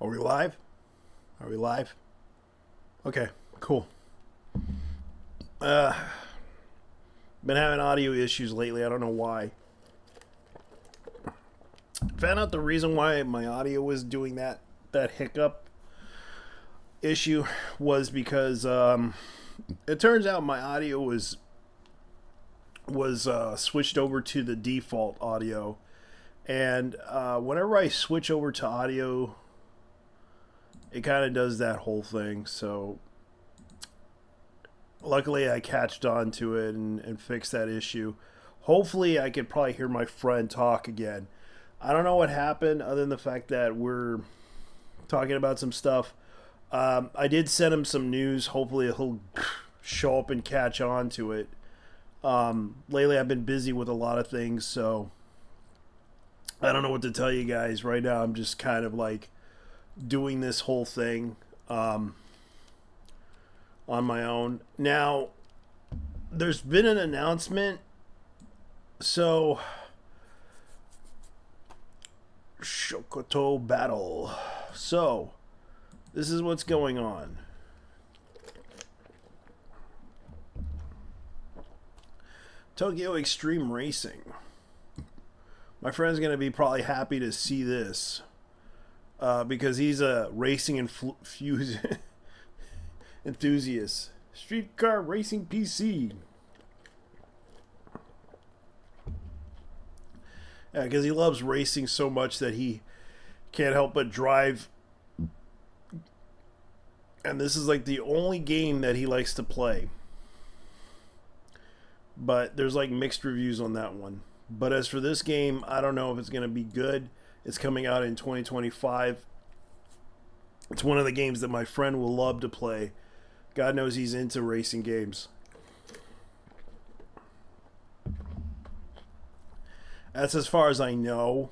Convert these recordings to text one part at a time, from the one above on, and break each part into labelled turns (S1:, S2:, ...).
S1: Are we live? Are we live? Okay, cool. Been having audio issues lately. I don't know why. Found out the reason why my audio was doing that hiccup issue was because it turns out my audio was switched over to the default audio, and whenever I switch over to audio, it kind of does that whole thing. So luckily I catched on to it and fixed that issue. Hopefully I could probably hear my friend talk again. I don't know what happened other than the fact that we're talking about some stuff. I did send him some news. Hopefully he'll show up and catch on to it. Lately I've been busy with a lot of things, so I don't know what to tell you guys. Right now I'm just kind of like doing this whole thing on my own. Now, there's been an announcement. So, Shokoto Battle. So, this is what's going on. Tokyo Xtreme Racing. My friend's going to be probably happy to see this. Because he's a racing enthusiast. Streetcar racing PC. Yeah, because he loves racing so much that he can't help but drive. And this is like the only game that he likes to play. But there's like mixed reviews on that one. But as for this game, I don't know if it's going to be good. It's coming out in 2025. It's one of the games that my friend will love to play. God knows he's into racing games. That's as far as I know.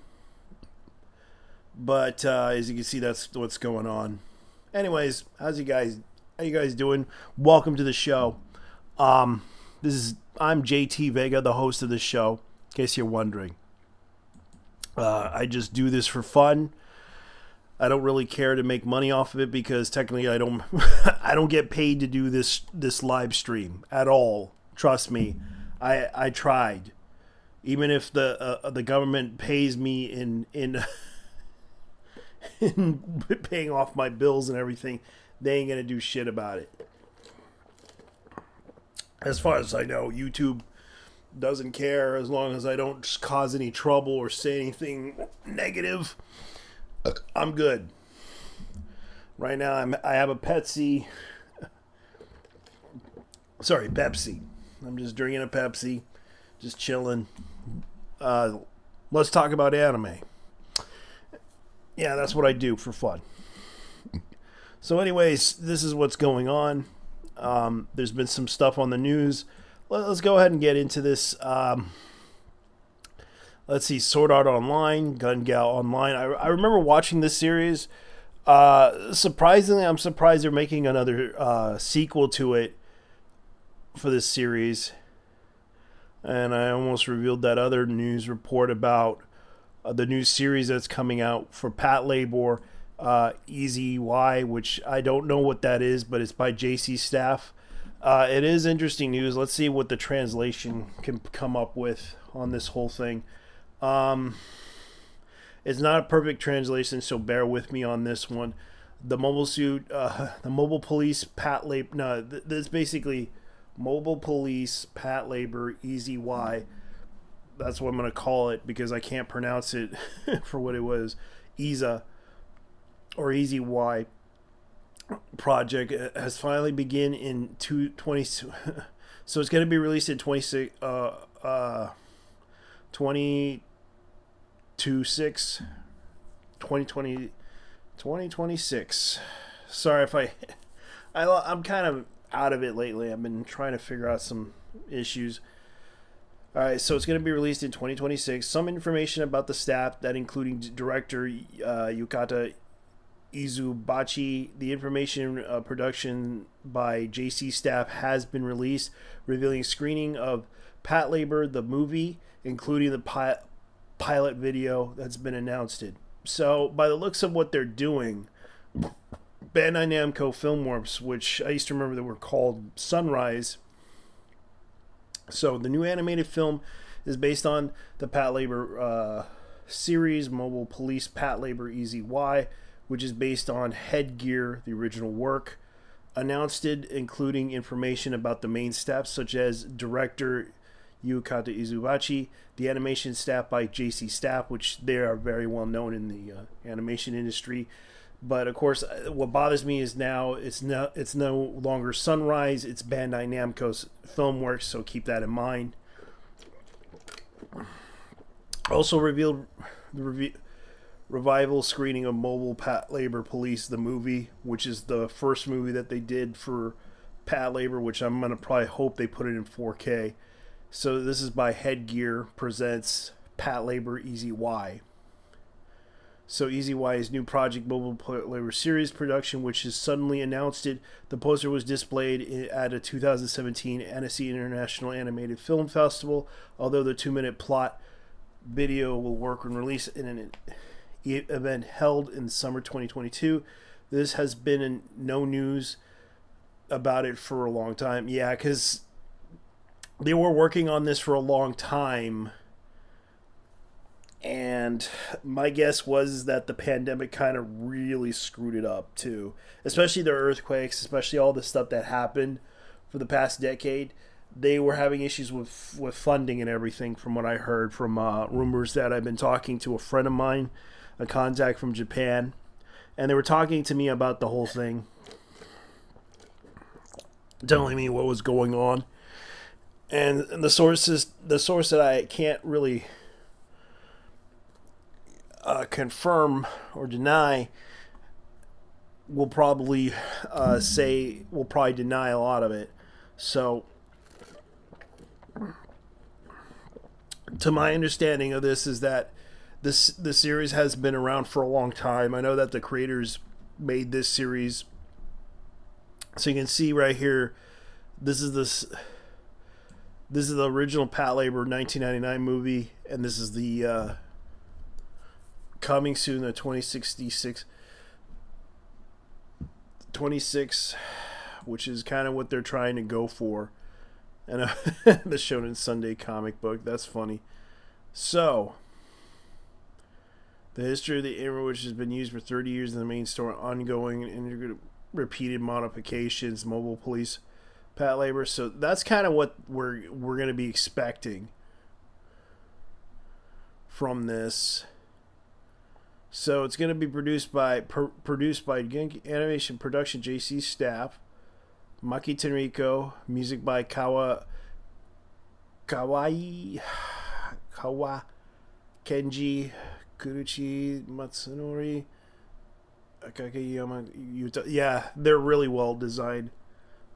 S1: But as you can see, that's what's going on. Anyways, how you guys doing? Welcome to the show. I'm JT Vega, the host of this show, in case you're wondering. I just do this for fun. I don't really care to make money off of it because technically I don't I don't get paid to do this live stream at all. Trust me. I tried. Even if the government pays me in in paying off my bills and everything, they ain't gonna do shit about it. As far as I know, YouTube doesn't care as long as I don't cause any trouble or say anything negative. I'm good. Right now I have a Pepsi. Sorry, Pepsi. I'm just drinking a Pepsi, just chilling. Let's talk about anime. Yeah, that's what I do for fun. So anyways, this is what's going on. There's been some stuff on the news. Let's go ahead and get into this. Let's see, Sword Art Online, Gun Gal Online. I remember watching this series. Surprisingly, I'm surprised they're making another sequel to it for this series. And I almost revealed that other news report about the new series that's coming out for Pat Labor, Easy Y, which I don't know what that is, but it's by JC Staff. It is interesting news. Let's see what the translation can come up with on this whole thing. It's not a perfect translation, so bear with me on this one. The mobile suit, the mobile police, Pat Labor. No, this basically mobile police, Pat Labor, Easy Y. That's what I'm going to call it because I can't pronounce it for what it was. Isa or Easy Y project has finally begun in 20. So it's going to be released in 2026. Sorry if I'm kind of out of it lately. I've been trying to figure out some issues. Alright, so it's going to be released in 2026. Some information about the staff, that including director Yukata Izubachi. The information production by JC Staff has been released, revealing screening of Pat Labor, the movie, including the pilot video that's been announced. So, by the looks of what they're doing, Bandai Namco Filmworks, which I used to remember they were called Sunrise. So the new animated film is based on the Patlabor series, Mobile Police Patlabor Easy Y, which is based on Headgear, the original work. Announced it, including information about the main staff, such as director Yukata Izubachi, the animation staff by JC Staff, which they are very well known in the animation industry. But of course, what bothers me is now it's no longer Sunrise, it's Bandai Namco's Filmworks, so keep that in mind. Also revealed the revival screening of Mobile Patlabor Police, the movie, which is the first movie that they did for Patlabor, which I'm going to probably hope they put it in 4K. So this is by Headgear presents Patlabor Easy Y. So Easy Y's new project, Mobile Patlabor series production, which has suddenly announced it. The poster was displayed at a 2017 Annecy International Animated Film Festival. Although the 2-minute plot video will work when released in an event held in summer 2022. This has been no news about it for a long time. Yeah, because they were working on this for a long time. And my guess was that the pandemic kind of really screwed it up too. Especially the earthquakes, especially all the stuff that happened for the past decade. They were having issues with funding and everything, from what I heard from rumors that I've been talking to a friend of mine, a contact from Japan. And they were talking to me about the whole thing, telling me what was going on. And the source that I can't really confirm or deny will probably deny a lot of it. So, to my understanding of this is that the series has been around for a long time. I know that the creators made this series. So you can see right here, this is the original Patlabor 1999 movie, and this is the coming soon, the 26, which is kind of what they're trying to go for. And the Shonen Sunday comic book. That's funny. So, the history of the era, which has been used for 30 years in the main story, ongoing and repeated modifications, Mobile Police Patlabor. So that's kind of what we're going to be expecting from this. So it's going to be produced by Genki Animation Production JC Staff, Maki Tenriko, music by Kawa Kenji Kuruchi Matsunori, Akakeyama Yuta. Yeah, they're really well designed.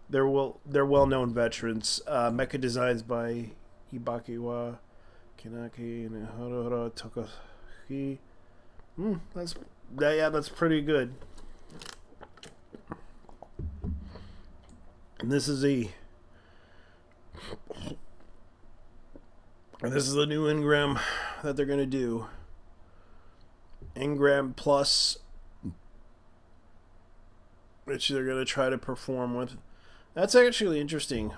S1: They're well-known veterans. Mecha designs by Ibakiwa Kinaki and Haruhara Takaki. That's pretty good. And this is the new Engram that they're going to do. Engram Plus, which they're going to try to perform with. That's actually interesting.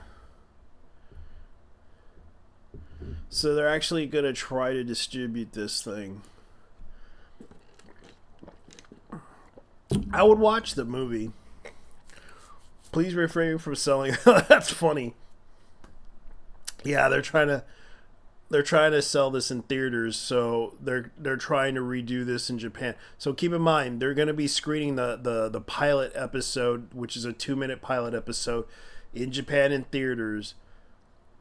S1: So they're actually going to try to distribute this thing. I would watch the movie. Please refrain from selling. That's funny. Yeah, they're trying to sell this in theaters, so they're trying to redo this in Japan. So keep in mind, they're going to be screening the pilot episode, which is a 2-minute pilot episode, in Japan in theaters.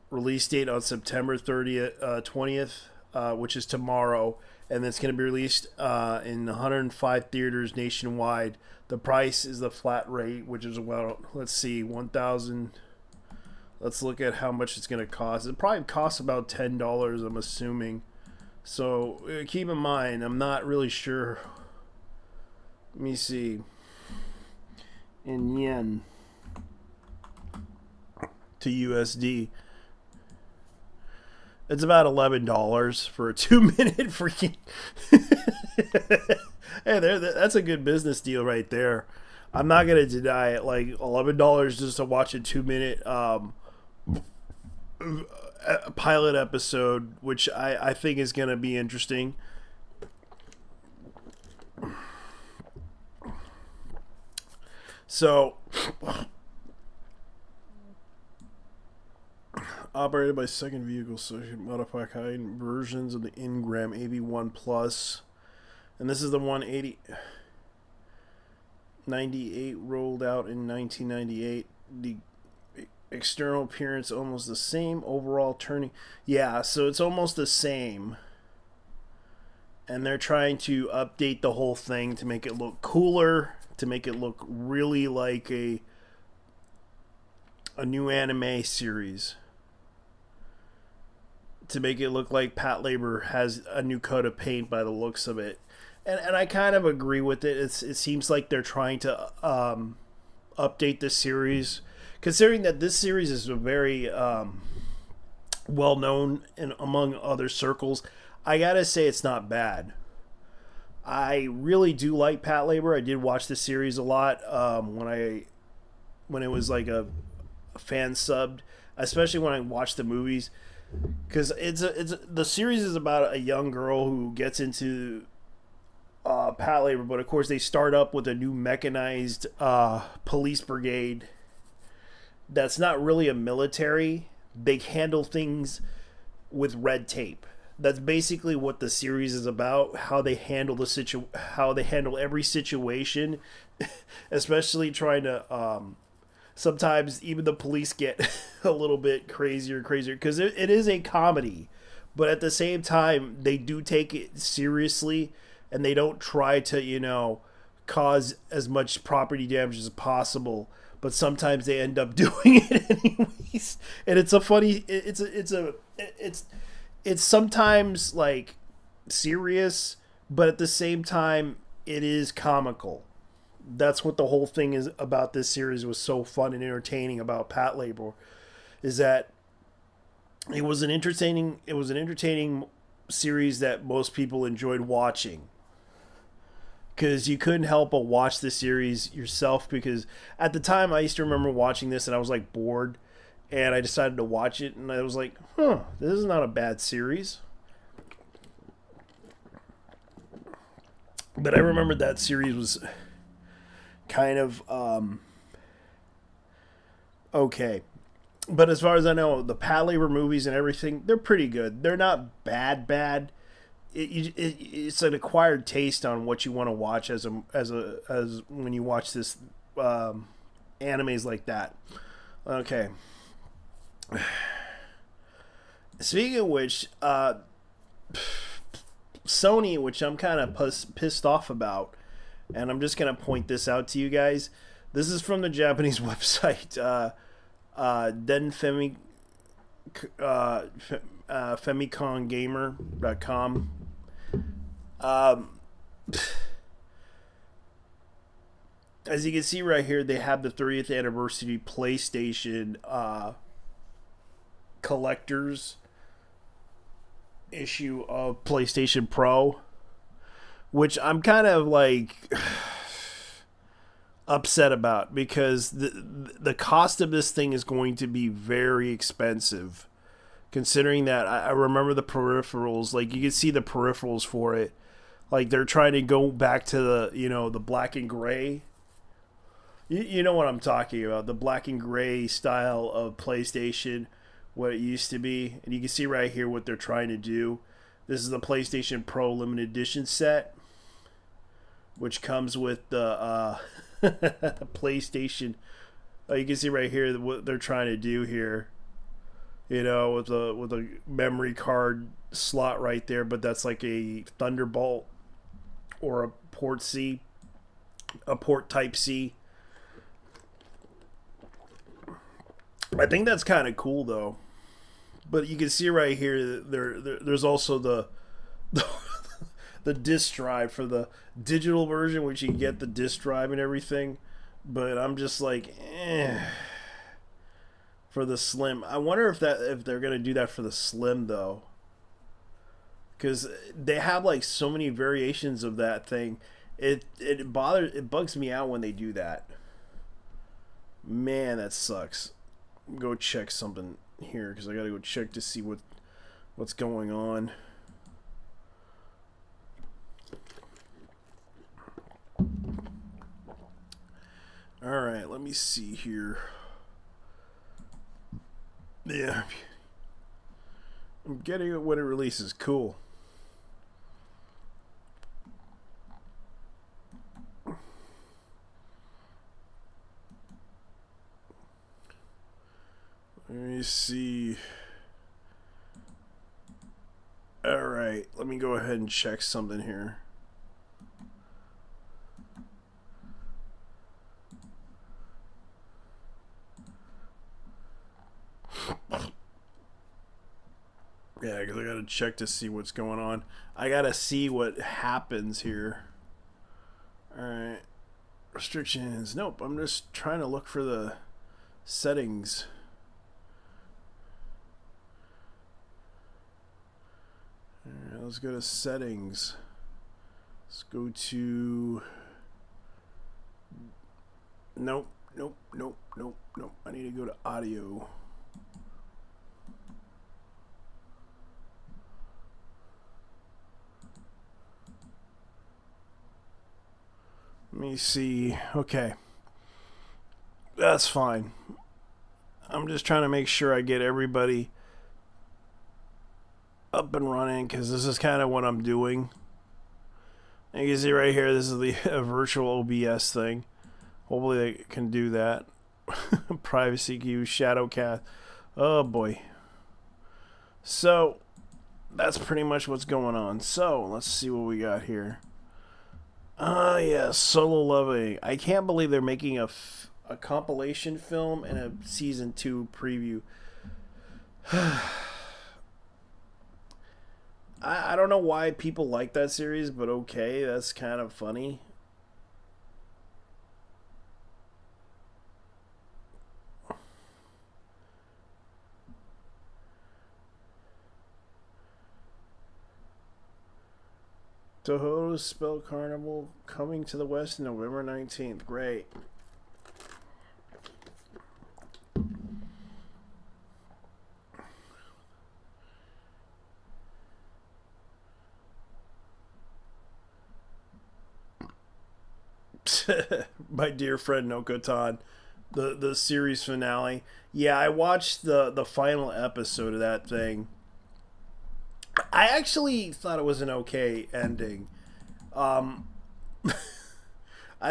S1: Release date on September 20th, which is tomorrow, and it's going to be released in 105 theaters nationwide. The price is the flat rate, which is about, let's see, 1,000. Let's look at how much it's going to cost. It probably costs about $10, I'm assuming. So keep in mind, I'm not really sure. Let me see. In yen to USD. It's about $11 for a 2-minute freaking. Hey, that's a good business deal right there. I'm not gonna deny it. Like $11 just to watch a 2 minute pilot episode, which I think is gonna be interesting. So, operated by second vehicle, so modified versions of the Ingram AV1 Plus, and this is the 18098 rolled out in 1998. The external appearance almost the same. Overall turning, yeah, so it's almost the same. And they're trying to update the whole thing to make it look cooler, to make it look really like a new anime series, to make it look like Patlabor has a new coat of paint by the looks of it. And I kind of agree with it. It seems like they're trying to update the series, considering that this series is a very well known in among other circles. I gotta say it's not bad. I really do like Patlabor. I did watch the series a lot when it was like a fan subbed, especially when I watched the movies, because the series is about a young girl who gets into Patlabor, but of course they start up with a new mechanized police brigade that's not really a military. They handle things with red tape. That's basically what the series is about. How they handle how they handle every situation, especially trying to. Sometimes even the police get a little bit crazier because it is a comedy, but at the same time they do take it seriously, and they don't try to cause as much property damage as possible. But sometimes they end up doing it anyways, and it's a funny. It's sometimes like serious, but at the same time it is comical. That's what the whole thing is about. This series was so fun and entertaining about Patlabor, is that it was an entertaining series that most people enjoyed watching, because you couldn't help but watch the series yourself. Because at the time I used to remember watching this and I was like bored, and I decided to watch it, and I was like, this is not a bad series. But I remember that series was kind of okay. But as far as I know, the Patlabor movies and everything, they're pretty good. They're not bad. It's an acquired taste on what you want to watch as when you watch this animes like that. Okay. Speaking of which, Sony, which I'm kind of pissed off about, and I'm just going to point this out to you guys. This is from the Japanese website, FamiconGamer.com. As you can see right here, they have the 30th anniversary PlayStation collector's issue of PlayStation Pro, which I'm kind of like upset about, because the cost of this thing is going to be very expensive, considering that I remember the peripherals. Like, you can see the peripherals for it, like they're trying to go back to the black and gray. You know what I'm talking about, the black and gray style of PlayStation, what it used to be. And you can see right here what they're trying to do. This is the PlayStation Pro limited edition set, which comes with the PlayStation. You can see right here what they're trying to do here, with a memory card slot right there, but that's like a Thunderbolt or a port Type C. I think that's kind of cool though. But you can see right here there's also the disk drive for the digital version, which you can get the disk drive and everything. But I'm just like, for the Slim. I wonder if they're gonna do that for the Slim though, because they have like so many variations of that thing, It bugs me out when they do that. Man, that sucks. Go check something here because I gotta go check to see what's going on. All right, let me see here. Yeah, I'm getting it when it releases. Cool. Let me see. Alright, let me go ahead and check something here. Yeah, because I gotta check to see what's going on. I gotta see what happens here. Alright. Restrictions. Nope, I'm just trying to look for the settings. Alright, let's go to settings. Let's go to... Nope. I need to go to audio. Let me see. Okay. That's fine. I'm just trying to make sure I get everybody up and running because this is kind of what I'm doing. And you can see right here, this is the virtual OBS thing. Hopefully they can do that. Privacy queue, shadow cast. Oh boy. So that's pretty much what's going on. So let's see what we got here. Yeah, Solo Leveling. I can't believe they're making a compilation film and a season 2 preview. I don't know why people like that series, but okay, that's kind of funny. Toho's Spell Carnival coming to the West November 19th. Great. My dear friend Nokotan, the series finale. Yeah, I watched the final episode of that thing. I actually thought it was an okay ending. I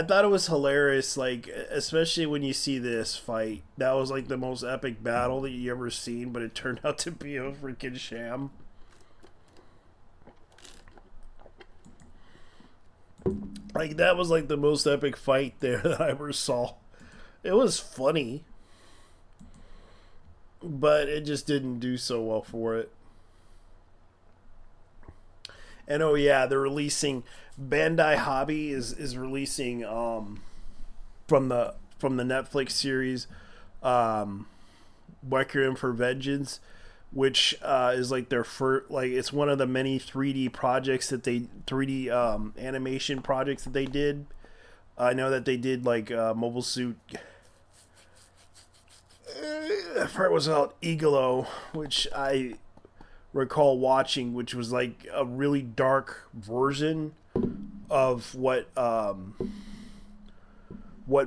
S1: thought it was hilarious, like, especially when you see this fight. That was like the most epic battle that you ever seen, but it turned out to be a freaking sham. Like, that was like the most epic fight there that I ever saw. It was funny, but it just didn't do so well for it. And oh yeah, they're releasing Bandai Hobby is releasing from the Netflix series Requiem for Vengeance, which is like their first, like, it's one of the many 3D projects that they 3D animation projects that they did. I know that they did like Mobile Suit. That part was called Igalo, which I recall watching, which was like a really dark version of what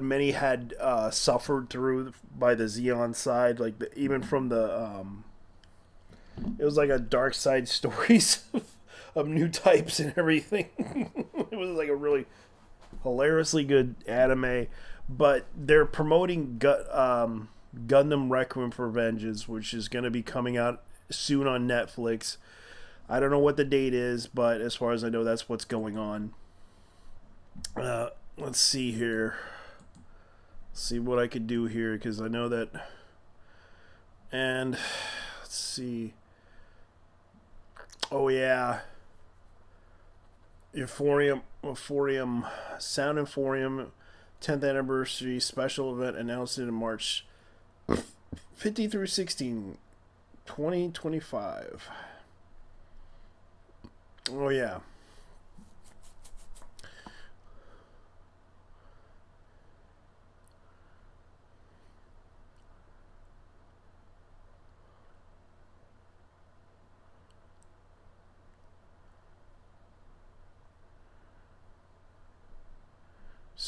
S1: many had suffered through by the Xeon side, like even from the it was like a dark side stories of new types and everything. It was like a really hilariously good anime, but they're promoting Gundam Requiem for Vengeance, which is going to be coming out soon on Netflix. I don't know what the date is, but as far as I know, that's what's going on. Let's see here. See what I could do here, because I know that. And let's see. Oh yeah, Euphorium, Sound Euphorium 10th anniversary special event announced in March 50 through 16, 2025. Oh yeah.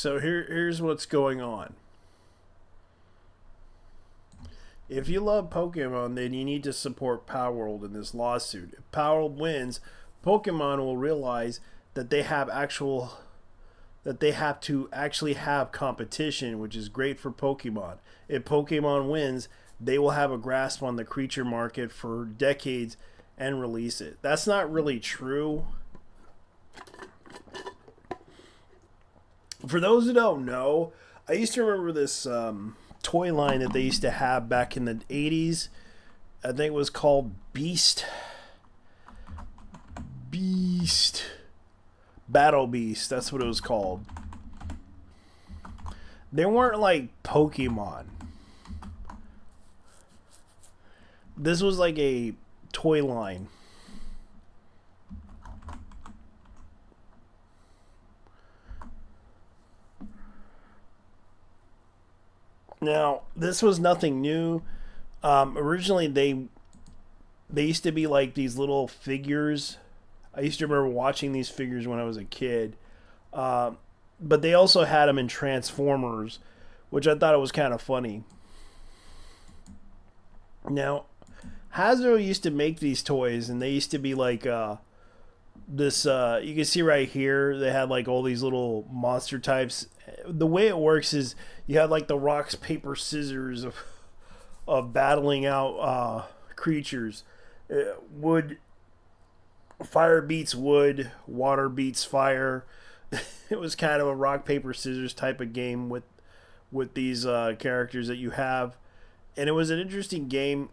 S1: So here's what's going on. If you love Pokemon, then you need to support Palworld in this lawsuit. If Palworld wins, Pokemon will realize that they have to actually have competition, which is great for Pokemon. If Pokemon wins, they will have a grasp on the creature market for decades and release it. That's not really true. For those who don't know, I used to remember this toy line that they used to have back in the 80s. I think it was called Beast. Battle Beast. That's what it was called. They weren't like Pokemon. This was like a toy line. Now, this was nothing new. Originally, they used to be like these little figures. I used to remember watching these figures when I was a kid. But they also had them in Transformers, which I thought it was kind of funny. Now, Hasbro used to make these toys, and they used to be like this. You can see right here, they had like all these little monster types. The way it works is you had like the rocks, paper, scissors of battling out creatures. Fire beats wood, water beats fire. It was kind of a rock, paper, scissors type of game with these characters that you have. And it was an interesting game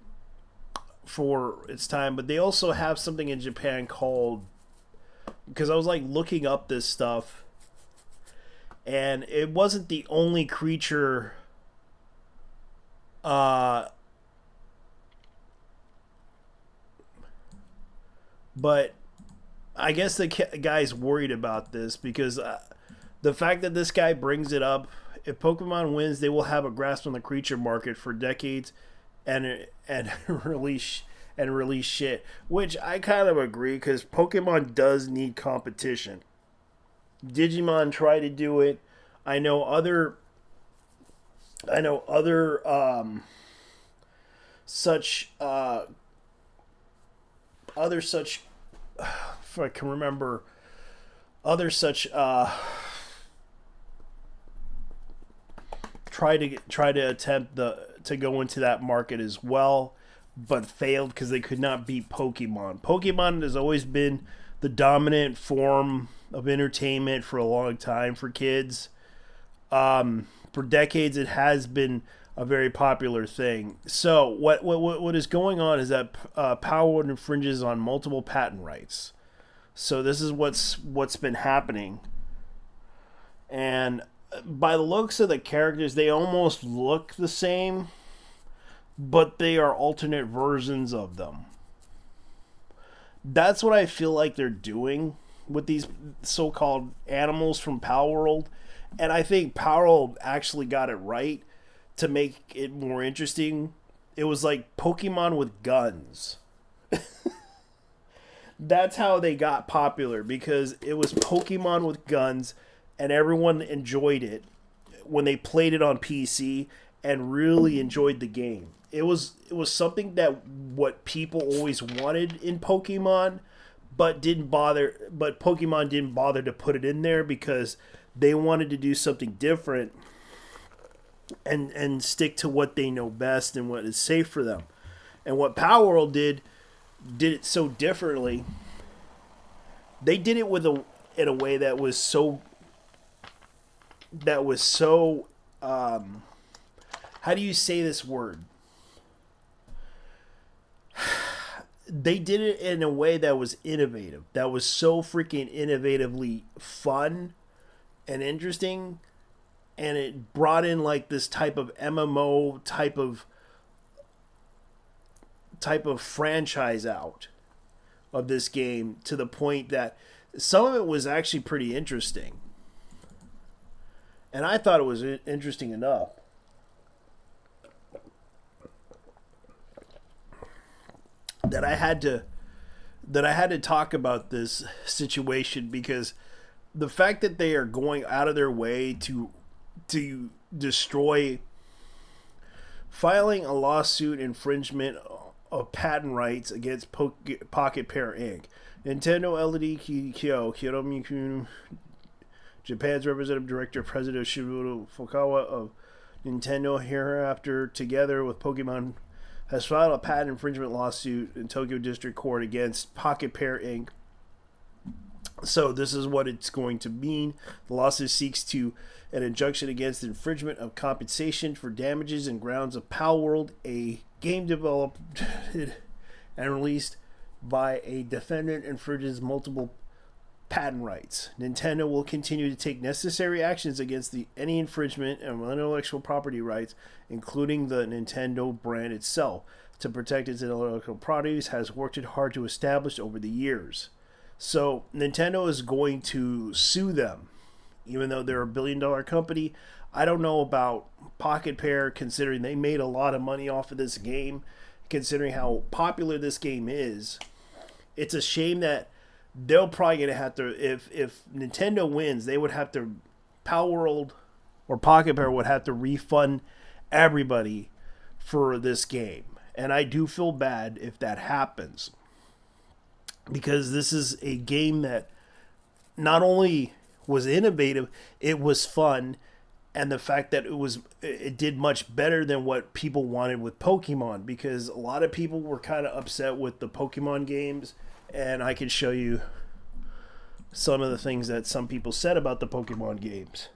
S1: for its time. But they also have something in Japan called... Because I was like looking up this stuff. And it wasn't the only creature... but I guess the guy's worried about this because the fact that this guy brings it up, if Pokemon wins, they will have a grasp on the creature market for decades and release shit, which I kind of agree because Pokemon does need competition. Digimon tried to do it. I know other such if I can remember, other such try to attempt to go into that market as well, but failed because they could not beat Pokemon. Pokemon has always been the dominant form of entertainment for a long time for kids. For decades, it has been a very popular thing. So what is going on is that Palworld infringes on multiple patent rights. So this is what's been happening. And by the looks of the characters, they almost look the same, but they are alternate versions of them. That's what I feel like they're doing with these so-called animals from Palworld. And I think Palworld actually got it right to make it more interesting. It was like Pokemon with guns. That's how they got popular, because it was Pokemon with guns and everyone enjoyed it when they played it on PC and really enjoyed the game. It was something that what people always wanted in Pokemon, but Pokemon didn't bother to put it in there because they wanted to do something different and stick to what they know best and what is safe for them. And what Palworld did it so differently. They did it in a way that was so how do you say this word? They did it in a way that was innovative. That was so freaking innovatively fun and interesting, and it brought in like this type of MMO type of franchise out of this game, to the point that some of it was actually pretty interesting. And I thought it was interesting enough. That I had to talk about this situation, because the fact that they are going out of their way to destroy, filing a lawsuit infringement of patent rights against Pocket Pair Inc. Nintendo LD Kyo Hiromi, Japan's representative director, President Shibuya Fukawa of Nintendo, hereafter together with Pokemon, has filed a patent infringement lawsuit in Tokyo District Court against Pocket Pair Inc. So this is what it's going to mean. The lawsuit seeks to an injunction against infringement of compensation for damages and grounds of Palworld, a game developed and released by a defendant, infringes multiple patent rights. Nintendo will continue to take necessary actions against any infringement of intellectual property rights, including the Nintendo brand itself, to protect its intellectual properties, has worked hard to establish over the years. So Nintendo is going to sue them, even though they're a billion-dollar company. I don't know about Pocket Pair, considering they made a lot of money off of this game, considering how popular this game is. It's a shame that they're probably going to have to, if Nintendo wins, they would have to, Palworld or Pocket Pair would have to refund everybody for this game. And I do feel bad if that happens, because this is a game that not only was innovative, it was fun, and the fact that it did much better than what people wanted with Pokemon, because a lot of people were kind of upset with the Pokemon games, and I can show you some of the things that some people said about the Pokemon games.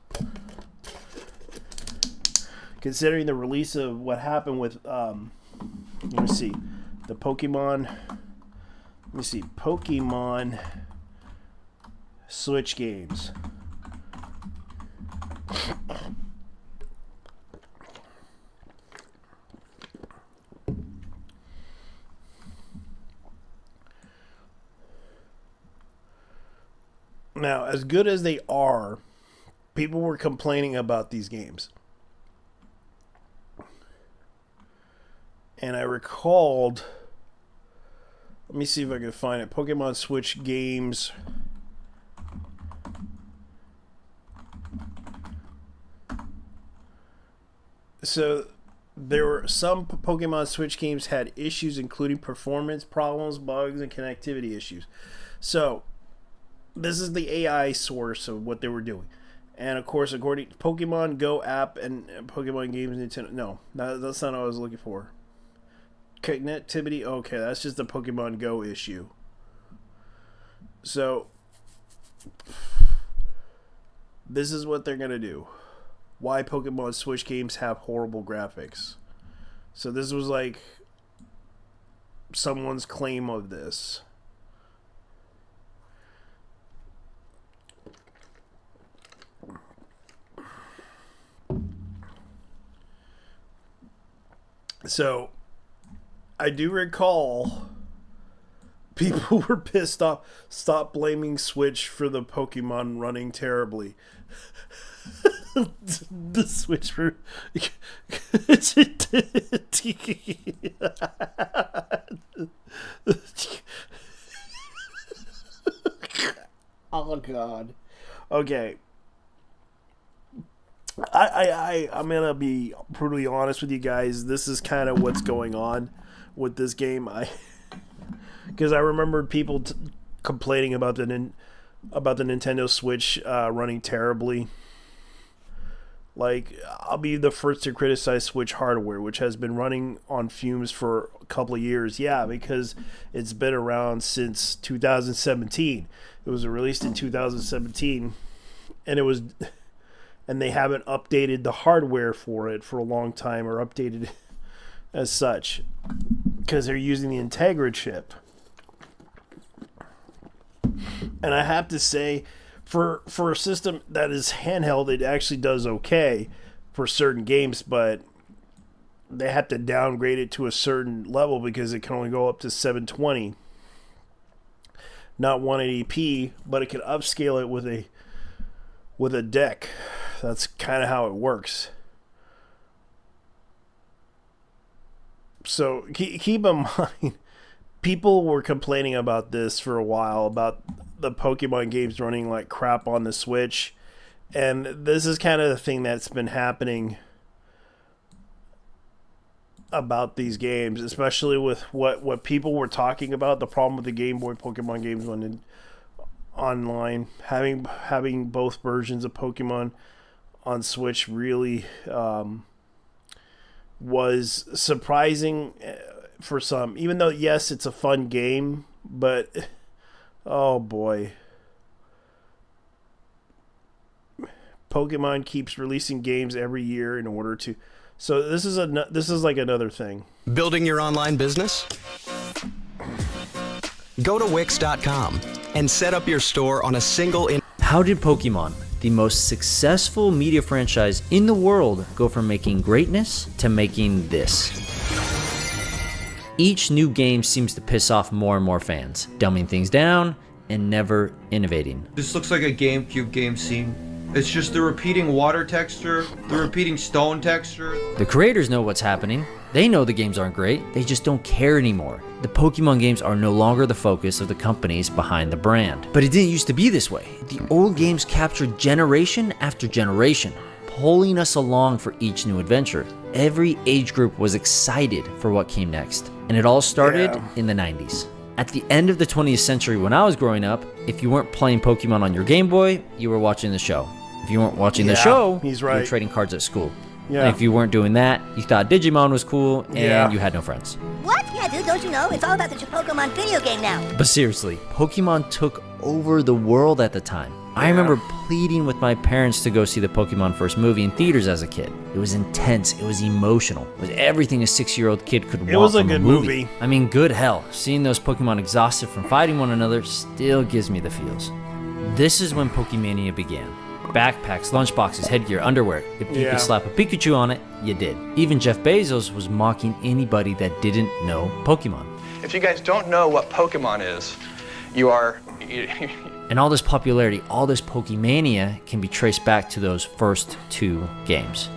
S1: Considering the release of what happened with, let me see, the Pokemon, Pokemon Switch games. Now, as good as they are, people were complaining about these games. And I recalled, let me see if I can find it, Pokemon Switch games. So there were some Pokemon Switch games had issues, including performance problems, bugs, and connectivity issues. So this is the AI source of what they were doing. And of course, according to Pokemon Go app and Pokemon games, Nintendo. No, that's not what I was looking for. Connectivity, okay, that's just the Pokemon Go issue. So this is what they're gonna do. Why Pokemon Switch games have horrible graphics. So this was like someone's claim of this. So I do recall people were pissed off. Stop blaming Switch for the Pokemon running terribly. The Switch for oh god. Okay. I'm gonna be brutally honest with you guys. This is kind of what's going on with this game. Because I remember people complaining about the Nintendo Switch running terribly. Like, I'll be the first to criticize Switch hardware, which has been running on fumes for a couple of years. Yeah, because it's been around since 2017. It was released in 2017, and they haven't updated the hardware for it for a long time, or updated it as such, because they're using the Integra chip. And I have to say, for a system that is handheld, it actually does okay for certain games, but they have to downgrade it to a certain level because it can only go up to 720, not 180p, but it can upscale it with a deck. That's kind of how it works. So keep in mind, people were complaining about this for a while, about the Pokemon games running like crap on the Switch. And this is kind of the thing that's been happening about these games, especially with what people were talking about, the problem with the Game Boy Pokemon games running online. Having both versions of Pokemon on Switch really was surprising for some, even though, yes, it's a fun game, but oh boy. Pokemon keeps releasing games every year in order to... So this is like another thing.
S2: Building your online business? Go to Wix.com and set up your store on a single...
S3: How did Pokemon, the most successful media franchise in the world, go from making greatness to making this? Each new game seems to piss off more and more fans, dumbing things down and never innovating.
S4: This looks like a GameCube game scene. It's just the repeating water texture, the repeating stone texture.
S3: The creators know what's happening. They know the games aren't great. They just don't care anymore. The Pokemon games are no longer the focus of the companies behind the brand. But it didn't used to be this way. The old games captured generation after generation, pulling us along for each new adventure. Every age group was excited for what came next. And it all started in the 90s. At the end of the 20th century, when I was growing up, if you weren't playing Pokemon on your Game Boy, you were watching the show. If you weren't watching the show,
S1: he's right.
S3: you were trading cards at school.
S1: Yeah.
S3: And if you weren't doing that, you thought Digimon was cool and you had no friends.
S5: What? Yeah, dude, don't you know? It's all about the Pokemon video game now.
S3: But seriously, Pokemon took over the world at the time. I remember pleading with my parents to go see the Pokemon first movie in theaters as a kid. It was intense. It was emotional. It was everything a 6-year-old kid could want from a movie.
S1: It was a good movie.
S3: I mean, good hell. Seeing those Pokemon exhausted from fighting one another still gives me the feels. This is when Pokemania began. Backpacks, lunchboxes, headgear, underwear. If you could slap a Pikachu on it, you did. Even Jeff Bezos was mocking anybody that didn't know Pokemon.
S6: If you guys don't know what Pokemon is, you are...
S3: And all this popularity, all this Pokemania can be traced back to those first 2 games.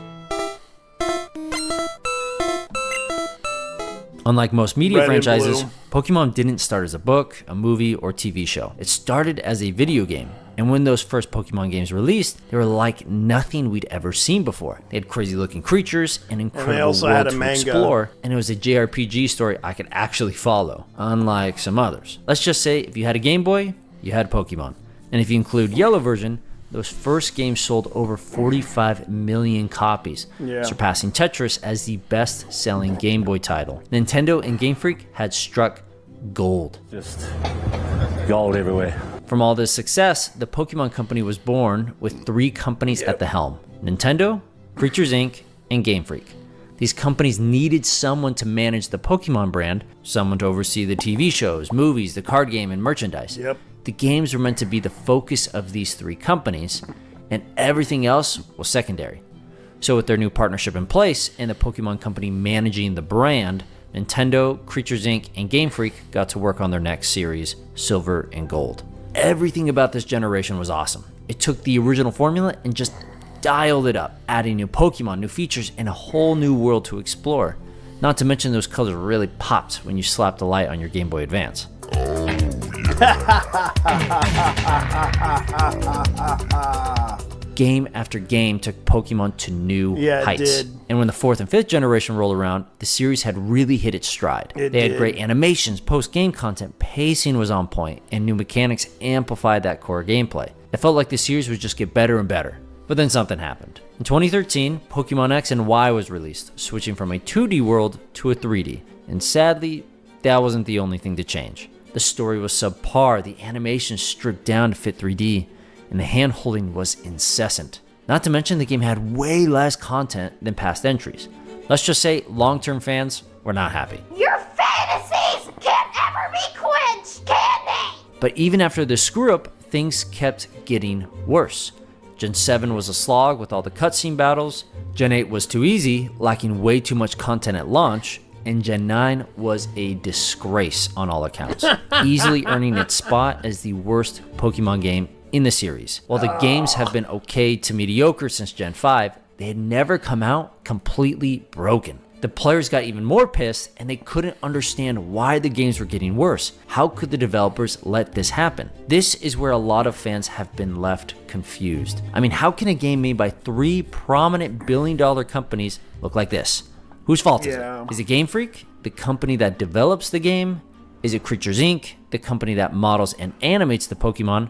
S3: Unlike most media franchises, Pokemon didn't start as a book, a movie, or TV show. It started as a video game. And when those first Pokemon games released, they were like nothing we'd ever seen before. They had crazy looking creatures, an incredible world to explore, and it was a JRPG story I could actually follow, unlike some others. Let's just say if you had a Game Boy, you had Pokemon. And if you include Yellow version, those first games sold over 45 million copies, surpassing Tetris as the best-selling Game Boy title. Nintendo and Game Freak had struck gold.
S7: Just gold everywhere.
S3: From all this success, the Pokemon Company was born with 3 companies at the helm: Nintendo, Creatures Inc., and Game Freak. These companies needed someone to manage the Pokemon brand, someone to oversee the TV shows, movies, the card game, and merchandise. The games were meant to be the focus of these 3 companies, and everything else was secondary. So with their new partnership in place and the Pokemon Company managing the brand, Nintendo, Creatures Inc., and Game Freak got to work on their next series, Silver and Gold. Everything about this generation was awesome. It took the original formula and just dialed it up, adding new Pokemon, new features, and a whole new world to explore. Not to mention those colors really popped when you slapped the light on your Game Boy Advance. Game after game took Pokemon to new heights. And when the 4th and 5th generation rolled around, the series had really hit its stride. They had great animations, post-game content, pacing was on point, and new mechanics amplified that core gameplay. It felt like the series would just get better and better. But then something happened. In 2013, Pokemon X and Y was released, switching from a 2D world to a 3D. And sadly, that wasn't the only thing to change. The story was subpar, the animation stripped down to fit 3D, and the hand-holding was incessant. Not to mention the game had way less content than past entries. Let's just say long-term fans were not happy.
S5: Your fantasies can't ever be quenched, can they?
S3: But even after the screw-up, things kept getting worse. Gen 7 was a slog with all the cutscene battles, Gen 8 was too easy, lacking way too much content at launch, and Gen 9 was a disgrace on all accounts, easily earning its spot as the worst Pokemon game in the series. While the games have been okay to mediocre since Gen 5, they had never come out completely broken. The players got even more pissed, and they couldn't understand why the games were getting worse. How could the developers let this happen? This is where a lot of fans have been left confused. I mean, how can a game made by 3 prominent billion-dollar companies look like this? Whose fault is it? Is it Game Freak, the company that develops the game? Is it Creatures Inc., the company that models and animates the Pokemon?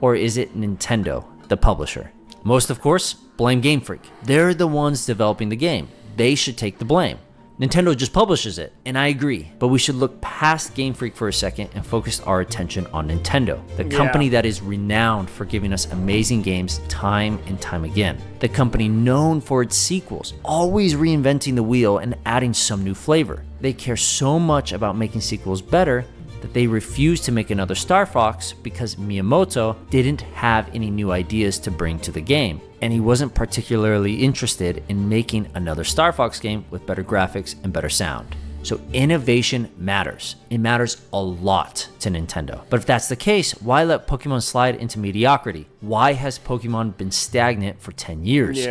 S3: Or is it Nintendo, the publisher? Most, of course, blame Game Freak. They're the ones developing the game. They should take the blame. Nintendo just publishes it, and I agree, but we should look past Game Freak for a second and focus our attention on Nintendo, the company that is renowned for giving us amazing games time and time again. The company known for its sequels, always reinventing the wheel and adding some new flavor. They care so much about making sequels better that they refused to make another Star Fox because Miyamoto didn't have any new ideas to bring to the game, and he wasn't particularly interested in making another Star Fox game with better graphics and better sound. So innovation matters. It matters a lot to Nintendo. But if that's the case, why let Pokemon slide into mediocrity? Why has Pokemon been stagnant for 10 years?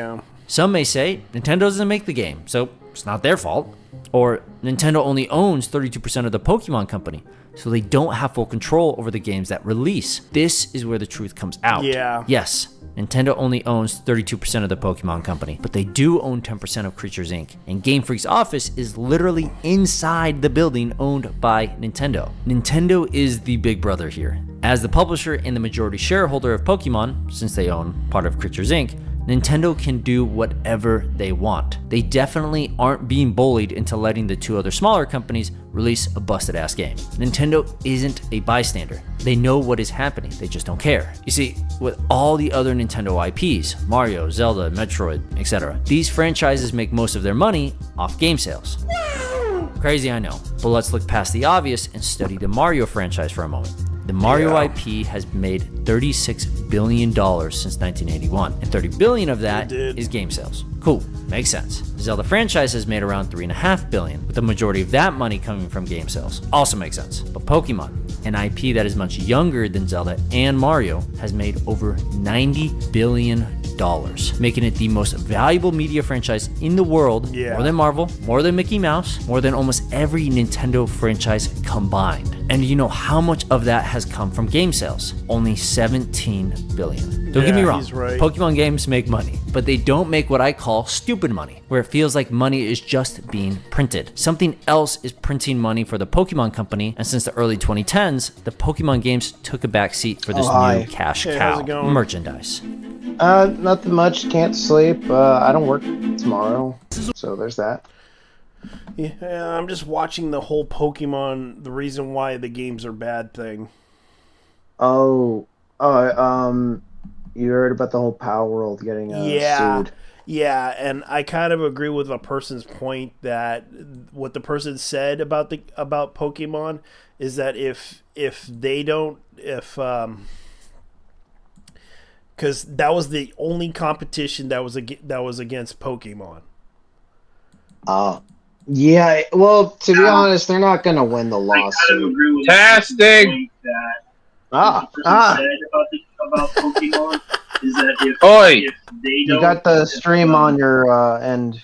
S3: Some may say Nintendo doesn't make the game, so it's not their fault. Or Nintendo only owns 32% of the Pokemon company, so they don't have full control over the games that release. This is where the truth comes out. Yes, Nintendo only owns 32% of the Pokemon company, but they do own 10% of Creatures Inc., and Game Freak's office is literally inside the building owned by Nintendo. Nintendo is the big brother here. As the publisher and the majority shareholder of Pokemon, since they own part of Creatures Inc., Nintendo can do whatever they want. They definitely aren't being bullied into letting the 2 other smaller companies release a busted-ass game. Nintendo isn't a bystander. They know what is happening, they just don't care. You see, with all the other Nintendo IPs, Mario, Zelda, Metroid, etc., these franchises make most of their money off game sales. Crazy, I know, but let's look past the obvious and study the Mario franchise for a moment. The Mario IP has made $36 billion since 1981, and $30 billion of that is game sales. Cool, makes sense. The Zelda franchise has made around $3.5 billion, with the majority of that money coming from game sales. Also makes sense. But Pokemon, an IP that is much younger than Zelda and Mario, has made over $90 billion, making it the most valuable media franchise in the world, more than Marvel, more than Mickey Mouse, more than almost every Nintendo franchise combined. And you know how much of that has come from game sales? Only $17 billion. Don't get me wrong, Pokemon games make money, but they don't make what I call stupid money, where it feels like money is just being printed. Something else is printing money for the Pokemon company, and since the early 2010s, the Pokemon games took a backseat for this new cash cow, merchandise.
S8: Nothing much. Can't sleep. I don't work tomorrow, so there's that.
S1: Yeah, I'm just watching the whole Pokemon, the reason why the games are bad thing.
S8: You heard about the whole Palworld getting sued.
S1: Yeah, and I kind of agree with a person's point that what the person said about Pokemon is that if they don't because that was the only competition that was against Pokemon.
S8: Yeah. Well, to be honest, they're not going to win the lawsuit.
S9: Testing.
S8: About
S9: Pokemon is that if they
S8: you
S9: don't,
S8: got the stream on your end.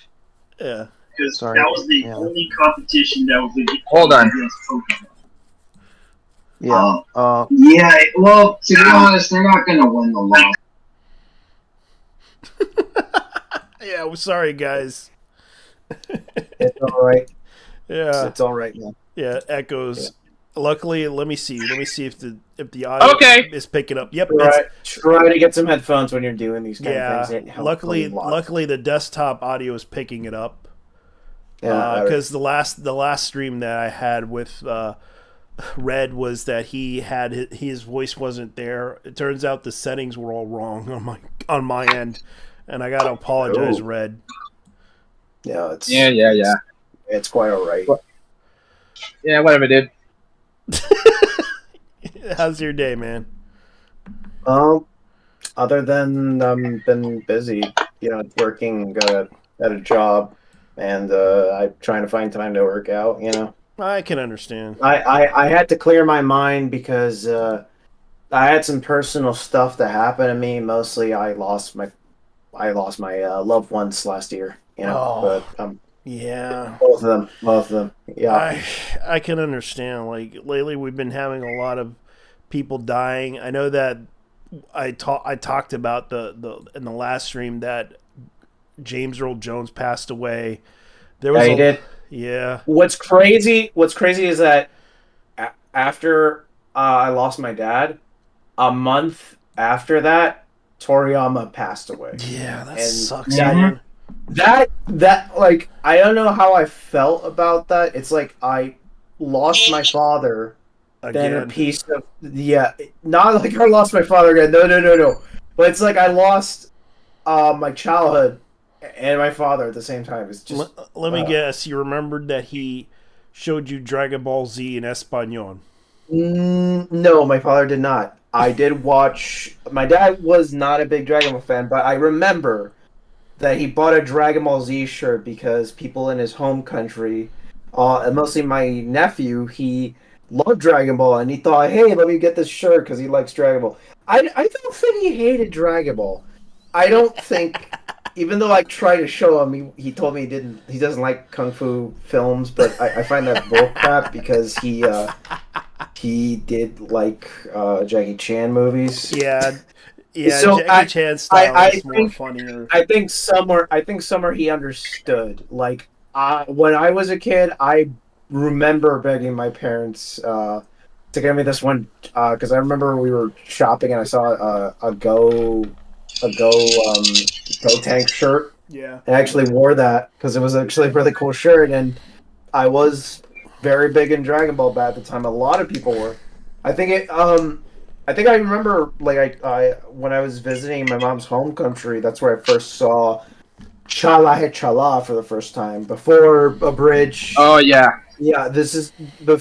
S1: Yeah.
S9: Because that was the only competition that was against Pokemon. Well, to be honest, they're not going to win the lawsuit.
S1: Yeah, we're sorry, guys.
S8: It's all right.
S1: Yeah,
S8: it's all right now.
S1: Yeah, echoes. Yeah. Luckily, let me see if the audio is picking up. Yep.
S8: Try to get some headphones when you're doing these kind of things.
S1: Luckily, the desktop audio is picking it up.
S8: Yeah,
S1: because the last stream that I had with Red was that his voice wasn't there. It turns out the settings were all wrong on my end, and I gotta apologize, Red.
S8: Yeah, it's It's quite all right.
S9: Yeah, whatever, dude.
S1: How's your day, man?
S8: Other than been busy, working at a job, and I'm trying to find time to work out.
S1: I can understand.
S8: I had to clear my mind because I had some personal stuff that happened to me. Mostly, I lost my loved ones last year. But
S1: Yeah.
S8: Both of them. Yeah.
S1: I can understand. Like lately, we've been having a lot of people dying. I know that I talked about the in the last stream that James Earl Jones passed away. There was
S8: he did.
S1: Yeah.
S8: What's crazy is that after I lost my dad, a month after that, Toriyama passed away.
S1: Yeah, that
S8: And
S1: sucks,
S8: that-
S1: man.
S8: That like I don't know how I felt about that. It's like I lost my father, then a
S1: Again.
S8: piece of not like I lost my father again. No. But it's like I lost my childhood and my father at the same time. It's just
S1: Let me guess. You remembered that he showed you Dragon Ball Z in Espanol.
S8: No, my father did not. I did watch. My dad was not a big Dragon Ball fan, but I remember that he bought a Dragon Ball Z shirt because people in his home country, mostly my nephew, he loved Dragon Ball, and he thought, "Hey, let me get this shirt because he likes Dragon Ball." I don't think he hated Dragon Ball. I don't think, even though I tried to show him, he told me he doesn't like kung fu films, but I find that bullcrap because he did like Jackie Chan movies.
S1: Yeah.
S8: So
S1: Jackie Chan's style is more funnier.
S8: I think somewhere he understood. Like when I was a kid, I remember begging my parents to get me this one because I remember we were shopping and I saw a Go Tank shirt.
S1: Yeah.
S8: I actually wore that because it was actually a really cool shirt, and I was very big in Dragon Ball at the time. A lot of people were. I think I remember, like, I when I was visiting my mom's home country, that's where I first saw Chala He Chala for the first time, before a bridge.
S10: Oh, yeah.
S8: Yeah, this is the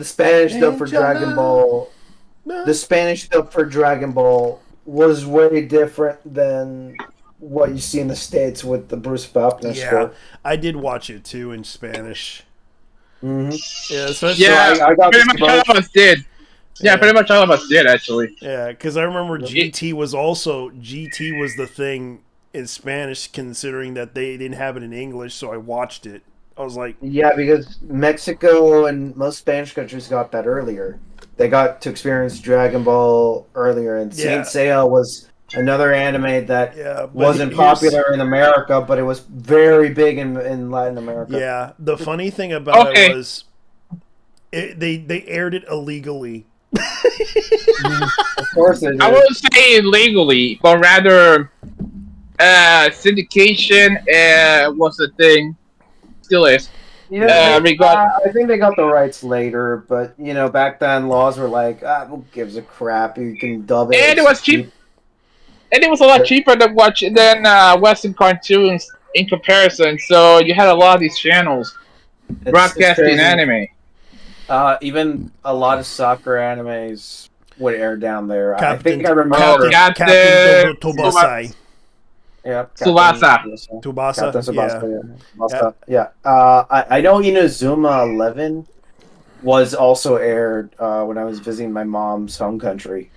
S8: Spanish dub for Dragon Ball. The Spanish dub for Dragon Ball was way different than what you see in the States with the Bruce Faulkner score.
S1: I did watch it, too, in Spanish.
S8: Mm-hmm.
S1: Yeah, especially...
S10: Yeah,
S8: I got
S10: pretty much all of us did. Yeah, pretty much all of us did, actually.
S1: Yeah, because I remember GT was the thing in Spanish, considering that they didn't have it in English, so I watched it. I was like...
S8: Yeah, because Mexico and most Spanish countries got that earlier. They got to experience Dragon Ball earlier, and Saint Seiya was another anime that wasn't popular in America, but it was very big in Latin America.
S1: Yeah, the funny thing about it was they aired it illegally.
S8: Of course they did.
S10: I wouldn't say illegally, but rather syndication was a thing. Still is.
S8: Yeah, I think they got the rights later, but back then laws were like, who gives a crap? You can dub it.
S10: And it was cheap. And it was a lot cheaper than Western cartoons in comparison. So you had a lot of these channels broadcasting anime.
S8: Even a lot of soccer animes would air down there. I think I
S1: Captain Tsubasa.
S8: Yeah,
S10: Tsubasa.
S8: Yeah. I know Inazuma 11 was also aired when I was visiting my mom's home country.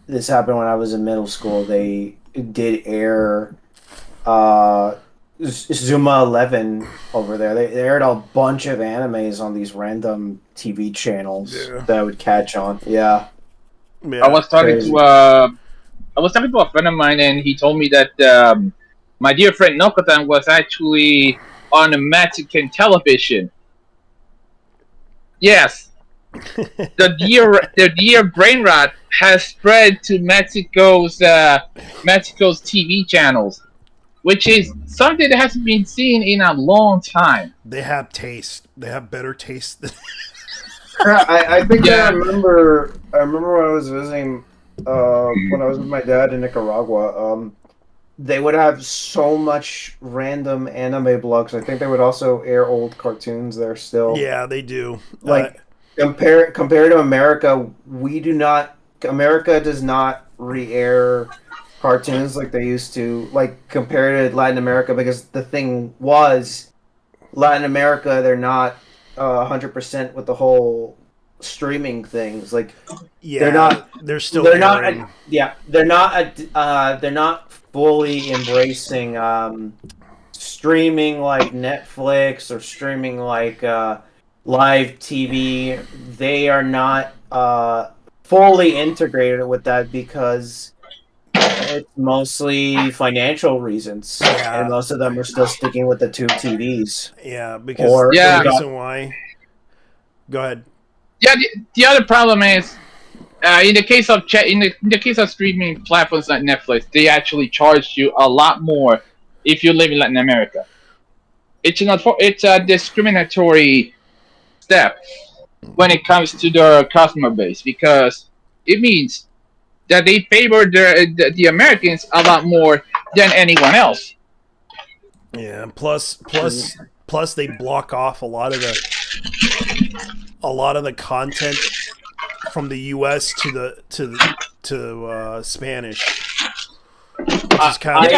S8: This happened when I was in middle school. They did air Zuma 11 over there. They aired a bunch of animes on these random TV channels that I would catch on. Yeah.
S10: I was talking to a friend of mine, and he told me that my dear friend Nokotan was actually on Mexican television. Yes, the deer brain rot has spread to Mexico's TV channels, which is something that hasn't been seen in a long time.
S1: They have taste. They have better taste than.
S8: I think I remember when I was visiting. When I was with my dad in Nicaragua, they would have so much random anime blogs. I think they would also air old cartoons there still.
S1: Yeah, they do.
S8: Like compared to America, America does not re-air cartoons like they used to. Like compared to Latin America, because the thing was, Latin America, they're not 100% with the whole streaming things. Like they're not fully embracing streaming like Netflix or streaming like live TV, they are not fully integrated with that because it's mostly financial reasons, and most of them are still sticking with the tube TVs.
S1: Yeah, because
S10: Yeah.
S1: the reason why. Go ahead.
S10: Yeah, the other problem is, in the case of in the case of streaming platforms like Netflix, they actually charge you a lot more if you live in Latin America. It's a discriminatory step when it comes to their customer base because it means that they favor the Americans a lot more than anyone else.
S1: Yeah. Plus, they block off a lot of the content from the U.S. to Spanish, which is kind of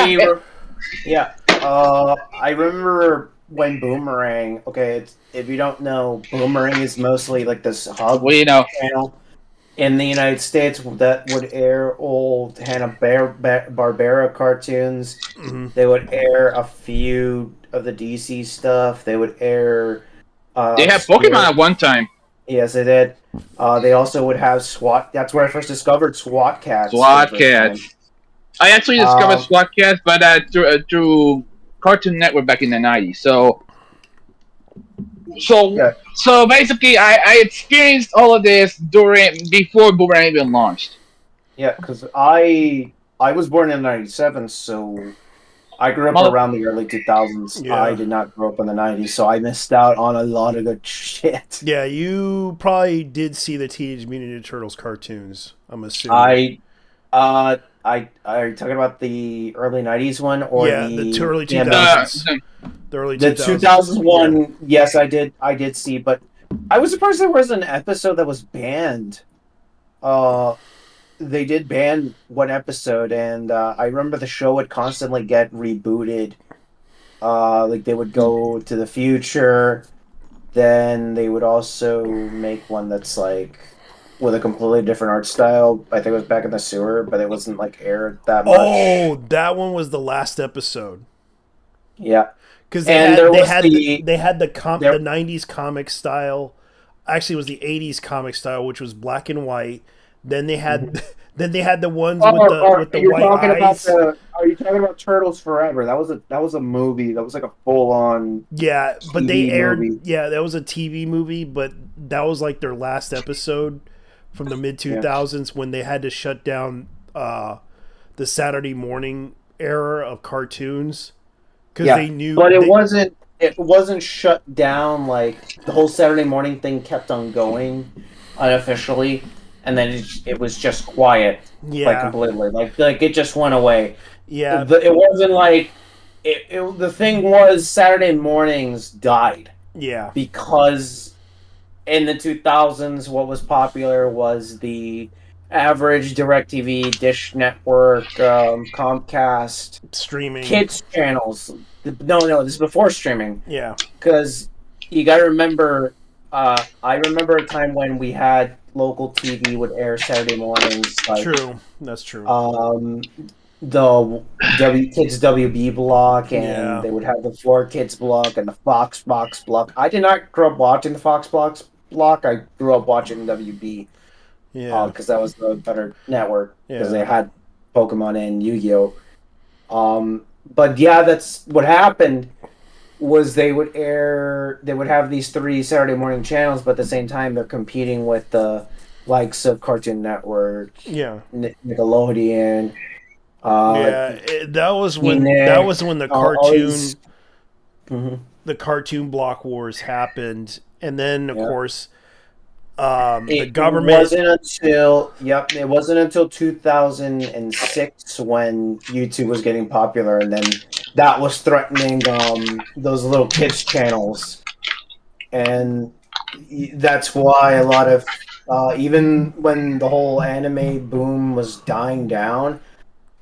S8: I remember when Boomerang. Okay, if you don't know, Boomerang is mostly like this hub channel in the United States that would air old Hanna-Barbera cartoons.
S1: Mm-hmm.
S8: They would air a few of the DC stuff. They would air.
S10: They had Pokemon at one time.
S8: Yes, they did. They also would have SWAT. That's where I first discovered SWAT Cats.
S10: SWAT Cats. I actually discovered SWAT Cats, but through Cartoon Network back in the 90s. So basically, I experienced all of this before Boomerang even launched.
S8: Yeah, because I was born in '97, so I grew up around the early 2000s.
S1: Yeah.
S8: I did not grow up in the 90s, so I missed out on a lot of good shit.
S1: Yeah, you probably did see the Teenage Mutant Ninja Turtles cartoons, I'm assuming.
S8: Are you talking about the early 90s one or
S1: the early 2000s? The early 2000s.
S8: The 2001, yes, I did see, but I was surprised there was an episode that was banned. They did ban one episode, and I remember the show would constantly get rebooted. Like they would go to the future, then they would also make one that's like with a completely different art style. I think it was Back in the Sewer, but it wasn't like aired that much.
S1: Oh, that one was the last episode.
S8: Yeah,
S1: because they had the 90s comic style. Actually, it was the 80s comic style, which was black and white. Then they had the ones with the white eyes.
S8: Are you talking about Turtles Forever? That was a movie. That was like a full on.
S1: Yeah, but they aired.
S8: Movie.
S1: Yeah, that was a TV movie, but that was like their last episode from the mid 2000s when they had to shut down the Saturday morning era of cartoons because they knew.
S8: But it wasn't shut down. Like the whole Saturday morning thing kept on going unofficially. And then it was just quiet, like completely, like it just went away.
S1: Yeah,
S8: it wasn't like the thing was Saturday mornings died.
S1: Yeah,
S8: because in the 2000s, what was popular was the average DirecTV, Dish Network, Comcast
S1: streaming
S8: kids channels. No, this is before streaming.
S1: Yeah,
S8: because you got to remember. I remember a time when we had. Local TV would air Saturday mornings. Like,
S1: true, that's true.
S8: The Kids WB block, and they would have the 4Kids block and the Fox Box block. I did not grow up watching the Fox Box block. I grew up watching WB.
S1: Yeah,
S8: because that was the better network because they had Pokemon and Yu-Gi-Oh. But yeah, that's what happened. Was they would have these 3 Saturday morning channels, but at the same time they're competing with the likes of Cartoon Network, Nickelodeon.
S1: That was when the cartoon, the cartoon block wars happened, and then of course, the government.
S8: It wasn't until 2006 when YouTube was getting popular, and then that was threatening those little kids channels, and that's why a lot of even when the whole anime boom was dying down,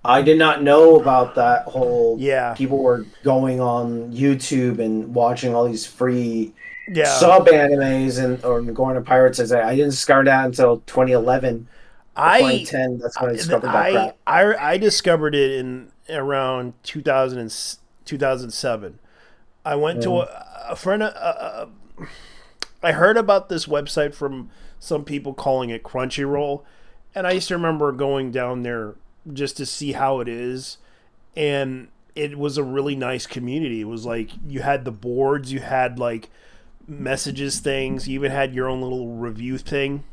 S8: I did not know about that whole. People were going on YouTube and watching all these free. Sub animes or going to pirates. I didn't discover that until 2011, 2010. That's when I discovered that crap.
S1: I discovered it in around 2007. I went to a friend. I heard about this website from some people calling it Crunchyroll, and I used to remember going down there just to see how it is, and it was a really nice community. It was like you had the boards, you had like messages, things, you even had your own little review thing.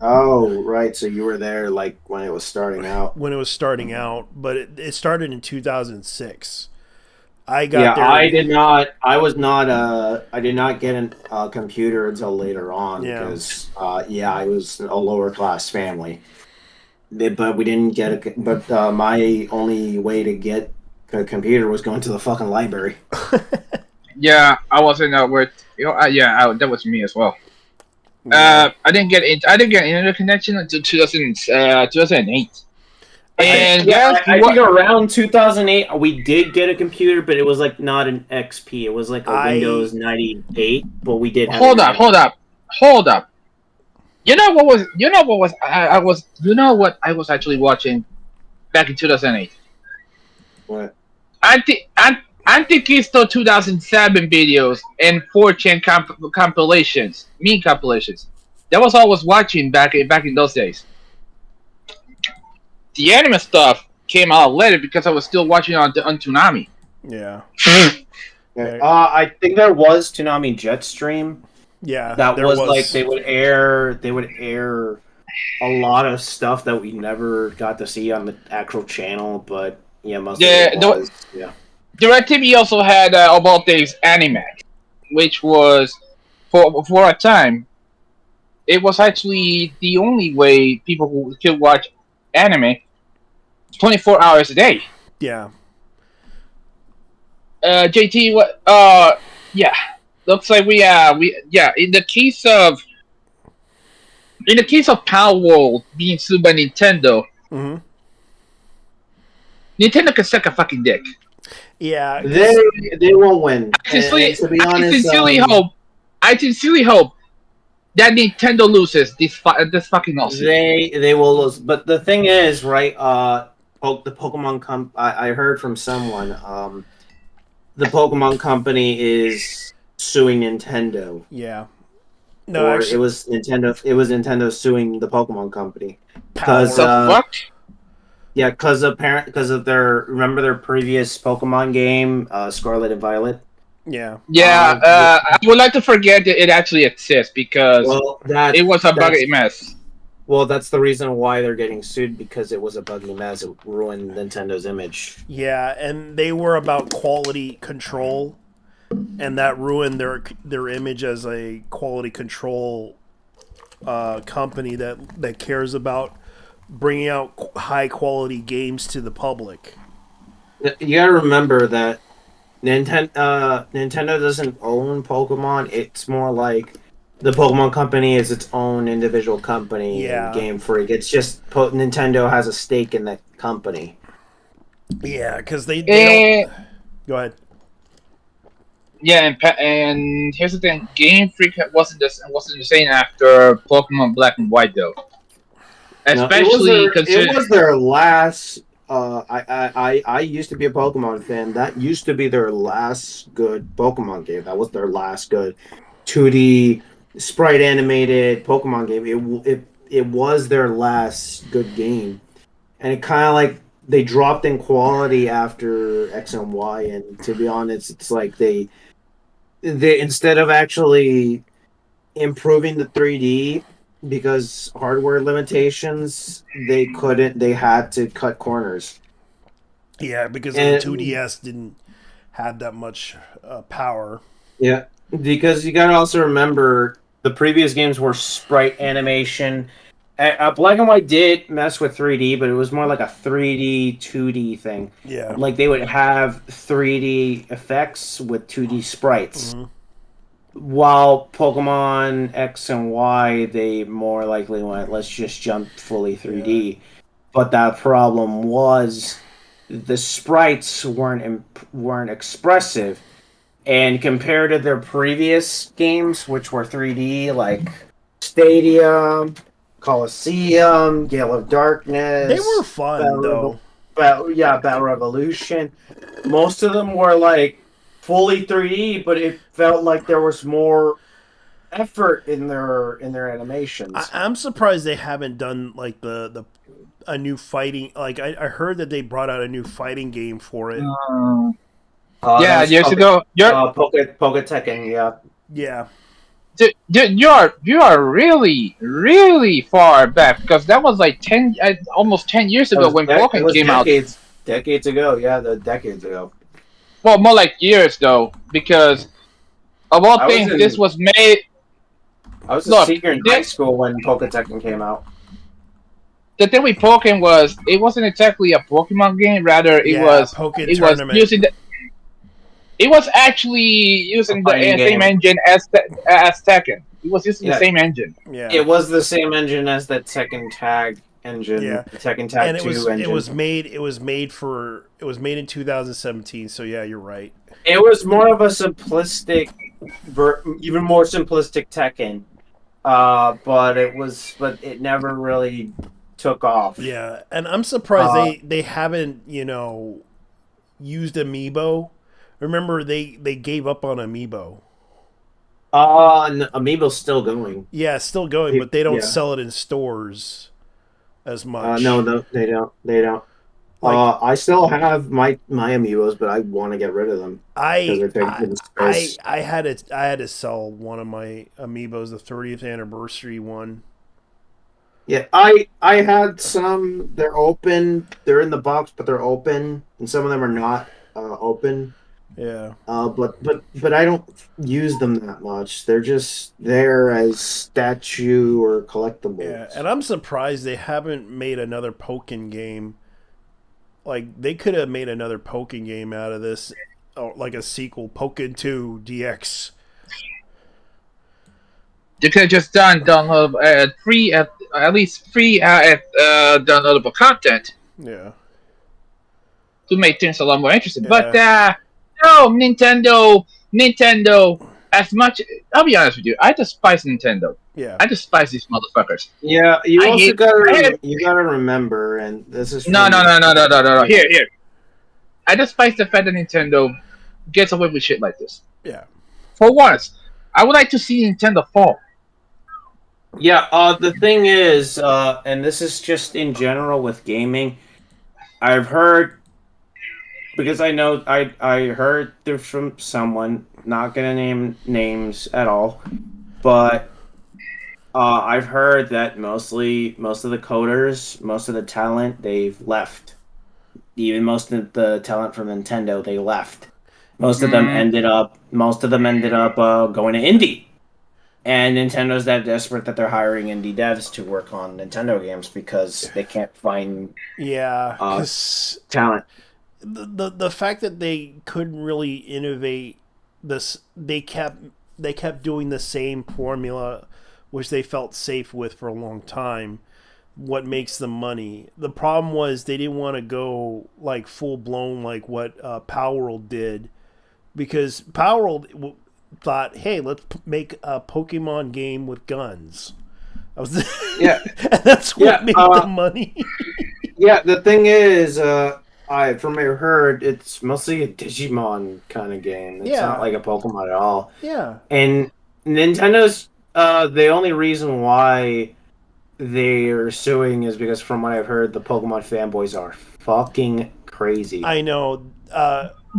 S8: Oh, right. So you were there like when it was starting out.
S1: When it was starting out, but it started in 2006. I got
S8: Yeah,
S1: there.
S8: I did not. I was not. I did not get a computer until later on because, I was a lower class family. But we didn't get a. But my only way to get a computer was going to the fucking library.
S10: Yeah, I wasn't with. That was me as well. I didn't get internet connection until 2008. And
S8: I think around 2008 we did get a computer, but it was like not an XP. It was like a Windows 98. But we did.
S10: Hold up. You know what I was actually watching back in 2008.
S8: What?
S10: Antiquisto 2007 videos and 4chan compilations, meme compilations. That was all I was watching back in those days. The anime stuff came out later because I was still watching on Toonami.
S1: Yeah.
S8: I think there was Toonami Jetstream.
S1: Yeah,
S8: that was like they would air a lot of stuff that we never got to see on the actual channel, but most of it was.
S10: DirecTV also had About Days Animax, which was for a time. It was actually the only way people could watch anime 24 hours a day.
S1: Yeah.
S10: JT, what? Yeah. Looks like we. In the case of Palworld being sued by Nintendo, Nintendo can suck a fucking dick.
S1: Yeah,
S8: they won't win. To be honest,
S10: I sincerely hope that Nintendo loses this fucking lawsuit.
S8: They will lose, but the thing is, right? The Pokemon I heard from someone. The Pokemon company is suing Nintendo.
S1: Yeah.
S8: No, actually, it was Nintendo. It was Nintendo suing the Pokemon company
S10: because fuck.
S8: Yeah, because of their previous Pokemon game, Scarlet and Violet.
S1: Yeah.
S10: Yeah, I would like to forget that it actually exists because it was a buggy mess.
S8: Well, that's the reason why they're getting sued, because it was a buggy mess. It ruined Nintendo's image.
S1: Yeah, and they were about quality control, and that ruined their image as a quality control company that cares about bringing out high quality games to the public.
S8: You gotta remember that Nintendo doesn't own Pokemon. It's more like the Pokemon Company is its own individual company.
S1: Yeah.
S8: Game Freak. It's just Nintendo has a stake in that company.
S1: Yeah, because they don't... Go ahead.
S10: Yeah, and here's the thing: Game Freak wasn't the same after Pokemon Black and White, though. Especially
S8: it was their last. I used to be a Pokemon fan. That used to be their last good Pokemon game. That was their last good 2D sprite animated Pokemon game. It was their last good game, and it kind of like they dropped in quality after X and Y. And to be honest, it's like they instead of actually improving the 3D. Because hardware limitations, they had to cut corners.
S1: Yeah, because the 2DS didn't have that much power.
S8: Yeah, because you gotta also remember the previous games were sprite animation. Black and White did mess with 3D, but it was more like a 3D, 2D thing.
S1: Yeah.
S8: Like they would have 3D effects with 2D sprites. Mm-hmm. While Pokemon X and Y, they more likely went, let's just jump fully 3D. Yeah. But that problem was the sprites weren't expressive. And compared to their previous games, which were 3D, like Stadium, Coliseum, Gale of Darkness.
S1: They were fun, though.
S8: Battle Revolution. Most of them were like fully 3D, but it felt like there was more effort in their animations.
S1: I'm surprised they haven't done like a new fighting. Like I heard that they brought out a new fighting game for it.
S10: Yeah, years ago.
S8: Poke Tekken, yeah.
S1: Yeah.
S10: Dude, you are really, really far back because that was like almost 10 years ago when Pokemon came out.
S8: Decades ago, yeah, decades ago.
S10: Well, more like years though, because of all things, this was made.
S8: I was a senior in high school when Poke Tekken came out.
S10: The thing with Pokemon was it wasn't exactly a Pokemon game. Rather, it was using it was actually using the same engine as Tekken. It was using the same engine.
S1: Yeah,
S8: it was the same engine as the Tekken Tag engine.
S1: Yeah,
S8: the Tekken Tag 2 engine.
S1: It was made in 2017. So yeah, you're right.
S8: It was more of a simplistic, even more simplistic Tekken. But it never really took off.
S1: Yeah, and I'm surprised they haven't, used Amiibo. Remember they gave up on Amiibo.
S8: Amiibo's still going.
S1: Yeah, it's still going, but they don't sell it in stores as much.
S8: No, they don't. They don't. I still have my Amiibos, but I want to get rid of them.
S1: I had to sell one of my Amiibos, the 30th anniversary one.
S8: Yeah, I had some. They're open. They're in the box, but they're open, and some of them are not open.
S1: Yeah.
S8: But I don't use them that much. They're just there as statue or collectibles.
S1: Yeah, and I'm surprised they haven't made another Pokken game. Like, they could have made another Pokken game out of this, like a sequel, Pokken 2 DX.
S10: You could have just done downloadable free at least free downloadable content.
S1: Yeah.
S10: To make things a lot more interesting. Yeah. But no, Nintendo. As much, I'll be honest with you, I despise Nintendo.
S1: Yeah.
S10: I despise these motherfuckers.
S8: Yeah, you gotta remember, and this is
S10: no. Here. I despise the fact that Nintendo gets away with shit like this.
S1: Yeah.
S10: For once, I would like to see Nintendo fall.
S8: Yeah. The thing is, and this is just in general with gaming, I've heard. Because I know I heard from someone, not gonna name names at all, but I've heard that most of the coders, most of the talent, they've left. Even most of the talent from Nintendo, they left. Most of them ended up going to indie, and Nintendo's that desperate that they're hiring indie devs to work on Nintendo games because they can't find talent.
S1: The fact that they couldn't really innovate this, they kept doing the same formula, which they felt safe with for a long time. What makes them money? The problem was they didn't want to go like full blown like what Palworld did, because Palworld thought, hey, let's make a Pokemon game with guns. And that's what made them money.
S8: Yeah, the thing is, from what I heard, it's mostly a Digimon kind of game. It's not like a Pokemon at all.
S1: Yeah.
S8: And Nintendo's the only reason why they're suing is because, from what I've heard, the Pokemon fanboys are fucking crazy.
S1: I know.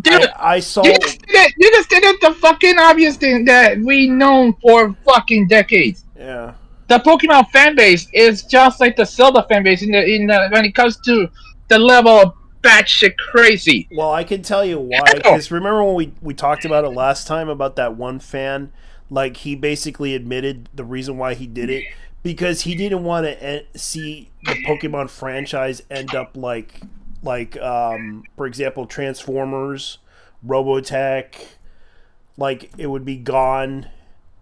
S10: Dude,
S1: I saw.
S10: You just did it. The fucking obvious thing that we known for fucking decades.
S1: Yeah.
S10: The Pokemon fan base is just like the Zelda fan base when it comes to the level of batshit crazy.
S1: Well, I can tell you why. Because remember when we talked about it last time about that one fan? Like, he basically admitted the reason why he did it because he didn't want to see the Pokemon franchise end up like for example, Transformers, Robotech, like it would be gone,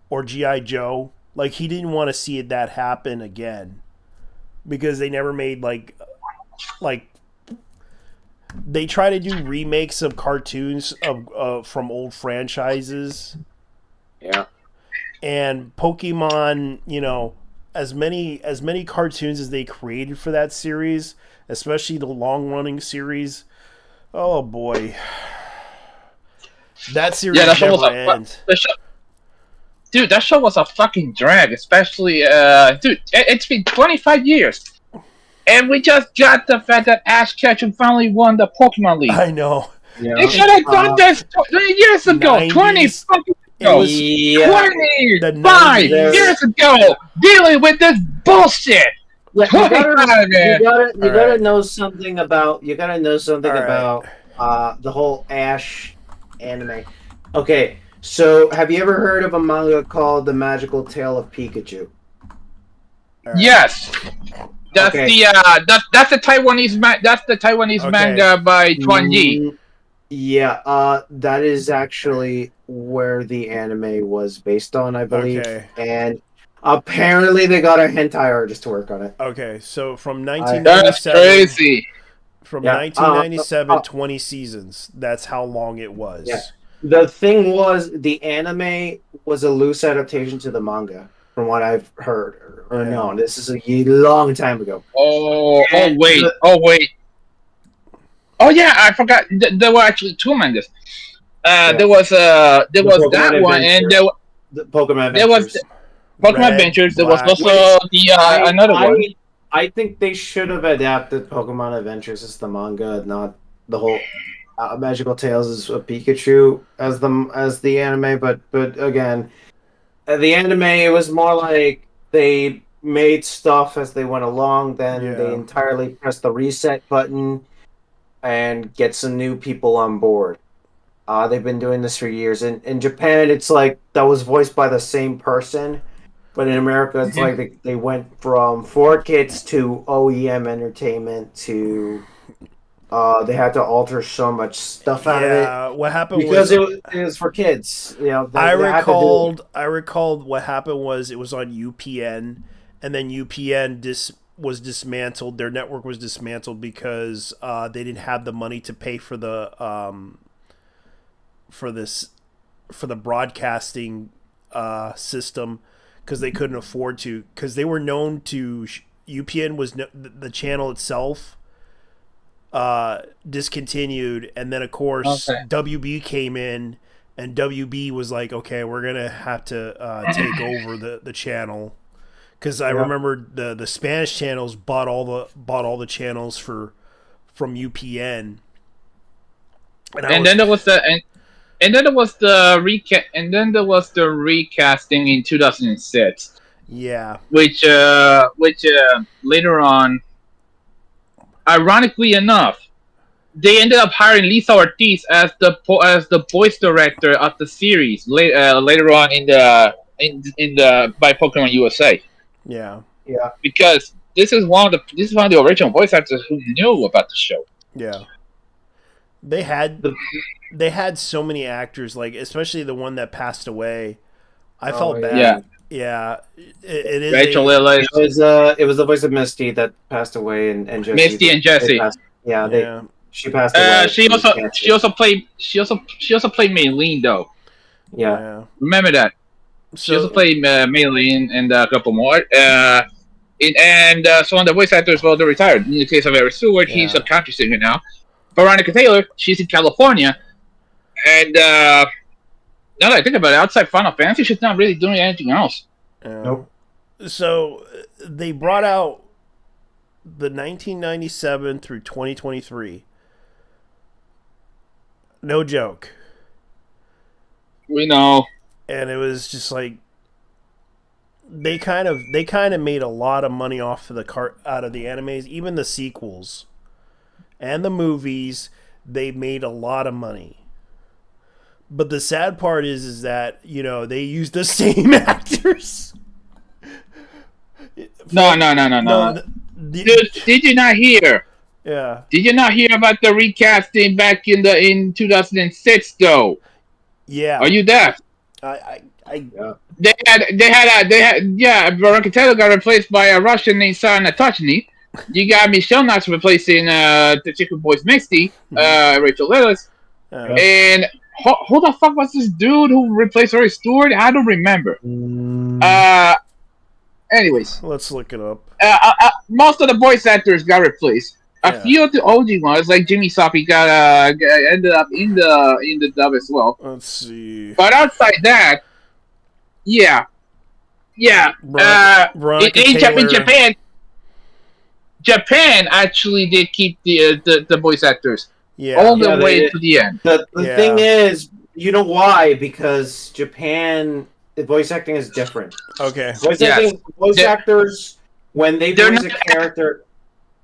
S1: or G.I. Joe. Like, he didn't want to see that happen again because they never made like they try to do remakes of cartoons of from old franchises.
S8: Yeah.
S1: And Pokemon, as many cartoons as they created for that series, especially the long-running series, oh boy. That series
S10: Yeah, that show
S1: never
S10: was
S1: ends.
S10: Dude, that show was a fucking drag, especially, dude, it's been 25 years. And we just got the fact that Ash Ketchum finally won the Pokemon League.
S1: I know.
S8: Yeah.
S10: They should have done this 20 years ago.
S1: 90s.
S10: 20 fucking ago. 25
S1: 90s.
S10: years ago. Dealing with this bullshit.
S8: You
S10: 25, man.
S8: gotta know something about
S1: All
S8: the whole Ash anime. Okay, so have you ever heard of a manga called The Magical Tale of Pikachu?
S10: Yes. That's
S8: Okay.
S10: that's the Taiwanese manga by Chuan Yi.
S8: Yeah, that is actually where the anime was based on, I believe.
S1: Okay.
S8: And apparently they got a hentai artist to work on it.
S1: Okay, so from
S10: That's
S1: 1997,
S10: crazy.
S1: from
S8: Yeah,
S1: 1997, 20 seasons. That's how long it was.
S8: Yeah. The thing was, the anime was a loose adaptation to the manga, from what I've heard or known. This is a long time ago.
S10: Oh wait. Oh yeah, I forgot. There were actually two mangas. There was that
S8: Pokemon
S10: one, and
S8: The Pokemon
S10: there was
S8: Adventures.
S10: Pokemon
S1: Red,
S10: Adventures. There was
S1: Black.
S10: also another one.
S8: I think they should have adapted Pokemon Adventures as the manga, not the whole Magical Tales of Pikachu as the anime. But again, the anime, it was more like they made stuff as they went along. Then they entirely pressed the reset button and get some new people on board. They've been doing this for years. In Japan, it's like that was voiced by the same person. But in America, it's like they went from 4Kids to OEM Entertainment to they had to alter so much stuff out of it.
S1: What happened
S8: because
S1: was
S8: it was for kids. You know,
S1: I recalled what happened was it was on UPN, and then UPN was dismantled. Their network was dismantled because they didn't have the money to pay for the broadcasting system, because they couldn't afford to, because they were known to UPN was the channel itself discontinued, and then of course WB came in, and WB was like, okay, we're gonna have to take over the channel, because I remember the Spanish channels bought all the channels from UPN,
S10: and then there was the recasting in 2006.
S1: Yeah. Which
S10: Later on, ironically enough, they ended up hiring Lisa Ortiz as the voice director of the series later on in the by Pokemon USA.
S1: Yeah.
S8: Yeah.
S10: Because this is one of the original voice actors who knew about the show.
S1: Yeah. They had so many actors, like especially the one that passed away. I felt bad. Yeah. It is
S10: Rachel Lillis.
S8: It was the voice of Misty that passed away, and Jessie.
S10: Misty and Jessie.
S8: She passed away.
S10: She also played Maylene though.
S8: Yeah.
S10: Remember that. She also played Maylene and a couple more. And some of the voice actors, well, they're retired. In the case of Eric Stewart, he's a country singer now. Veronica Taylor, she's in California. And now that I think about it, outside Final Fantasy, she's not really doing anything else.
S8: Nope.
S1: So they brought out the 1997 through 2023. No joke.
S10: We know.
S1: And it was just like they kind of made a lot of money off of out of the animes, even the sequels and the movies. They made a lot of money. But the sad part is that, you know, they used the same actors.
S10: No. Dude, did you not hear?
S1: Yeah.
S10: Did you not hear about the recasting back in 2006 though?
S1: Yeah.
S10: Are you deaf? They had Veronica Taylor got replaced by a Russian named Sarah Natachny. You got Michelle Knox replacing the chicken boys Misty, Rachel Lillis, and who the fuck was this dude who replaced Rory Stewart? I don't remember. Anyways,
S1: let's look it up.
S10: Most of the voice actors got replaced. A few of the OG ones, like Jimmy Soppy, ended up in the dub as well.
S1: Let's see.
S10: But outside that, yeah. In Japan actually did keep the voice actors all the way to the end.
S8: The thing is, you know why? Because Japan, the voice acting is different.
S1: Okay.
S8: Voice actors, when they voice a character,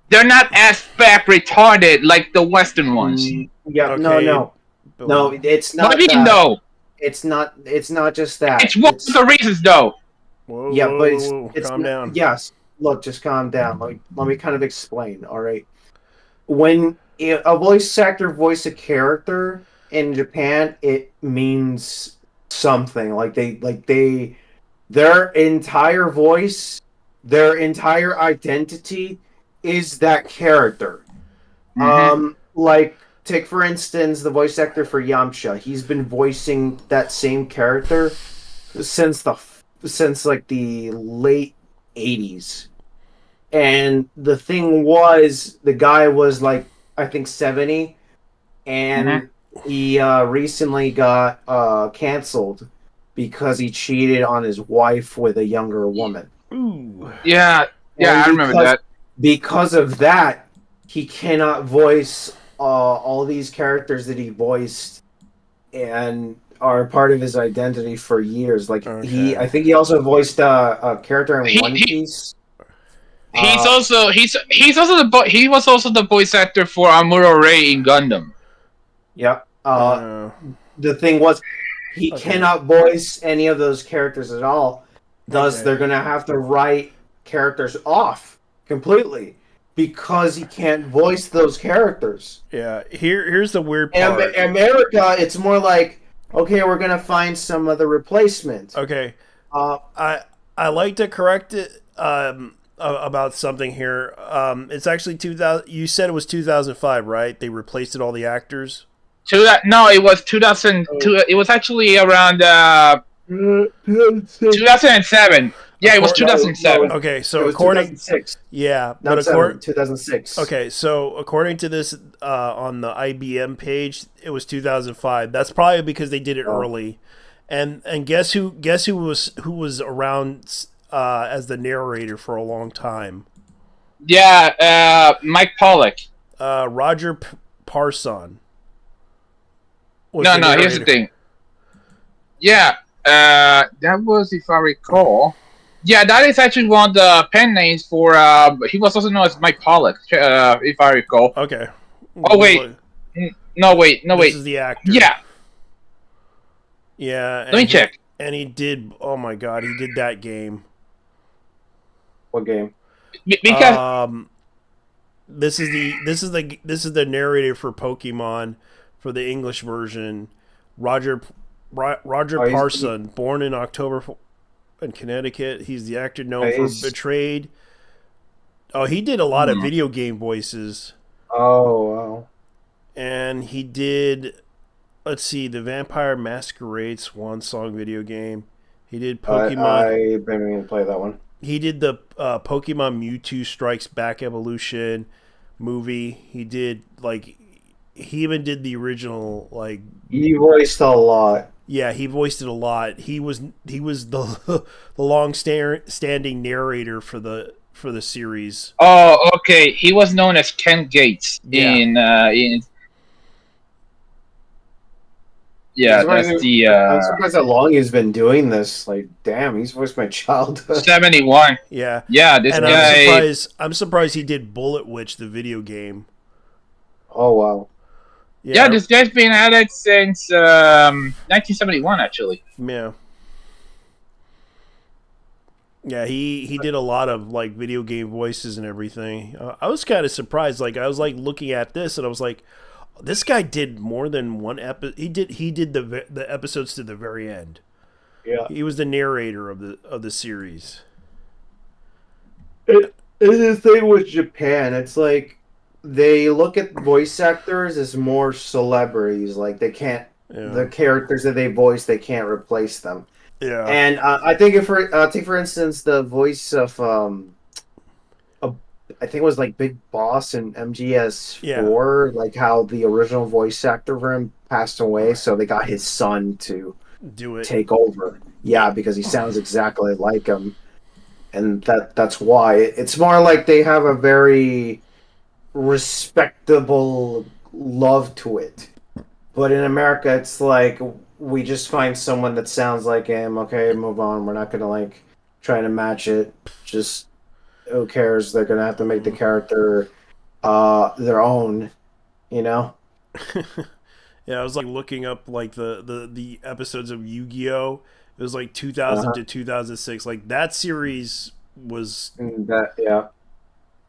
S10: they're not as fat retarded like the Western ones.
S8: Yeah, no, it's not.
S10: What do you mean, no?
S8: It's not just that.
S10: It's one of the reasons, though.
S1: Whoa,
S8: yeah, but it's
S1: calm down.
S8: Yes, look, just calm down. Let me kind of explain. All right, when a voice actor voice a character in Japan, it means something. Their entire voice, their entire identity is that character. Take for instance the voice actor for Yamcha. He's been voicing that same character since the late 80s. And the thing was, the guy was I think 70, and he recently got canceled because he cheated on his wife with a younger woman.
S1: Ooh.
S10: Yeah, I remember that.
S8: Because of that, he cannot voice all these characters that he voiced and are part of his identity for years. I think he also voiced a character in One Piece.
S10: He was also the voice actor for Amuro Ray in Gundam.
S8: Yeah. The thing was, he cannot voice any of those characters at all. Thus, they're gonna have to write characters off completely because he can't voice those characters.
S1: Yeah. Here's the weird part.
S8: In America, it's more like, okay, we're gonna find some other replacement.
S1: Okay. I like to correct it about something here. It's actually 2000. You said it was 2005, right? They replaced all the actors.
S10: No, it was 2002. It was actually around 2007. Yeah, it was 2007.
S1: Okay, so
S8: according 2006.
S1: Yeah,
S8: but according 2006.
S1: Okay, so according to this on the IBM page, it was 2005. That's probably because they did it early. And guess who was around as the narrator for a long time?
S10: Yeah, Mike Pollock.
S1: Roger Parson.
S10: No, here's the thing. Yeah, that was, if I recall. Yeah, that is actually one of the pen names for. He was also known as Mike Pollock, if I recall.
S1: Okay.
S10: Oh wait, no wait.
S1: This is the actor.
S10: Yeah.
S1: Yeah.
S10: Let me check.
S1: And he did. Oh my God, he did that game.
S8: What game?
S10: Because
S1: this is the narrator for Pokemon for the English version. Roger Parson, born in October in Connecticut. He's the actor known for Betrayed. Oh, he did a lot of video game voices.
S8: Oh, wow.
S1: And he did, let's see, the Vampire Masquerade Swan Song video game. He did Pokemon.
S8: I've been meaning to play that one.
S1: He did the Pokemon Mewtwo Strikes Back Evolution movie. He did, he even did the original,
S8: He voiced a lot.
S1: Yeah, he voiced it a lot. He was the long-standing narrator for the series.
S10: Oh, okay. He was known as Ken Gates in. Yeah, that's the.
S8: I'm surprised how long he's been doing this. Damn, he's voiced my childhood.
S10: 71.
S1: Yeah.
S10: Yeah, this guy.
S1: I'm surprised he did Bullet Witch, the video game.
S8: Oh wow.
S10: Yeah, this guy's been at it since 1971, actually.
S1: Yeah. Yeah, he did a lot of video game voices and everything. I was kind of surprised. I was looking at this and I was like, this guy did more than one episode. He did the episodes to the very end.
S8: Yeah.
S1: He was the narrator of the series.
S8: It's the thing with Japan. It's they look at voice actors as more celebrities. They can't, the characters that they voice, they can't replace them.
S1: Yeah.
S8: And I think take for instance the voice of I think it was like Big Boss and MGS4, like how the original voice actor for him passed away, so they got his son to
S1: do it.
S8: Take over. Yeah, because he sounds exactly like him, and that's why it's more like they have a very respectable love to it. But in America, it's like we just find someone that sounds like him. Okay, move on. We're not gonna like try to match it. Just who cares? They're gonna have to make the character their own. You know.
S1: Yeah, I was like looking up like the episodes of Yu-Gi-Oh! It was like 2000 to 2006. Like that series was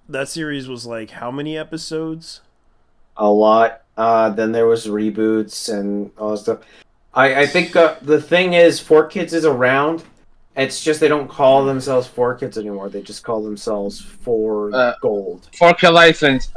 S1: that series was like how many episodes?
S8: A lot. Then there was reboots and all that stuff. I think the thing is, 4Kids is around. It's just they don't call themselves 4Kids anymore. They just call themselves 4 Gold.
S10: 4K license.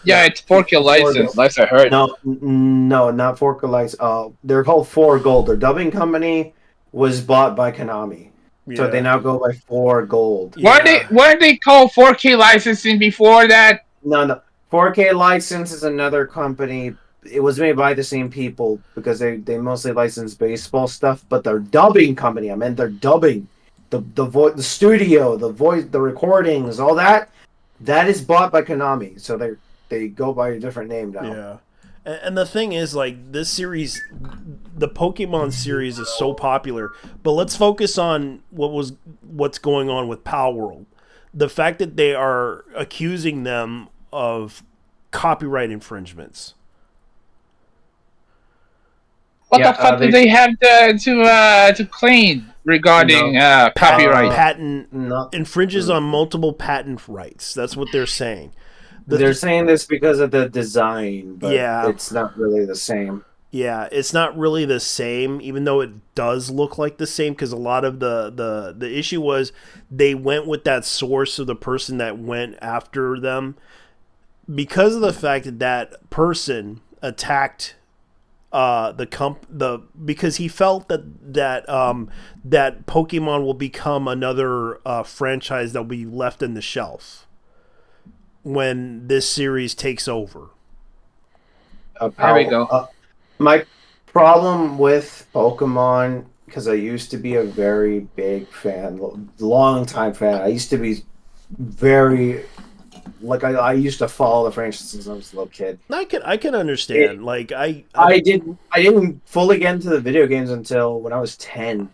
S10: Yeah, it's 4K license. Last I heard.
S8: No, not 4K license. They're called 4 Gold. Their dubbing company was bought by Konami, so they now go by 4 Gold.
S10: Why did they call 4K licensing before that?
S8: No. 4K license is another company. It was made by the same people because they mostly license baseball stuff, but their dubbing company, their dubbing, the studio, the voice, the recordings, all that is bought by Konami. So they go by a different name now.
S1: Yeah. And the thing is, like, this series, the Pokemon series is so popular, but let's focus on what's going on with Palworld. The fact that they are accusing them of copyright infringements.
S10: What the fuck do they have to claim regarding copyright?
S1: Patent infringes on multiple patent rights. That's what they're saying.
S8: They're saying this because of the design, but it's not really the same.
S1: Yeah, it's not really the same, even though it does look like the same, because a lot of the issue was they went with that source of the person that went after them because of the fact that that person attacked because he felt that Pokemon will become another franchise that will be left in the shelf when this series takes over.
S10: There we go.
S8: My problem with Pokemon, because I used to be a very big fan, long time fan. I used to be very I used to follow the franchise since I was a little kid.
S1: I can understand.
S8: I didn't fully get into the video games until when I was 10,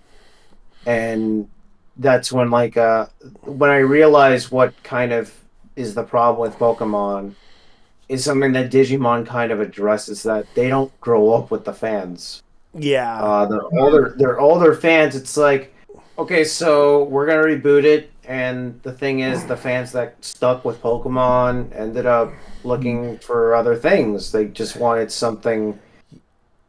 S8: and that's when when I realized what kind of is the problem with Pokemon is something that Digimon kind of addresses, that they don't grow up with the fans.
S1: Yeah.
S8: They're older fans. It's like, okay, so we're gonna reboot it, and the thing is, the fans that stuck with Pokemon ended up looking for other things. They just wanted something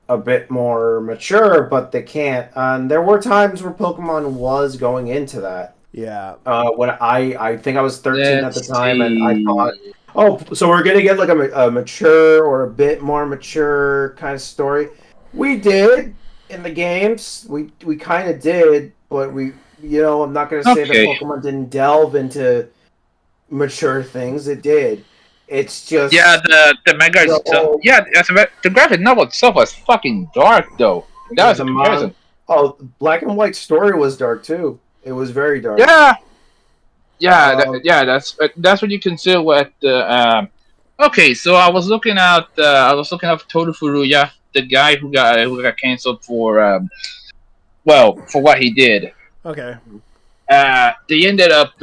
S8: a bit more mature, but they can't. And there were times where Pokemon was going into that.
S1: Yeah.
S8: When I think I was 13 at the time, and I thought, oh, so we're gonna get like a mature or a bit more mature kind of story. We did in the games. We kind of did, but I'm not gonna say that Pokemon didn't delve into mature things. It did. It's just
S10: the manga itself. The graphic novel itself was fucking dark though. That was a comparison.
S8: Black and White story was dark too. It was very dark.
S10: That's what you consider what the. Okay, so I was looking up Toru Furuya, the guy who got canceled for for what he did.
S1: Okay.
S10: They ended up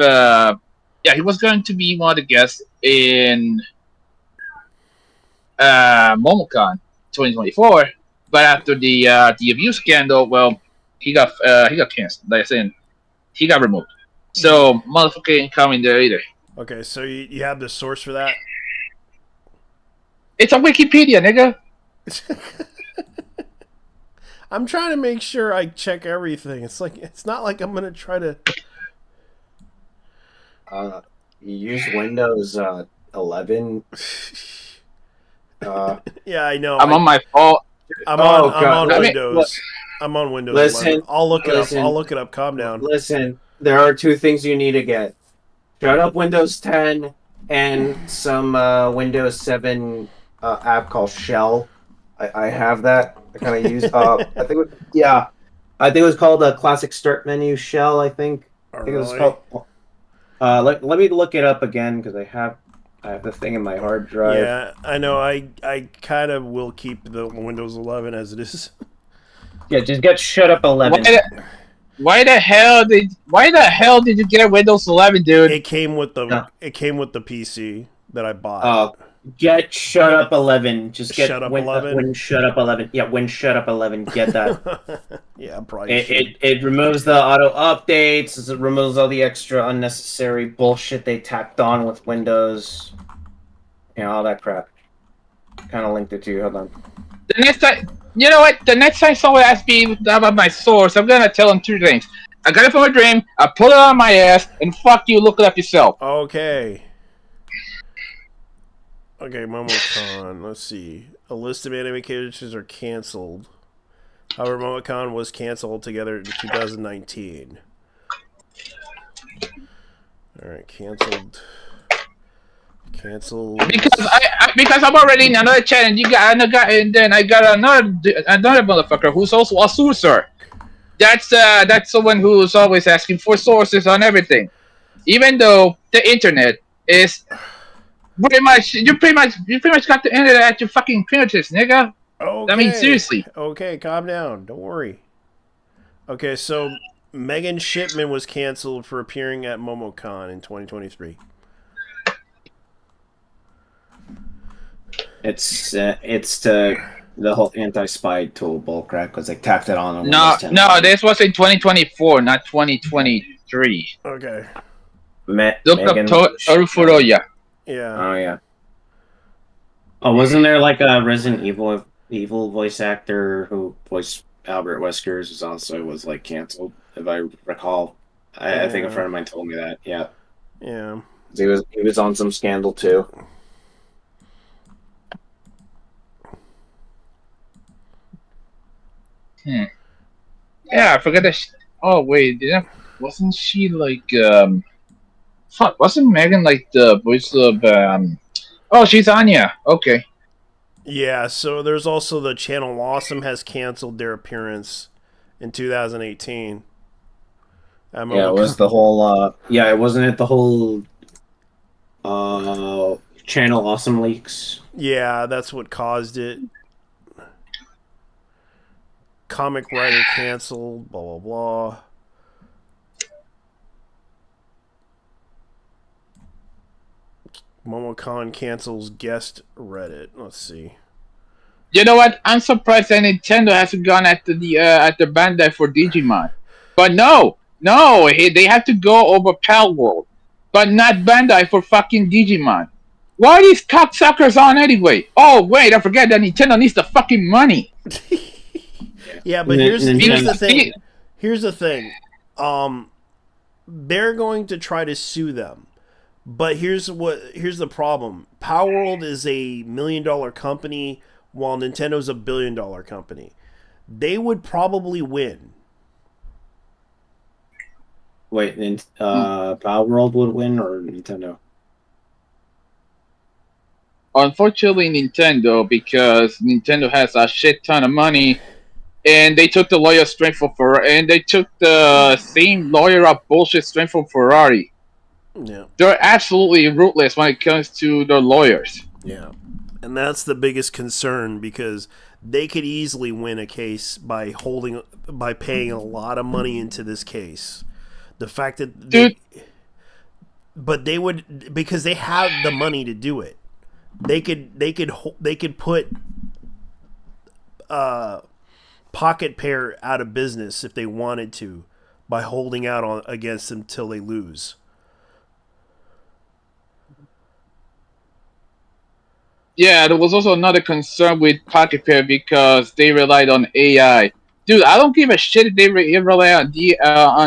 S10: he was going to be one of the guests in MomoCon 2024, but after the abuse scandal, he got canceled. Like I said, he got removed. So motherfucker ain't coming there either.
S1: Okay, so you have the source for that?
S10: It's on Wikipedia, nigga.
S1: I'm trying to make sure I check everything. It's not like I'm gonna try to.
S8: You use Windows 11.
S1: Yeah, I know.
S10: I'm on my phone.
S1: I'm on Windows. I'm on Windows.
S8: Listen,
S1: 11. I'll look it up. I'll look it up. Calm down.
S8: Listen, there are two things you need to get. Shut up Windows 10 and some Windows 7 app called Shell. I have that. I kind of use. I think it was called a Classic Start Menu Shell. I think it was called. Let me look it up again because I have the thing in my hard drive.
S1: Yeah, I know. I kind of will keep the Windows 11 as it is.
S8: Yeah, just get shut up 11.
S10: Why the hell did you get a Windows 11, dude?
S1: It came with the PC that I bought.
S8: Oh, get shut up 11. Just get
S1: Shut Up
S8: Win
S1: 11?
S8: Shut Up 11. Yeah, Win Shut Up 11. Get that.
S1: Yeah, probably.
S8: It removes the auto updates. It removes all the extra unnecessary bullshit they tacked on with Windows. You know, all that crap. Kind of linked it to you. Hold on.
S10: The next time, you know what? The next time someone asks me about my source, I'm gonna tell them 2 things. I got it from a dream. I pulled it on my ass, and fuck you. Look it up yourself.
S1: Okay. Okay, MomoCon. Let's see. A list of anime characters are canceled. However, MomoCon was canceled altogether in 2019. Alright, canceled.
S10: Because I'm already in another chat, and then I got another motherfucker who's also a sourcer. That's someone who's always asking for sources on everything, even though the internet is pretty much you pretty much got the internet at your fucking fingertips, nigga.
S1: Okay.
S10: I mean, seriously.
S1: Okay, calm down. Don't worry. Okay, so Megan Shipman was canceled for appearing at MomoCon in 2023.
S8: It's the whole anti-spy tool bullcrap because they tacked it on.
S10: No, this was in 2024, not 2023.
S1: Okay.
S10: Look up Toru Furuya.
S1: Yeah.
S8: Oh yeah. Oh, wasn't there like a Resident Evil voice actor who voiced Albert Weskers was like canceled, if I recall. I think a friend of mine told me that. Yeah.
S1: Yeah.
S8: He was on some scandal too.
S10: Yeah, I forgot that. Oh wait, wasn't she like wasn't Megan like the voice of Oh, she's Anya. Okay.
S1: Yeah, so there's also the Channel Awesome has canceled their appearance in 2018.
S8: Yeah, it was the whole it wasn't the whole Channel Awesome leaks.
S1: Yeah, that's what caused it. Comic writer canceled, blah, blah, blah. MomoCon cancels guest Reddit. Let's see.
S10: You know what? I'm surprised that Nintendo hasn't gone after the Bandai for Digimon. But no, they have to go over Palworld, but not Bandai for fucking Digimon. Why are these cocksuckers on anyway? Oh wait, I forget that Nintendo needs the fucking money.
S1: Yeah, but here's the thing. Here's the thing. They're going to try to sue them. But here's the problem. Palworld is a $1 million company while Nintendo's a $1 billion company. They would probably win.
S8: Wait, Palworld would win or Nintendo?
S10: Unfortunately, Nintendo, because Nintendo has a shit ton of money. And they took the lawyer strength from Ferrari, and they took the same lawyer up bullshit strength from Ferrari.
S1: Yeah,
S10: they're absolutely ruthless when it comes to their lawyers.
S1: Yeah, and that's the biggest concern because they could easily win a case by paying a lot of money into this case. The fact that they would, because they have the money to do it. They could put Pocket Pair out of business if they wanted to by holding out against them till they lose.
S10: Yeah, there was also another concern with Pocket Pair because they relied on AI. Dude, I don't give a shit if they rely on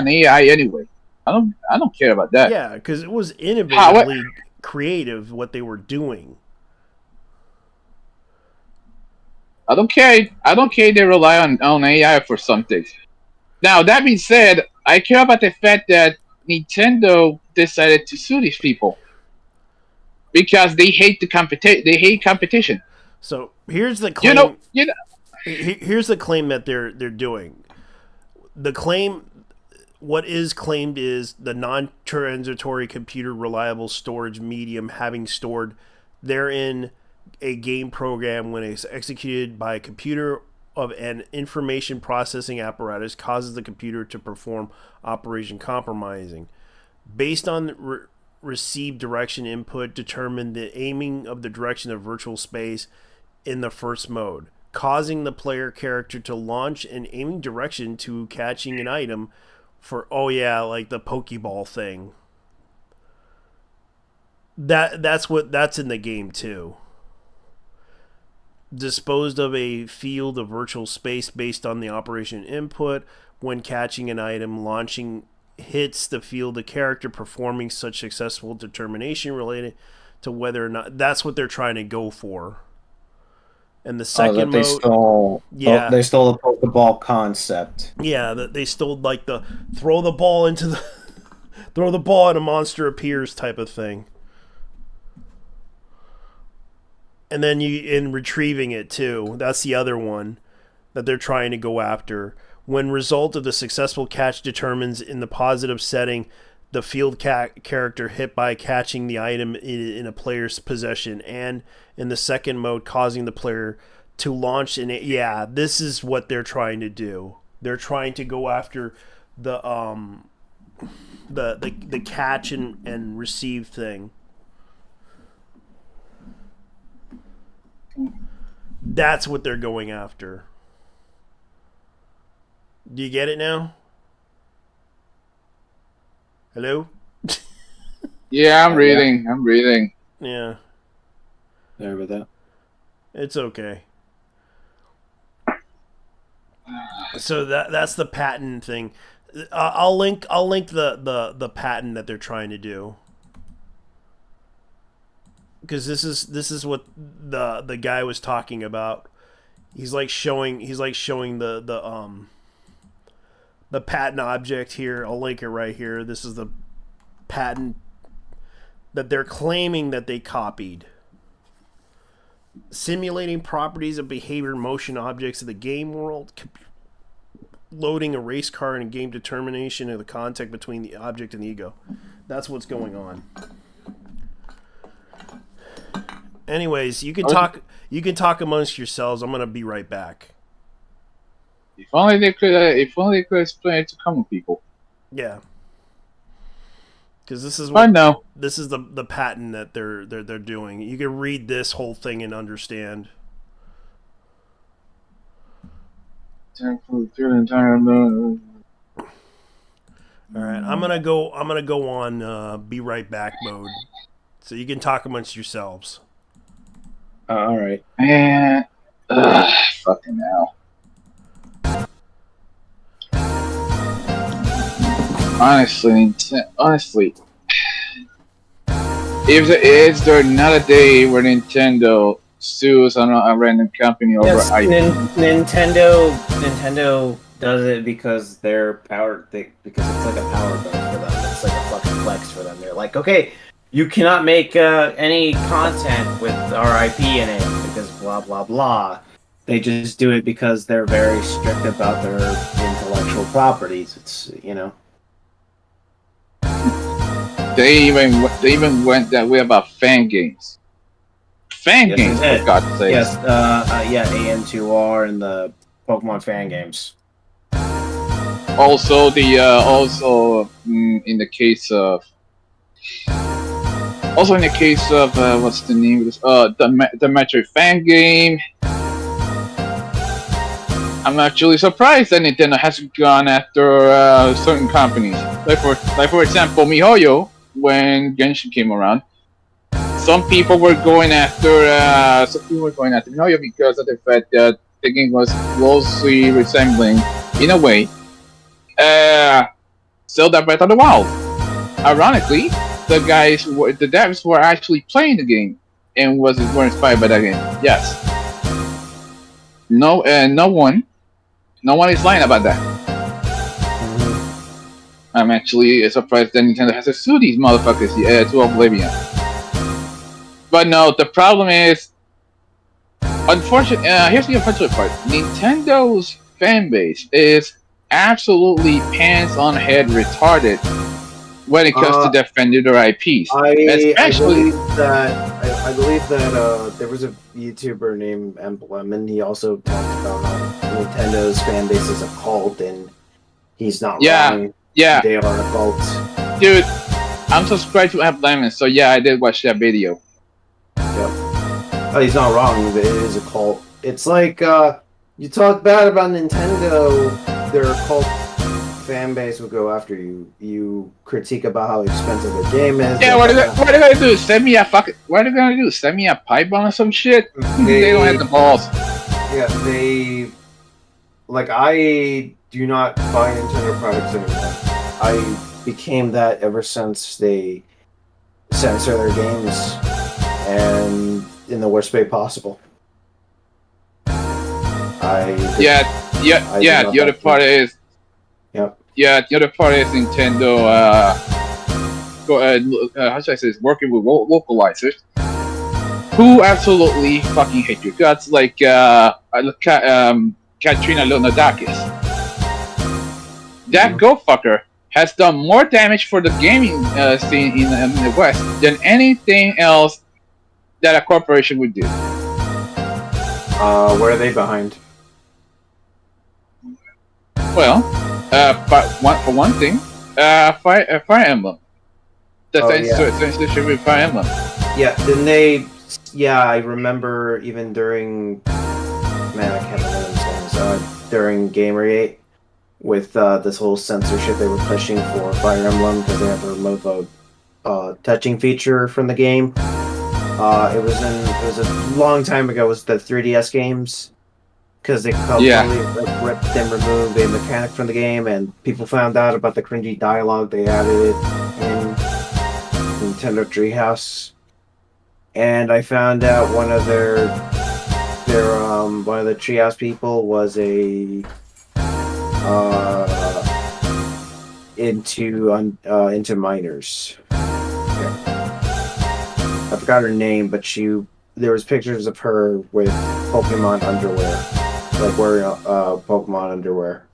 S10: AI anyway. I don't care about that.
S1: Yeah, because it was innovatively creative what they were doing.
S10: I don't care. They rely on AI for something. Now that being said, I care about the fact that Nintendo decided to sue these people. because they hate the They hate competition.
S1: So here's the claim.
S10: You know.
S1: Here's the claim that they're doing. The claim, what is claimed is the non-transitory computer reliable storage medium having stored therein a game program when it's executed by a computer of an information processing apparatus causes the computer to perform operation compromising. Based on received direction input, determine the aiming of the direction of virtual space in the first mode, causing the player character to launch an aiming direction to catching an item for, like the Pokeball thing. That's in the game too. Disposed of a field of virtual space based on the operation input. When catching an item, launching hits the field, the character performing such successful determination related to whether or not that's what they're trying to go for. And the second
S11: they stole the Pokeball concept.
S1: Yeah, they stole like the throw the ball and a monster appears type of thing. And then in retrieving it too. That's the other one that they're trying to go after. When result of the successful catch determines in the positive setting the field character hit by catching the item in a player's possession, and in the second mode causing the player to launch this is what they're trying to do. They're trying to go after the catch and receive thing. That's what they're going after. Do you get it now? Hello?
S10: Yeah, I'm reading.
S1: Yeah.
S11: Sorry about that.
S1: It's okay. So that's the patent thing. I'll link the patent that they're trying to do. Because this is what the guy was talking about. He's like showing the patent object here. I'll link it right here. This is the patent that they're claiming that they copied. Simulating properties of behavior motion objects of the game world. Loading a race car and game determination of the contact between the object and the ego. That's what's going on. Anyways, you can talk amongst yourselves. I'm gonna be right back.
S10: If only they could explain it to common people.
S1: Yeah, because this is this is the patent that they're doing. You can read this whole thing and understand.
S10: All
S1: right, I'm gonna go on be right back mode, so you can talk amongst yourselves.
S11: All right.
S10: Man, fucking hell. Honestly, is there not a day where Nintendo sues on a random company over IP?
S11: Nintendo does it because they're because it's like a power boost for them. It's like a fucking flex for them. They're like, okay, you cannot make any content with our IP in it because blah blah blah. They just do it because they're very strict about their intellectual properties. It's
S10: They even went that way about fan games. Games, for God's sake.
S11: Yes, AN2R and the Pokemon fan games.
S10: Also, in the case of what's the name of this? The Metroid fan game. I'm actually surprised that Nintendo hasn't gone after certain companies. Like for example, MiHoYo, when Genshin came around, some people were going after MiHoYo because of the fact that the game was closely resembling, in a way, Zelda Breath of the Wild. Ironically, the devs were actually playing the game and were inspired by that game. Yes. No one is lying about that. I'm actually surprised that Nintendo has to sue these motherfuckers to oblivion. But no, the problem is, unfortunately, here's the unfortunate part. Nintendo's fan base is absolutely pants on head retarded when it comes to defending their IPs. Especially,
S11: I believe that there was a YouTuber named Emblem, and he also talked about how Nintendo's fan base is a cult, and he's not wrong.
S10: Yeah,
S11: they are a cult.
S10: Dude, I'm subscribed to Emblem, so yeah, I did watch that video.
S11: Yep. Oh, he's not wrong. It is a cult. It's like you talk bad about Nintendo, their cult fan base will go after you. You critique about how expensive the game is.
S10: Yeah, what are they gonna do? Send me a fucking. What are they gonna do? Send me a pipe bomb or some shit? They don't have the balls.
S11: Yeah, they. Like, I do not buy Nintendo products anymore. I became that ever since they censor their games, and in the worst way possible.
S10: The other part is.
S11: Yep.
S10: Yeah, the other part is Nintendo. How should I say this? Working with localizers who absolutely fucking hate your guts, like Katrina Leonidakis. That go fucker has done more damage for the gaming scene in the West than anything else that a corporation would do.
S11: Where are they behind?
S10: Well, but for one thing, Fire Emblem. The censorship with Fire Emblem.
S11: Yeah, didn't they? Yeah, I remember even during. Man, I can't remember those names. During Gamergate, with this whole censorship they were pushing for Fire Emblem because they had to remove the touching feature from the game. It was a long time ago. It was the 3DS games. Because they completely ripped and removed a mechanic from the game, and people found out about the cringy dialogue. They added it in Nintendo Treehouse, and I found out one of one of the Treehouse people was into minors. I forgot her name, but there was pictures of her with Pokemon underwear. Like wearing Pokemon underwear,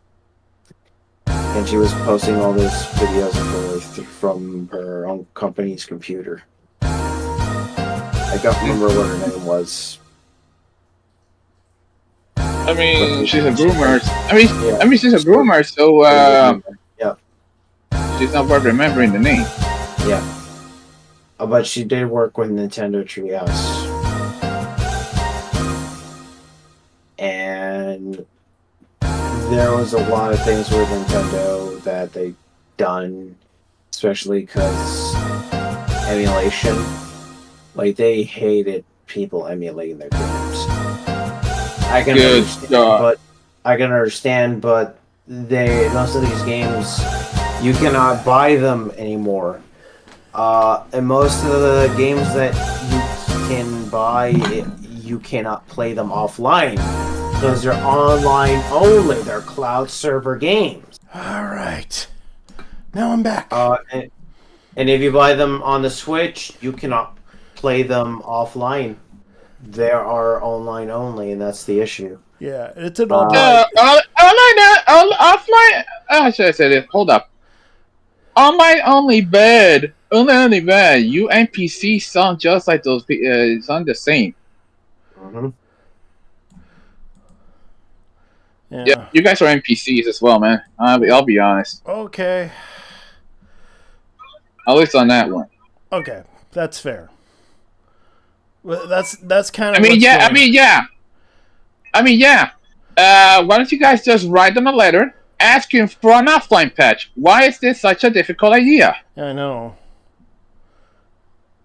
S11: and she was posting all those videos of her from her own company's computer. I don't remember what her name was.
S10: I mean, she's a groomer. I mean, she's a groomer, so
S11: yeah,
S10: she's not worth remembering the name.
S11: Yeah, but she did work with Nintendo Treehouse. And there was a lot of things with Nintendo that they done, especially because emulation. Like, they hated people emulating their games. I can understand, but most of these games you cannot buy them anymore. And most of the games that you can buy, you cannot play them offline because they're online only. They're cloud server games.
S1: All right, now I'm back.
S11: And if you buy them on the Switch, you cannot play them offline. They are online only, and that's the issue.
S1: Yeah, it's an online.
S10: Offline. How should I say this? Hold up. Online only bad. Only bad. You NPCs sound just like those. Sound the same.
S11: Mm-hmm.
S10: Yeah, you guys are NPCs as well, man. I'll be honest.
S1: Okay.
S10: At least on that one.
S1: Okay, that's fair. Well, that's kind of.
S10: I mean, yeah. Why don't you guys just write them a letter asking for an offline patch? Why is this such a difficult idea?
S1: I know.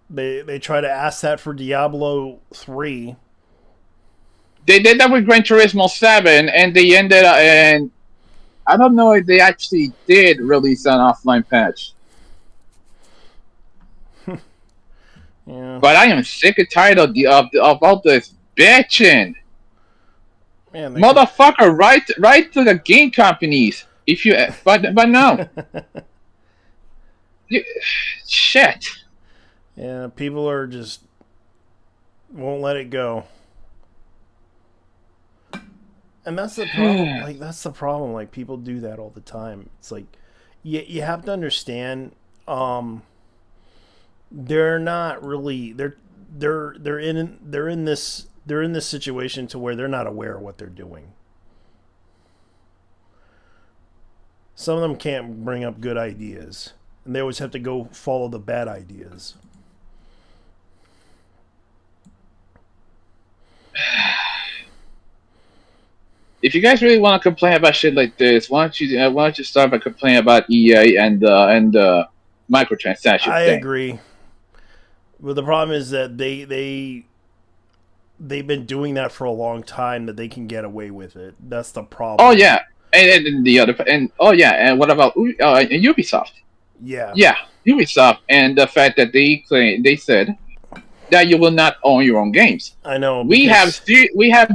S1: They try to ask that for Diablo 3.
S10: They did that with Gran Turismo 7, and they ended up, and I don't know if they actually did release an offline patch.
S1: Yeah.
S10: But I am sick and tired of all this bitching.
S1: Man,
S10: motherfucker, write to the game companies. If you, but no. Shit.
S1: Yeah, people are just Won't let it go. And that's the problem. Like, that's the problem. Like, people do that all the time. It's like, you have to understand, they're not really, they're in this situation to where they're not aware of what they're doing. Some of them can't bring up good ideas, and they always have to go follow the bad ideas.
S10: If you guys really want to complain about shit like this, why don't you start by complaining about EA and microtransaction?
S1: I agree. But the problem is that they've been doing that for a long time, that they can get away with it. That's the problem.
S10: Oh yeah, and the other and what about Ubisoft?
S1: Yeah,
S10: Ubisoft, and the fact that they said that you will not own your own games.
S1: I know.
S10: We had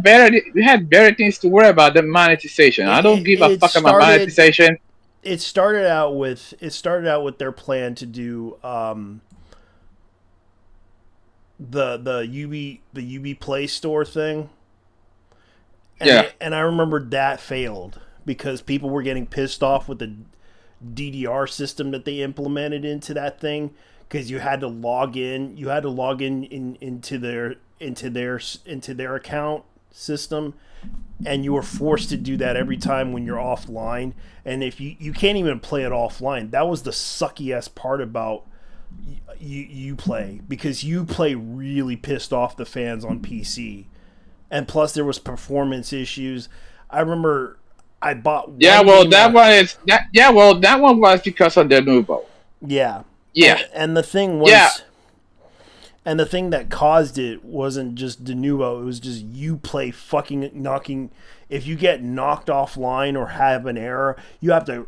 S10: better things to worry about than monetization. I don't give a fuck about monetization.
S1: It started out with their plan to do the UB Play Store thing. And I remember that failed because people were getting pissed off with the DDR system that they implemented into that thing, because you had to log in into their account system, and you were forced to do that every time when you're offline. And if you can't even play it offline. That was the sucky ass part about Uplay, because Uplay really pissed off the fans on PC, and plus there was performance issues. I remember I bought one
S10: that one was because of the Nuvo.
S1: Yeah. And the thing was, and the thing that caused it wasn't just Denuvo, it was just Uplay fucking knocking. If you get knocked offline or have an error, you have to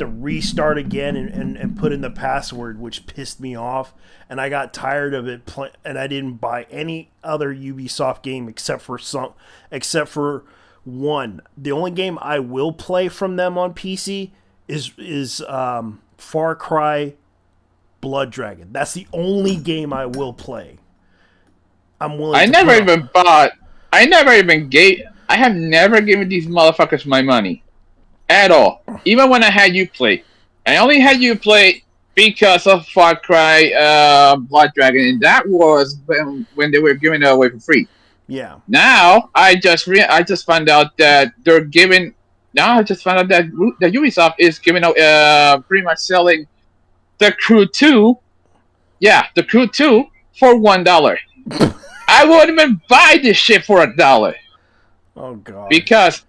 S1: restart again and put in the password, which pissed me off, and I got tired of it. And I didn't buy any other Ubisoft game except for one. The only game I will play from them on PC is Far Cry Blood Dragon. That's the only game I will play. I'm willing. I have never given these motherfuckers my money at all. Even when I had Uplay, I only had Uplay because of Far Cry Blood Dragon, and that was when they were giving it away for free. Yeah.
S10: Now I just found out that they're giving. Now I just found out that Ubisoft is giving out pretty much selling The Crew 2. Yeah, The Crew 2 for $1. I wouldn't even buy this shit for $1.
S1: Oh god.
S10: Because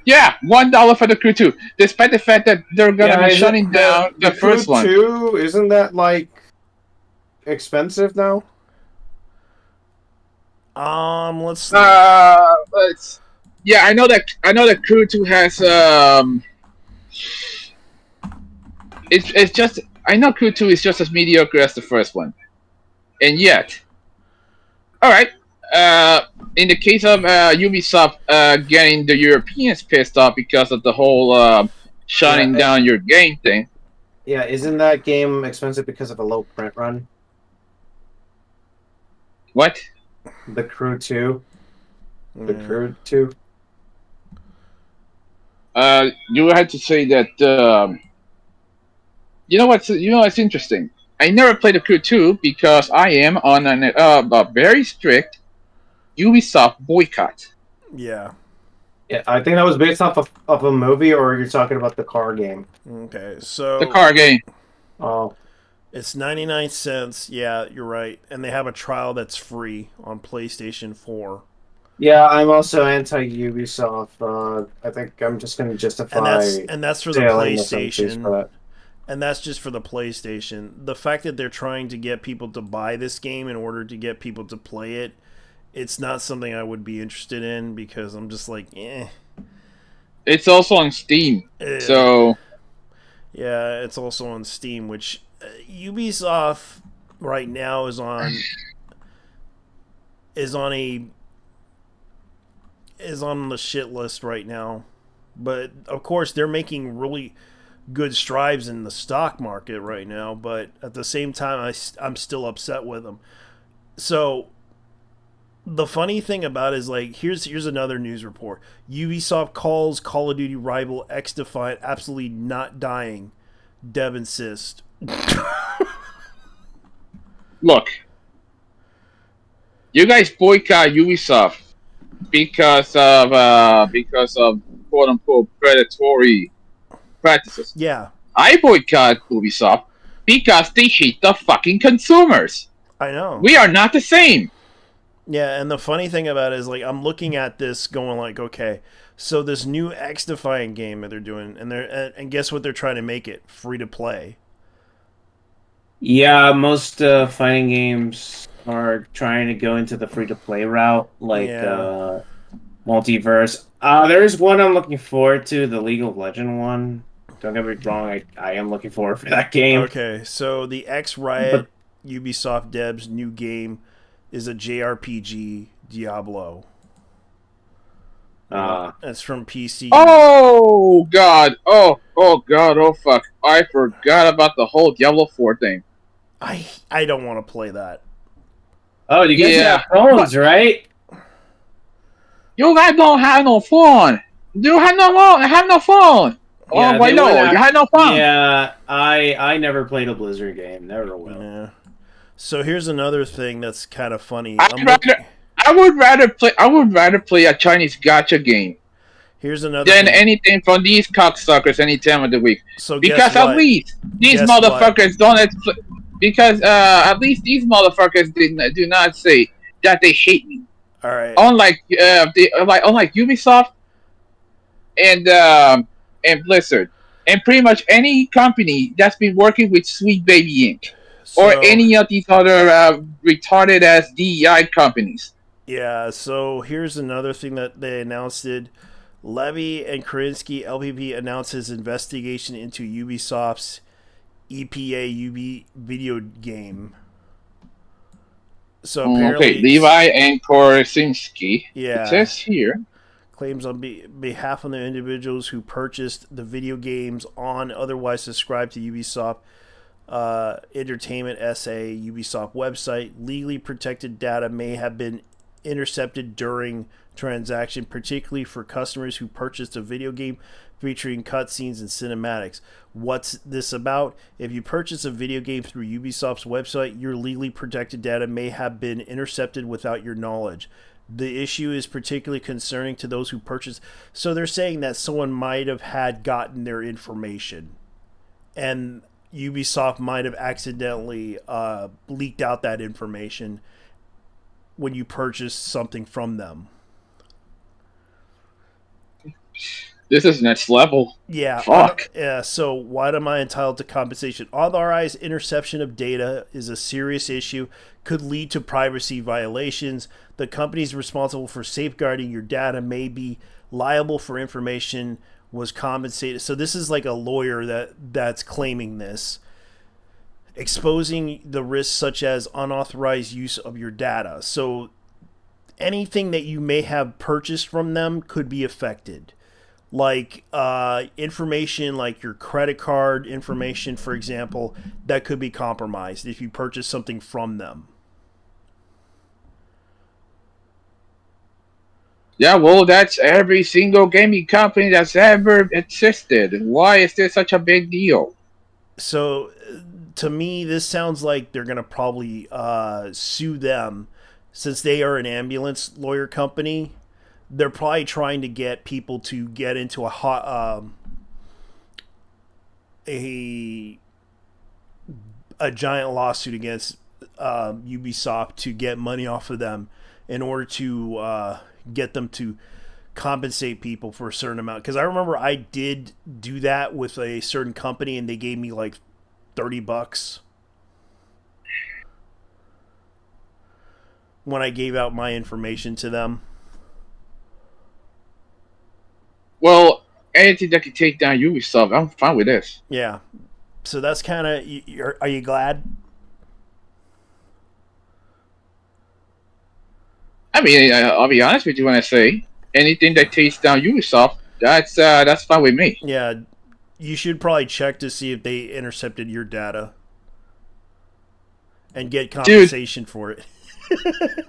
S10: $1 for The Crew 2, despite the fact that they're gonna be shutting down the first one.
S12: Crew 2, isn't that like expensive now?
S1: Let's see.
S10: I know that Crew 2 has it's just, I know Crew 2 is just as mediocre as the first one. And yet, alright, in the case of Ubisoft getting the Europeans pissed off because of the whole shutting down your game thing.
S11: Yeah, isn't that game expensive because of a low print run?
S10: What?
S11: The Crew 2. The Crew 2.
S10: You had to say that. You know what's interesting? I never played the Crew 2 because I am on a very strict Ubisoft boycott.
S1: Yeah.
S11: Yeah, I think that was based off of a movie, or you're talking about the car game.
S1: Okay, so
S10: the car game.
S11: Oh.
S1: It's 99 cents. Yeah, you're right. And they have a trial that's free on PlayStation 4.
S11: Yeah, I'm also anti-Ubisoft. I think I'm just going to justify...
S1: And that's for the PlayStation. For that. And that's just for the PlayStation. The fact that they're trying to get people to buy this game in order to get people to play it, it's not something I would be interested in, because I'm just like, eh.
S10: It's also on Steam, so...
S1: Yeah, it's also on Steam, which Ubisoft right now is on the shit list right now. But of course they're making really good strides in the stock market right now, but at the same time I'm still upset with them. So The funny thing about it is, like, here's another news report. Ubisoft calls Call of Duty rival X-Defiant absolutely not dying. Dev insists.
S10: Look, you guys boycott Ubisoft because of quote unquote predatory practices.
S1: Yeah,
S10: I boycott Ubisoft because they hate the fucking consumers.
S1: I know.
S10: We are not the same.
S1: Yeah, and the funny thing about it is, like, I'm looking at this going like, okay, so this new X-Defiant game that they're doing, and guess what they're trying to make it? Free to play.
S11: Yeah, most fighting games are trying to go into the free-to-play route, like Multiverse. There's one I'm looking forward to, the League of Legends one. Don't get me wrong, I am looking forward for that game.
S1: Okay, so the X-Riot Ubisoft devs' new game is a JRPG Diablo. It's from PC.
S10: Oh god! Oh god! Oh fuck! I forgot about the whole Diablo 4 thing.
S1: I don't want to play that.
S11: Oh, you guys have phones, right?
S10: You guys don't have no phone. You have no phone.
S11: Yeah,
S10: oh wait, no, you had no phone.
S11: Yeah, I never played a Blizzard game. Never will.
S1: Yeah. So here's another thing that's kind of funny.
S10: I would rather play a Chinese gacha game.
S1: Here's another
S10: than
S1: thing.
S10: anything from these cocksuckers any time of the week.
S1: So
S10: because at least these motherfuckers don't. Because at least these motherfuckers do not say that they hate me.
S1: All right.
S10: Unlike Ubisoft and Blizzard and pretty much any company that's been working with Sweet Baby Inc. or any of these other retarded ass DEI companies.
S1: Yeah. So here's another thing that they announced. Levy and Krinsky LPP announces investigation into Ubisoft's EPA video game. So apparently,
S10: Levi and Kosinski.
S1: Yeah,
S10: it says here
S1: claims on behalf of the individuals who purchased the video games on otherwise subscribed to Ubisoft Entertainment SA Ubisoft website. Legally protected data may have been intercepted during transaction, particularly for customers who purchased a video game featuring cutscenes and cinematics. What's this about? If you purchase a video game through Ubisoft's website, your legally protected data may have been intercepted without your knowledge. The issue is particularly concerning to those who purchase. So they're saying that someone might have had gotten their information, and Ubisoft might have accidentally leaked out that information when you purchase something from them.
S10: This is next level.
S1: Yeah.
S10: Fuck.
S1: Yeah. So why am I entitled to compensation? Unauthorized interception of data is a serious issue, could lead to privacy violations. The companies responsible for safeguarding your data may be liable for information was compensated. So this is like a lawyer that's claiming this. Exposing the risks such as unauthorized use of your data. So anything that you may have purchased from them could be affected. Like information like your credit card information, for example, that could be compromised if you purchase something from them.
S10: Yeah, well, that's every single gaming company that's ever existed. Why is this such a big deal?
S1: So, to me, this sounds like they're going to probably sue them since they are an ambulance lawyer company. They're probably trying to get people to get into a giant lawsuit against Ubisoft to get money off of them in order to get them to compensate people for a certain amount. Because I remember I did do that with a certain company and they gave me like $30 when I gave out my information to them.
S10: Well, anything that can take down Ubisoft, I'm fine with this.
S1: Yeah. So that's kind of... Are you glad?
S10: I mean, I'll be honest with you when I say anything that takes down Ubisoft, that's fine with me.
S1: Yeah. You should probably check to see if they intercepted your data and get compensation for it.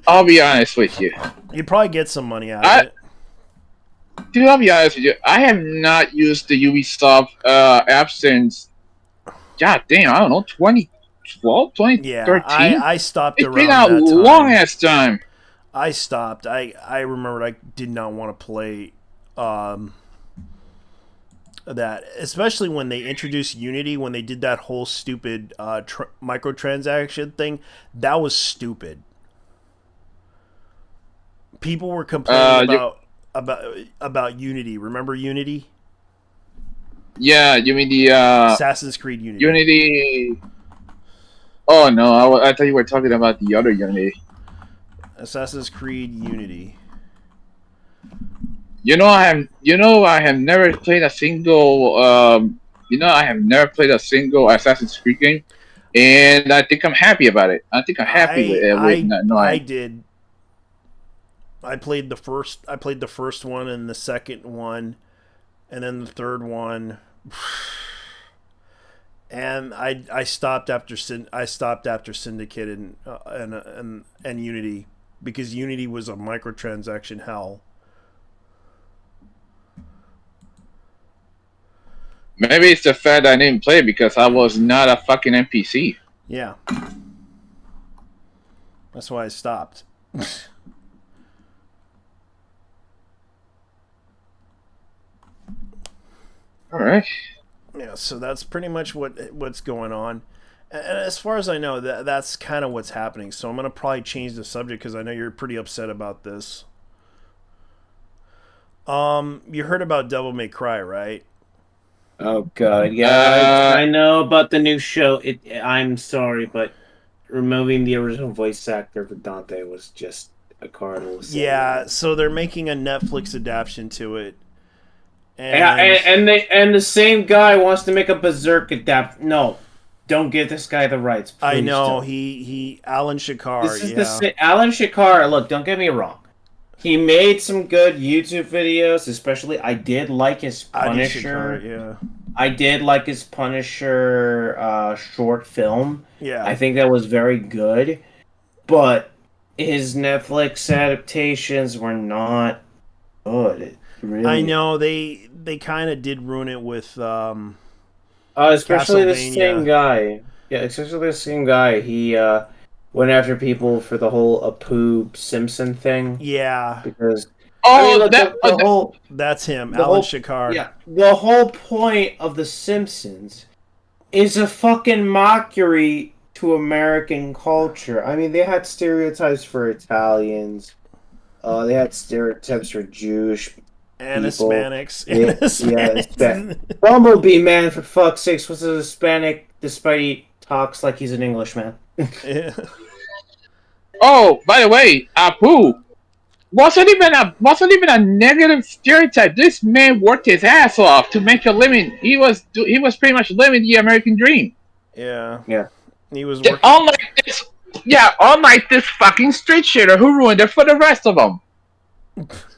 S10: I'll be honest with you.
S1: You'd probably get some money out of it.
S10: Dude, I'll be honest with you. I have not used the Ubisoft app since, god damn, I don't know, 2012, 2013?
S1: Yeah, I stopped
S10: it's
S1: around
S10: been a
S1: that time.
S10: long-ass time.
S1: I stopped. I remembered I did not want to play that, especially when they introduced Unity, when they did that whole stupid microtransaction thing. That was stupid. People were complaining about Unity. Remember Unity?
S10: Yeah, you mean the
S1: Assassin's Creed Unity.
S10: Unity. Oh no, I thought you were talking about the other Unity.
S1: Assassin's Creed Unity.
S10: I have never played a single. I have never played a single Assassin's Creed game, and I think I'm happy about it. I think I'm happy with it.
S1: I did. I played the first one and the second one, and then the third one, and I stopped after Syndicate and Unity, because Unity was a microtransaction hell.
S10: Maybe it's the fact that I didn't play it because I was not a fucking NPC.
S1: Yeah, that's why I stopped.
S10: All right.
S1: Yeah, so that's pretty much what's going on, and as far as I know, that's kind of what's happening. So I'm gonna probably change the subject because I know you're pretty upset about this. You heard about Devil May Cry, right?
S11: Oh god, yeah, I know about the new show. I'm sorry, but removing the original voice actor for Dante was just a cardinal sin.
S1: Yeah, so they're making a Netflix adaptation to it.
S11: And the same guy wants to make a Berserk adapt. No, don't give this guy the rights. Please
S1: I know
S11: don't.
S1: he Alan Shikar.
S11: This is Alan Shikar. Look, don't get me wrong. He made some good YouTube videos, especially I did like his Punisher.
S1: Yeah.
S11: I did like his Punisher short film.
S1: Yeah.
S11: I think that was very good. But his Netflix adaptations were not good. Really.
S1: I know they kind of did ruin it with
S11: especially the same guy. Yeah, especially the same guy. He went after people for the whole Apu Simpson thing.
S1: Yeah.
S11: Because
S1: that's him, Alan Shikar.
S11: Yeah. The whole point of The Simpsons is a fucking mockery to American culture. I mean, they had stereotypes for Italians. They had stereotypes for Jewish
S1: and
S11: people.
S1: Hispanics.
S11: Yeah, Bumblebee, man, for fuck's sakes, was a Hispanic despite he talks like he's an Englishman.
S1: Yeah.
S10: Oh, by the way, Apu wasn't even a negative stereotype. This man worked his ass off to make a living. He was pretty much living the American dream.
S1: Yeah.
S11: Yeah.
S1: He was working.
S10: Unlike this fucking street shitter who ruined it for the rest of them.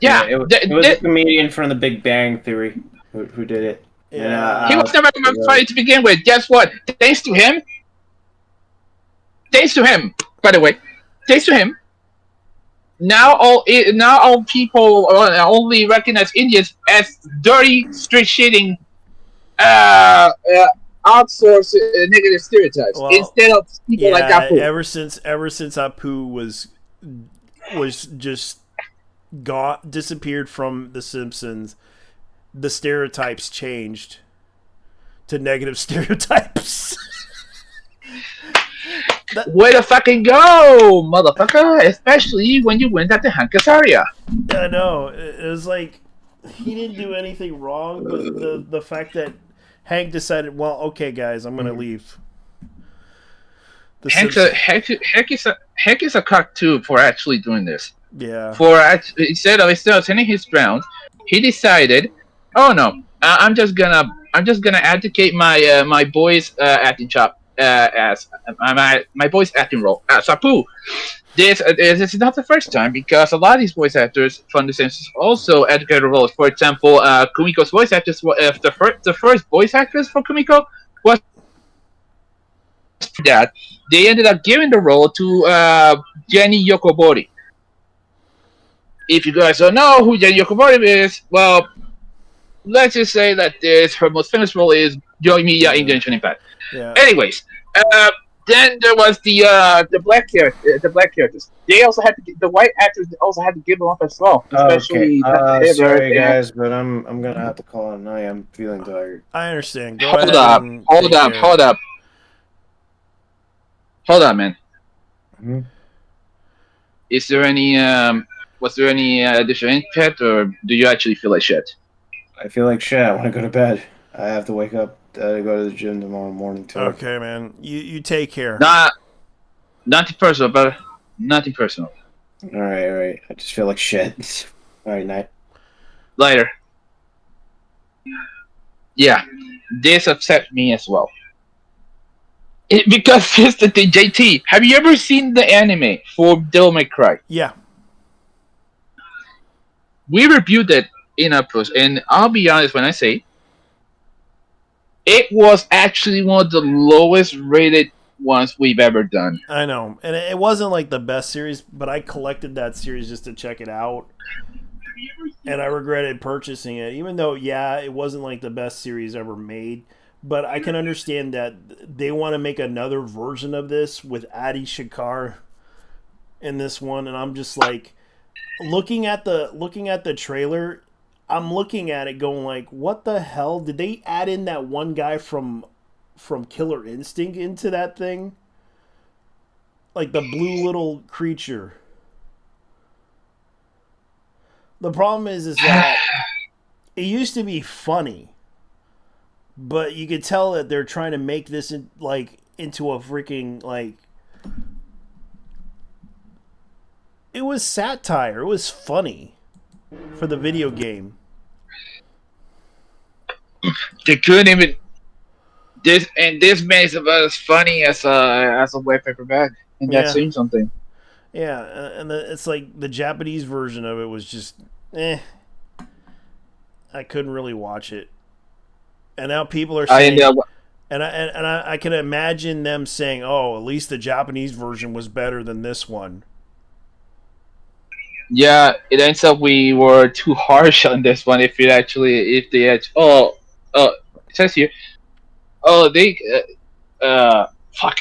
S10: Yeah,
S11: it was a comedian from The Big Bang Theory who did it.
S1: Yeah.
S10: He was never even funny to begin with. Guess what? Thanks to him, by the way, now all people only recognize Indians as dirty, street shitting, outsource negative stereotypes instead of people like Apu.
S1: Ever since Apu was just disappeared from The Simpsons, the stereotypes changed to negative stereotypes.
S10: Way to fucking go, motherfucker! Especially when you went at the Hankasaria.
S1: I know. It was like he didn't do anything wrong, but the fact that Hank decided, well, okay, guys, I'm gonna leave.
S10: Hank is a cock too for actually doing this.
S1: Yeah.
S10: Instead of standing his ground, he decided, oh no, I'm just gonna advocate my boys acting job as my voice acting role as Apu. This is not the first time, because a lot of these voice actors from The Simpsons also advocated roles. For example, Kumiko's voice actors, the first voice actors for Kumiko was that they ended up giving the role to Jenny Yokobori. If you guys don't know who Jenny Yokobori is, well, let's just say that her most famous role is Joy Miya in Genshin Impact.
S1: Yeah.
S10: Anyways, then there was the black characters. They also had to the white actors also had to give them up as well. Especially
S11: sorry guys, but I'm gonna have to call it a night. I'm feeling tired.
S1: I understand.
S10: Hold up, man.
S11: Mm-hmm.
S10: Is there any was there any additional input, or do you actually feel like shit?
S11: I feel like shit. I want to go to bed. I have to wake up to go to the gym tomorrow morning too.
S1: Okay, man. You take care.
S10: Nothing personal, but nothing personal.
S11: All right. I just feel like shit. All right, night.
S10: Later. Yeah, this upset me as well. Because here's the thing, JT. Have you ever seen the anime for Devil May Cry?
S1: Yeah.
S10: We reviewed it in our post, and I'll be honest when I say it was actually one of the lowest rated ones we've ever done.
S1: I know. And it wasn't like the best series, but I collected that series just to check it out. And I regretted purchasing it, even though, yeah, it wasn't like the best series ever made. But I can understand that they want to make another version of this with Adi Shankar in this one, and I'm just like, looking at the trailer, I'm looking at it going like, what the hell? Did they add in that one guy from Killer Instinct into that thing? Like the blue little creature. The problem is that it used to be funny, but you could tell that they're trying to make this into a freaking like. It was satire. It was funny for the video game.
S10: They couldn't even. This man is about as funny as a wet paper bag, and that's saying something.
S1: Yeah, and it's like the Japanese version of it was just, I couldn't really watch it. And now people are saying, I can imagine them saying, "Oh, at least the Japanese version was better than this one."
S10: Yeah, it ends up we were too harsh on this one. It says here, fuck.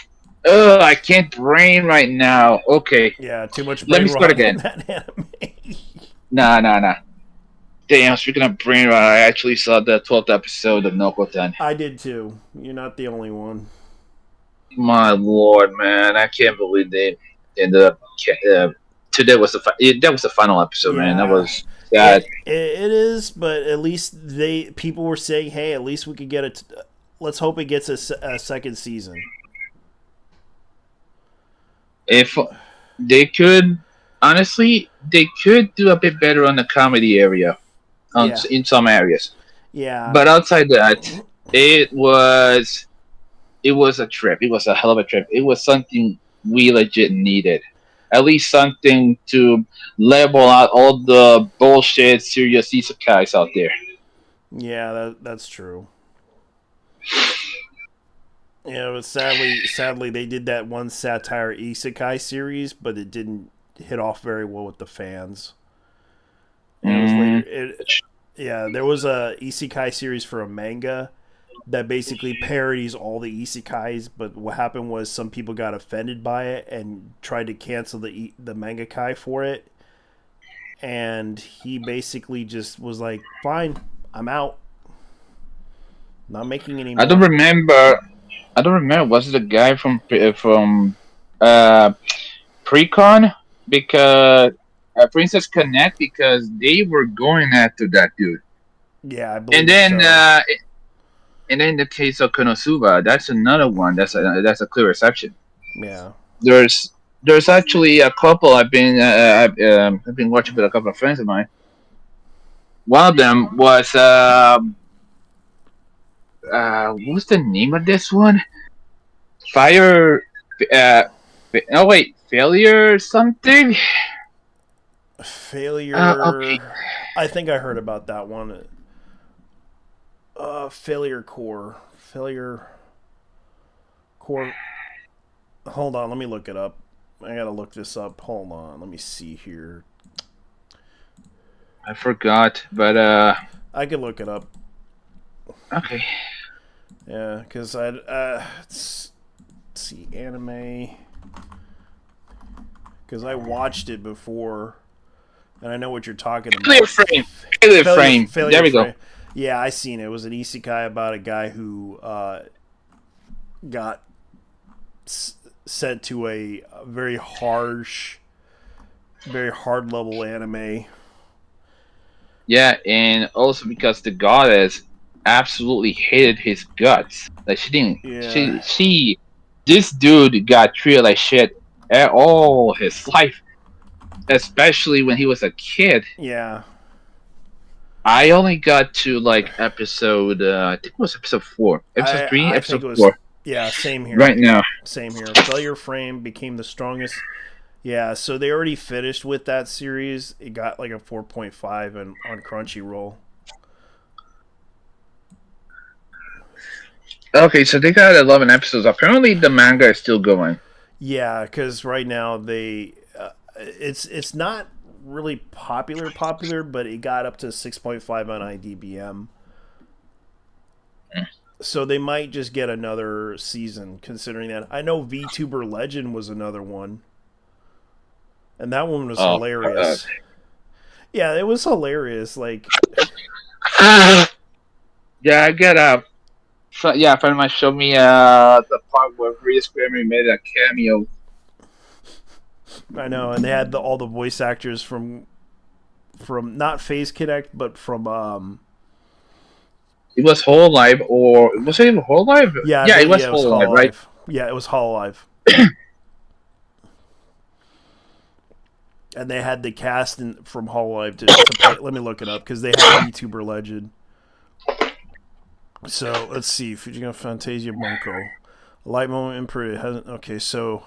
S10: I can't brain right now. Okay.
S1: Yeah, too much brain.
S10: Let me start again. Nah. Damn, speaking of brain rot, I actually saw the 12th episode of Nokotan.
S1: I did too. You're not the only one.
S10: My lord, man. I can't believe they ended up... today was that was the final episode, man. That was sad.
S1: It is, but at least people were saying, hey, at least we could get it... let's hope it gets a second season.
S10: If they could... Honestly, they could do a bit better on the comedy area. In some areas.
S1: Yeah.
S10: But outside that, it was a trip. It was a hell of a trip. It was something we legit needed. At least something to level out all the bullshit serious isekais out there.
S1: Yeah, that's true. Yeah, but sadly they did that one satire isekai series, but it didn't hit off very well with the fans. And it was later, there was a isekai series for a manga that basically parodies all the isekais, but what happened was some people got offended by it and tried to cancel the mangaka for it, and he basically just was like, fine, I'm out, not making any more.
S10: I don't remember, was it the guy from Precon? Because Princess Connect, because they were going after that dude.
S1: Yeah, I believe.
S10: And then in the case of Konosuba, that's another one. That's a clear exception.
S1: Yeah.
S10: There's actually a couple I've been watching with a couple of friends of mine. One of them was what's the name of this one? Failure something.
S1: Failure.
S10: Okay.
S1: I think I heard about that one. Failure Core. Hold on, let me look it up. I gotta look this up. Hold on. Let me see here.
S10: I forgot, but
S1: I could look it up.
S10: Okay.
S1: Yeah, because let's see, anime. Because I watched it before, and I know what you're talking about.
S10: Failure frame. There we go.
S1: Yeah, I seen it. It was an isekai about a guy who got sent to a very harsh, very hard level anime.
S10: Yeah, and also because the goddess absolutely hated his guts. Like she didn't.
S1: Yeah.
S10: This dude got treated like shit all his life, especially when he was a kid.
S1: Yeah.
S10: I only got to like episode. I think it was episode 4, episode 3, episode 4.
S1: Yeah, same here.
S10: Right now,
S1: same here. Failure Frame became the strongest. Yeah, so they already finished with that series. It got like a 4.5 on Crunchyroll.
S10: Okay, so they got 11 episodes. Apparently, the manga is still going.
S1: Yeah, because right now it's not really popular, but it got up to 6.5 on IDBM. So they might just get another season, considering that. I know VTuber Legend was another one. And that one was hilarious. Yeah, it was hilarious. Like,
S10: yeah, I get a friend of mine showed me the part where Rhea Screamer made a cameo.
S1: I know, and they had all the voice actors from not Phase Connect, but from
S10: It was Whole Live, or was it even Whole Live?
S1: Yeah,
S10: it was Whole Live, right?
S1: Yeah, it was Hololive. And they had the cast from Hololive to play. Let me look it up because they had YouTuber Legend. So let's see, Fujika Fantasia Bunko, a light moment imprint hasn't. Okay, so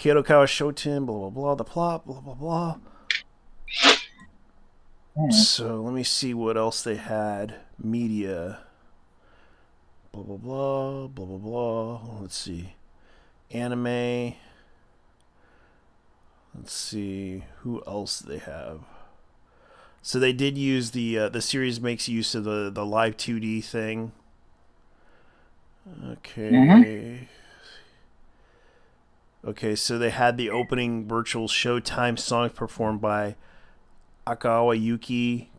S1: Kadokawa Shoten, blah blah blah, the plot, blah blah blah. So let me see what else they had. Media, blah blah blah, blah blah blah. Let's see, anime. Let's see who else they have. So they did use the series makes use of the live 2D thing. Okay.
S10: Mm-hmm.
S1: Okay, so they had the opening virtual Showtime song performed by Akawa Yuki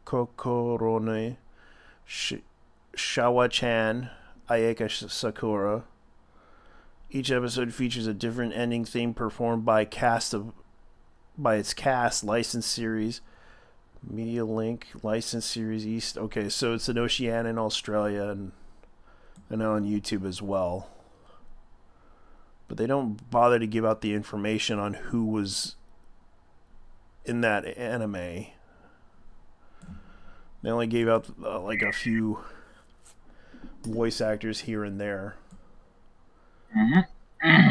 S1: Kokorone Shawa-chan Ayaka Sakura. Each episode features a different ending theme performed by its cast, licensed series, Media Link, licensed series East. Okay, so it's in Oceania and Australia, and I know on YouTube as well. But they don't bother to give out the information on who was in that anime. They only gave out like a few voice actors here and there.
S10: Mm-hmm.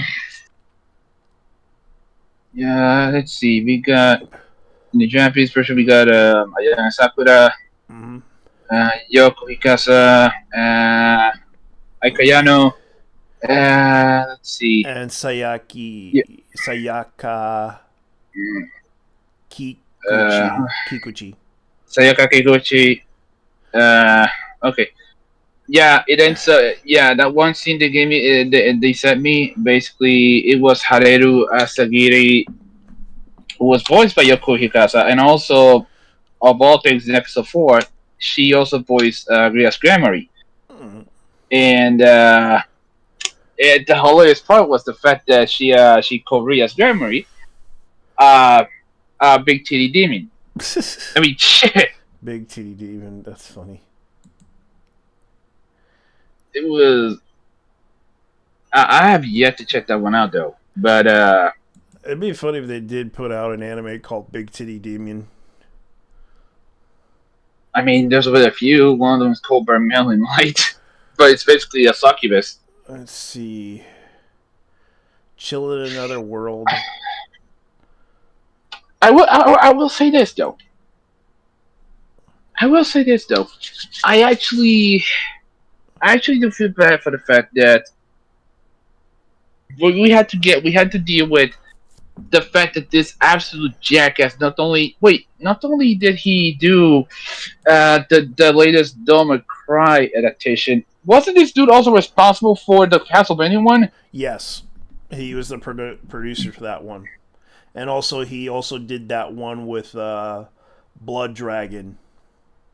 S10: Yeah, let's see. We got in the Japanese version. We got Ayana Sakura, Yoko Hikasa, Aikayano. Let's see.
S1: And Sayaka Kikuchi.
S10: Sayaka Kikuchi. Okay. Yeah, it ends. That one scene they gave me, they sent me. Basically, it was Hareru Asagiri, who was voiced by Yoko Hikasa, and also, of all things, in episode 4, she also voiced Rias Grammary. And the hilarious part was the fact that she called Rias Grammary Big Titty Demon. I mean, shit.
S1: Big Titty Demon. That's funny.
S10: It was. I have yet to check that one out though, but
S1: it'd be funny if they did put out an anime called Big Titty Demon.
S10: I mean, there's a few. One of them is called Vermilion Light, but it's basically a succubus.
S1: Let's see. Chill in Another World.
S10: I will say this though. I actually do feel bad for the fact that we had to deal with the fact that this absolute jackass not only did he do the latest Doma Cry adaptation, wasn't this dude also responsible for the Castlevania one?
S1: Yes, he was the producer for that one, and also he also did that one with Blood Dragon,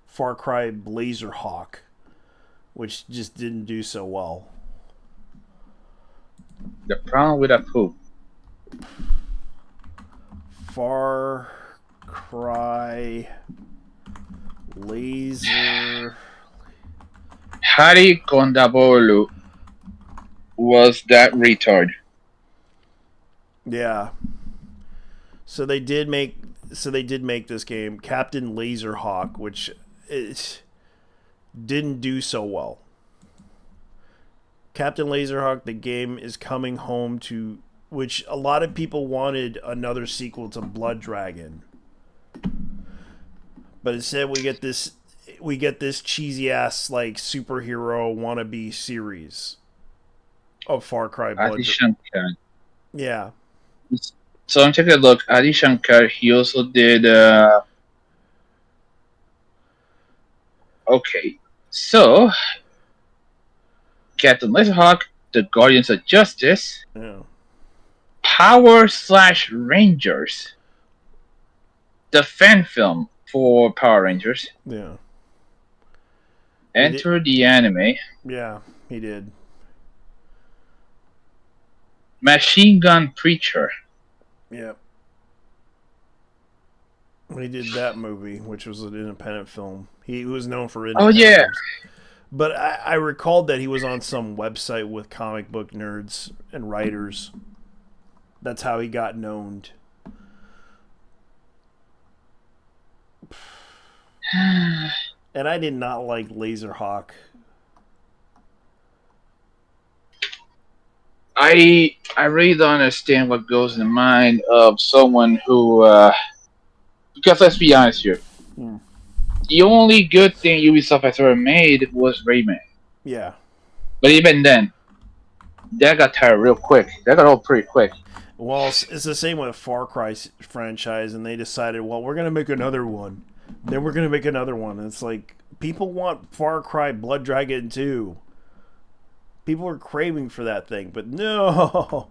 S1: Far Cry Blazerhawk, which just didn't do so well.
S10: The problem with that poop.
S1: Far Cry Laser.
S10: Hari Kondabolu was that retard.
S1: Yeah. So they did make this game, Captain Laserhawk, which it didn't do so well. Captain Laserhawk, the game is coming home to, which a lot of people wanted another sequel to Blood Dragon. But instead we get this cheesy ass like superhero wannabe series of Far Cry Blood
S10: Dragon.
S1: Yeah.
S10: So I'm taking a look. Adi Shankar, he also did okay. So Captain Laserhawk, The Guardians of Justice,
S1: Yeah.
S10: Power/Rangers, the fan film for Power Rangers.
S1: Yeah.
S10: Enter the Anime.
S1: Yeah, he did.
S10: Machine Gun Preacher.
S1: Yeah. He did that movie, which was an independent film. He was known for independent films. But I recalled that he was on some website with comic book nerds and writers. That's how he got known. And I did not like Laserhawk.
S10: I really don't understand what goes in the mind of someone who, because let's be honest here, the only good thing Ubisoft has ever made was Rayman.
S1: Yeah.
S10: But even then, that got tired real quick. That got old pretty quick.
S1: Well, it's the same with Far Cry franchise, and they decided, well, we're going to make another one. Then we're going to make another one. And it's like, people want Far Cry Blood Dragon 2. People are craving for that thing, but no.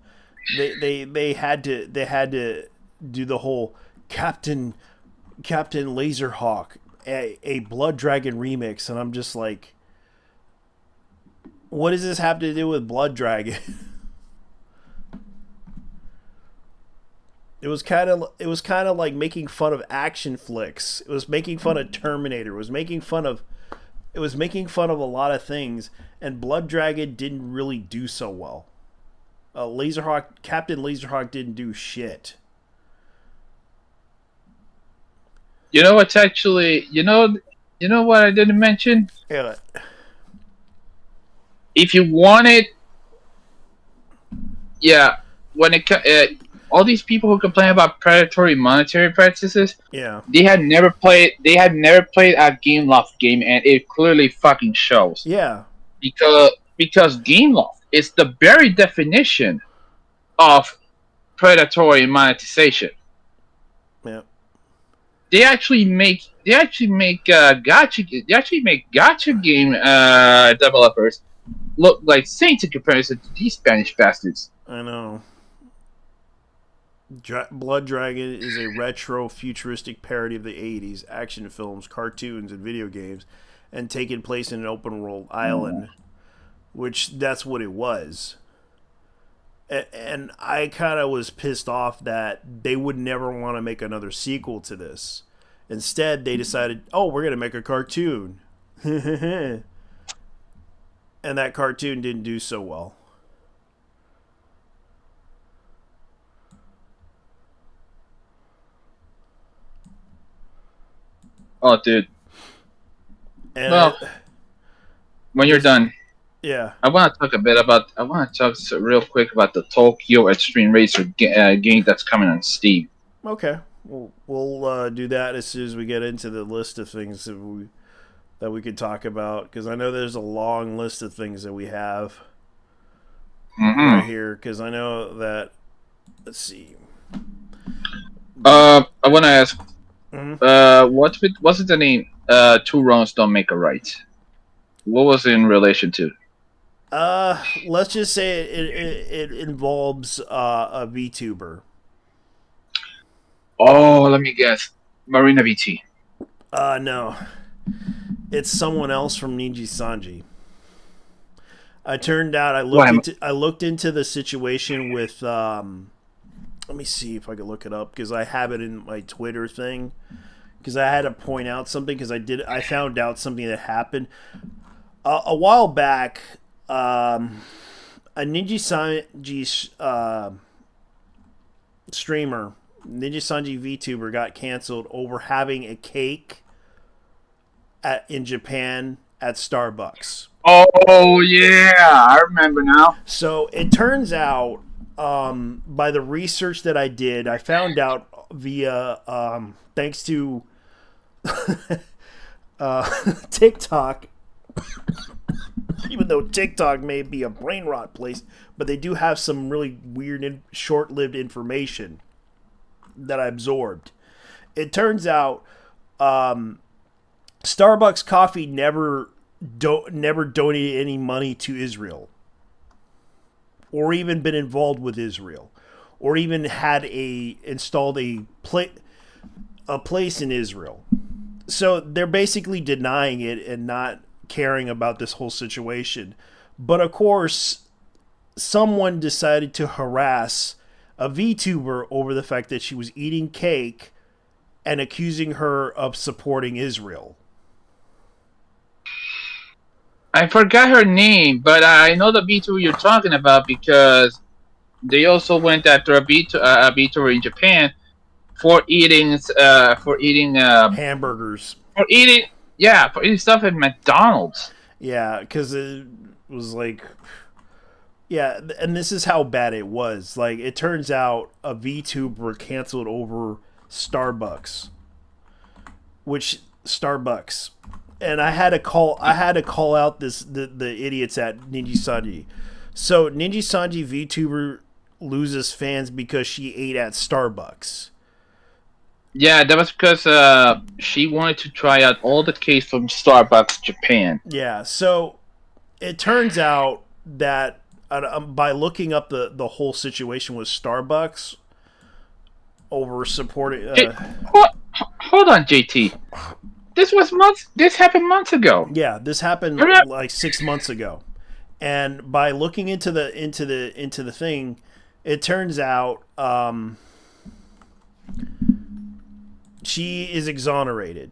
S1: They had to do the whole Captain Laserhawk, a Blood Dragon remix, and I'm just like, what does this have to do with Blood Dragon? It was kind of like making fun of action flicks. It was making fun of Terminator. It was making fun of a lot of things, and Blood Dragon didn't really do so well. Captain Laserhawk didn't do shit.
S10: You know what's actually, you know what I didn't mention?
S1: Yeah.
S10: If you want it, yeah, when it all these people who complain about predatory monetary practices,
S1: yeah,
S10: they had never played a Gameloft game, and it clearly fucking shows.
S1: Yeah,
S10: because Gameloft is the very definition of predatory monetization.
S1: Yeah.
S10: They actually make gacha game developers look like saints in comparison to these Spanish bastards.
S1: I know. Blood Dragon is a retro futuristic parody of the 80s action films, cartoons, and video games, and taking place in an open world island, which that's what it was. And I kind of was pissed off that they would never want to make another sequel to this. Instead, they decided, oh, we're going to make a cartoon. And that cartoon didn't do so well.
S10: Oh, dude.
S1: And
S10: well, when you're done,
S1: yeah,
S10: I want to talk real quick about the Tokyo Xtreme Racer game that's coming on Steam.
S1: Okay, we'll do that as soon as we get into the list of things that we could talk about, because I know there's a long list of things that we have. right here because I know that. Let's see.
S10: I want to ask, what's the name? Two wrongs don't make a right. What was it in relation to?
S1: Let's just say it involves a VTuber.
S10: Oh, let me guess. Marina VT.
S1: No. It's someone else from Ninja Sanji. I looked into the situation with let me see if I can look it up because I have it in my Twitter thing. Because I had to point out something because I found out something that happened a while back. A Ninja Sanji streamer, Ninja Sanji VTuber, got canceled over having a cake in Japan at Starbucks.
S10: Oh yeah, I remember now.
S1: So it turns out, by the research that I did, I found out via thanks to TikTok. Even though TikTok may be a brain rot place, but they do have some really weird and short-lived information that I absorbed. It turns out Starbucks coffee never donated any money to Israel, or even been involved with Israel, or even had installed a place in Israel. So they're basically denying it and not caring about this whole situation. But of course, someone decided to harass a VTuber over the fact that she was eating cake and accusing her of supporting Israel.
S10: I forgot her name, but I know the VTuber you're talking about because they also went after a VTuber in Japan for eating
S1: hamburgers.
S10: For eating stuff at McDonald's.
S1: Yeah, because it was like, yeah, and this is how bad it was. Like, it turns out a VTuber canceled over Starbucks, and I had to call out the idiots at Ninja Sanji. So Ninja Sanji VTuber loses fans because she ate at Starbucks.
S10: Yeah, that was because she wanted to try out all the cakes from Starbucks Japan.
S1: Yeah, so it turns out that by looking up the whole situation with Starbucks over supporting...
S10: hold on, JT. This happened months ago.
S1: Yeah, this happened like 6 months ago. And by looking into the thing, it turns out... she is exonerated.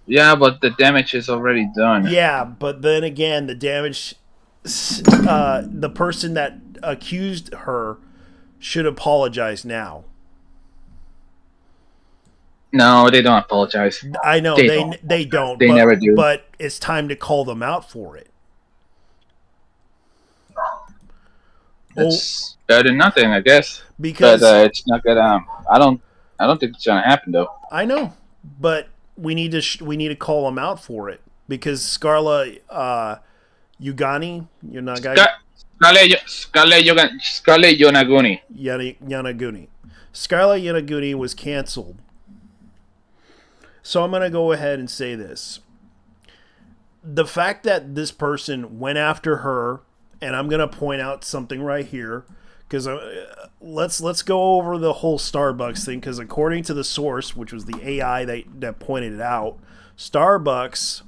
S10: Yeah, but the damage is already done.
S1: Yeah, but then again, the damage... the person that accused her should apologize now.
S10: No, they don't apologize.
S1: I know, they don't.
S10: They never do.
S1: But it's time to call them out for it.
S10: It's better than nothing, I guess.
S1: Because
S10: it's not gonna. I don't think it's gonna happen though.
S1: I know, but we need to call them out for it because Scarla Yugani, you're not guy.
S10: Scarlett Yonaguni.
S1: Yanaguni. Scarlett Yanaguni was canceled. So I'm gonna go ahead and say this: the fact that this person went after her, and I'm gonna point out something right here. Because let's go over the whole Starbucks thing. Because according to the source, which was the AI that pointed it out, Starbucks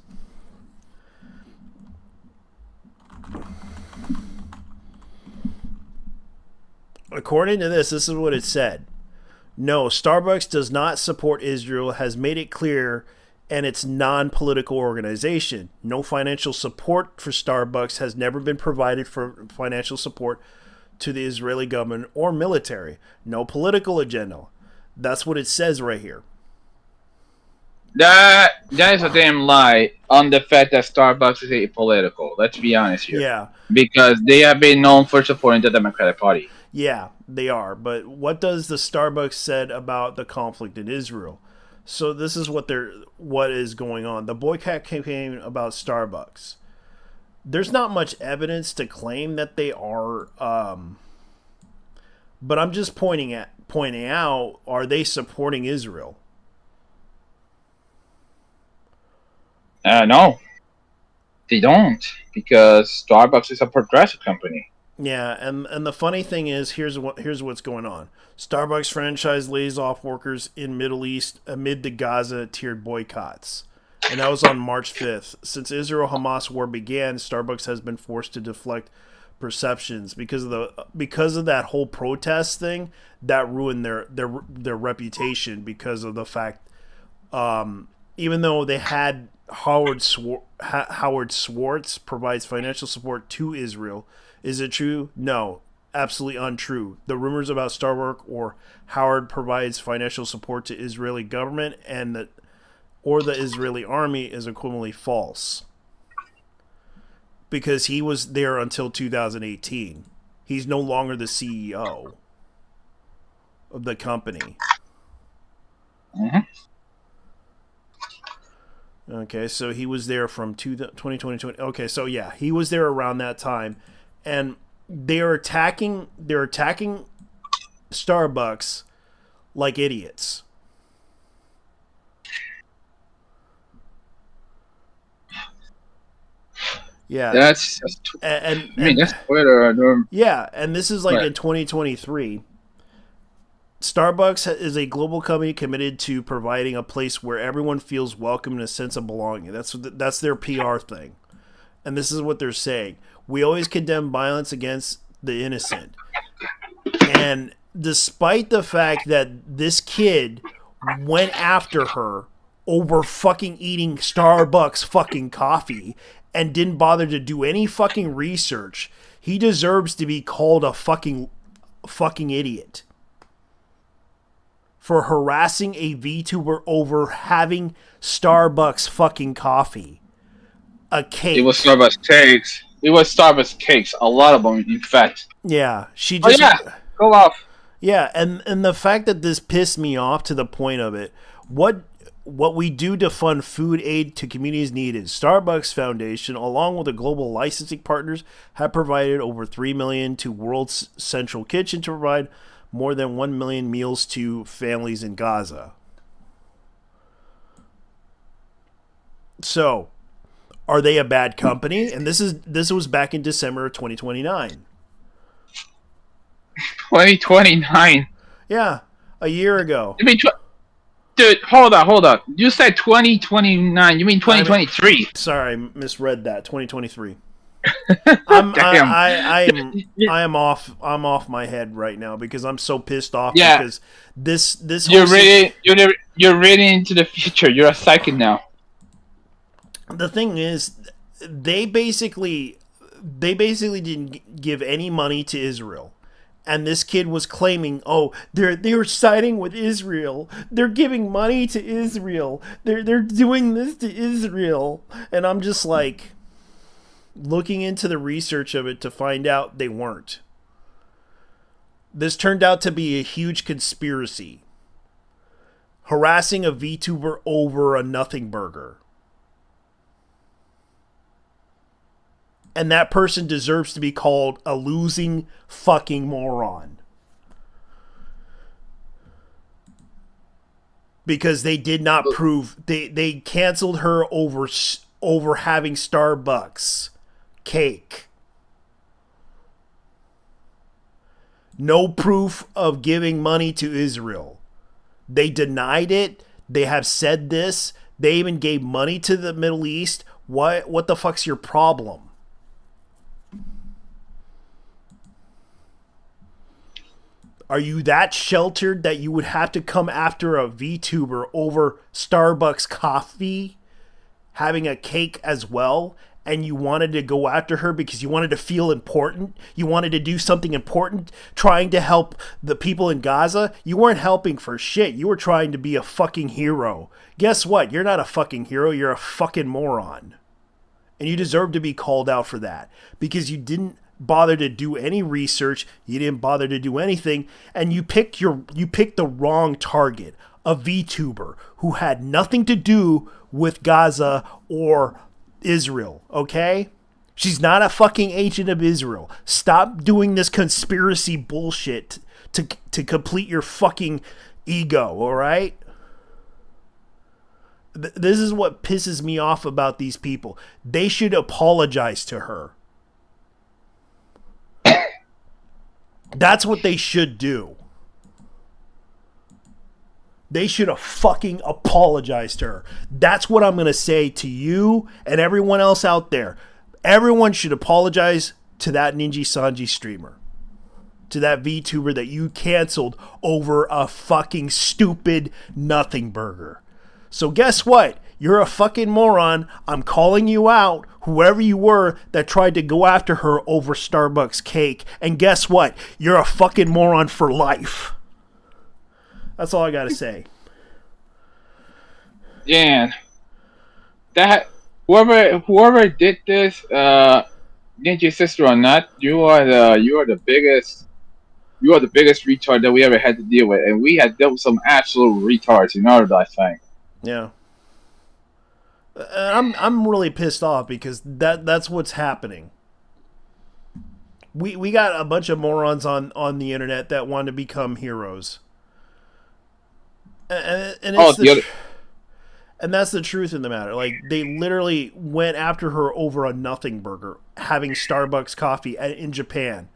S1: according to this is what it said. No, Starbucks does not support Israel, has made it clear, and it's non-political organization. No financial support for Starbucks has never been provided for financial support to the Israeli government or military. No political agenda. That's what it says right here.
S10: That is a damn lie on the fact that Starbucks is apolitical. Let's be honest here.
S1: Yeah.
S10: Because they have been known for supporting the Democratic Party.
S1: Yeah, they are. But what does the Starbucks said about the conflict in Israel? So this is what is going on. The boycott campaign about Starbucks. there's not much evidence to claim that they are. But I'm just pointing out, are they supporting Israel?
S10: No, they don't, because Starbucks is a progressive company.
S1: Yeah, and the funny thing is, here's what's going on. Starbucks franchise lays off workers in Middle East amid the Gaza tiered boycotts. And that was on March 5th. Since Israel-Hamas war began, Starbucks has been forced to deflect perceptions because of that whole protest thing that ruined their reputation, because of the fact even though they had Howard Schwartz provides financial support to Israel. Is it true? No, absolutely untrue. The rumors about Starbucks or Howard provides financial support to Israeli government or the Israeli army is equivalently false. Because he was there until 2018. He's no longer the CEO of the company.
S10: Mm-hmm.
S1: Okay, so he was there from 2020. Okay, so yeah, he was there around that time, and they're attacking Starbucks like idiots. Yeah,
S10: that's Twitter.
S1: Yeah, and this is like in 2023. Starbucks is a global company committed to providing a place where everyone feels welcome and a sense of belonging. That's their PR thing. And this is what they're saying. We always condemn violence against the innocent. And despite the fact that this kid went after her over fucking eating Starbucks fucking coffee and didn't bother to do any fucking research, he deserves to be called a fucking idiot for harassing a VTuber over having Starbucks fucking coffee. A cake.
S10: It was Starbucks cakes. A lot of them, in fact.
S1: Yeah, she just.
S10: Oh yeah, go off.
S1: Yeah, and the fact that this pissed me off to the point of it. What we do to fund food aid to communities needed. Starbucks Foundation, along with the global licensing partners, have provided over $3 million to World's Central Kitchen to provide more than 1 million meals to families in Gaza. So, are they a bad company? And this was back in December of 2029.
S10: 2029.
S1: Yeah, a year ago.
S10: Dude, hold on. You said 2029. You mean 2023?
S1: Sorry, I misread that. 2023. I am off my head right now because I'm so pissed off.
S10: Yeah.
S1: Because this
S10: you're reading into the future. You're a psychic now.
S1: The thing is, they basically didn't give any money to Israel. And this kid was claiming, oh, they're siding with Israel. They're giving money to Israel. They're doing this to Israel. And I'm just like looking into the research of it to find out they weren't. This turned out to be a huge conspiracy. Harassing a VTuber over a nothing burger. And that person deserves to be called a losing fucking moron. Because they did not prove... They canceled her over having Starbucks cake. No proof of giving money to Israel. They denied it. They have said this. They even gave money to the Middle East. What the fuck's your problem? Are you that sheltered that you would have to come after a VTuber over Starbucks coffee, having a cake as well, and you wanted to go after her because you wanted to feel important? You wanted to do something important, trying to help the people in Gaza? You weren't helping for shit. You were trying to be a fucking hero. Guess what? You're not a fucking hero. You're a fucking moron. And you deserve to be called out for that because you didn't bother to do any research, you didn't bother to do anything, and you picked the wrong target, a VTuber who had nothing to do with Gaza or Israel, okay? She's not a fucking agent of Israel. Stop doing this conspiracy bullshit to complete your fucking ego, all right? This is what pisses me off about these people. They should apologize to her. That's what they should do. They should have fucking apologized to her. That's what I'm going to say to you and everyone else out there. Everyone should apologize to that Ninja Sanji streamer. To that VTuber that you canceled over a fucking stupid nothing burger. So guess what? You're a fucking moron. I'm calling you out, whoever you were that tried to go after her over Starbucks cake. And guess what? You're a fucking moron for life. That's all I gotta say.
S10: Yeah. That whoever did this, Ninja Sister or not, you are the biggest retard that we ever had to deal with, and we had dealt with some absolute retards in our lifetime.
S1: Yeah. I'm really pissed off because that's what's happening. We got a bunch of morons on the internet that want to become heroes. And that's the truth in the matter. Like, they literally went after her over a nothing burger, having Starbucks coffee in Japan,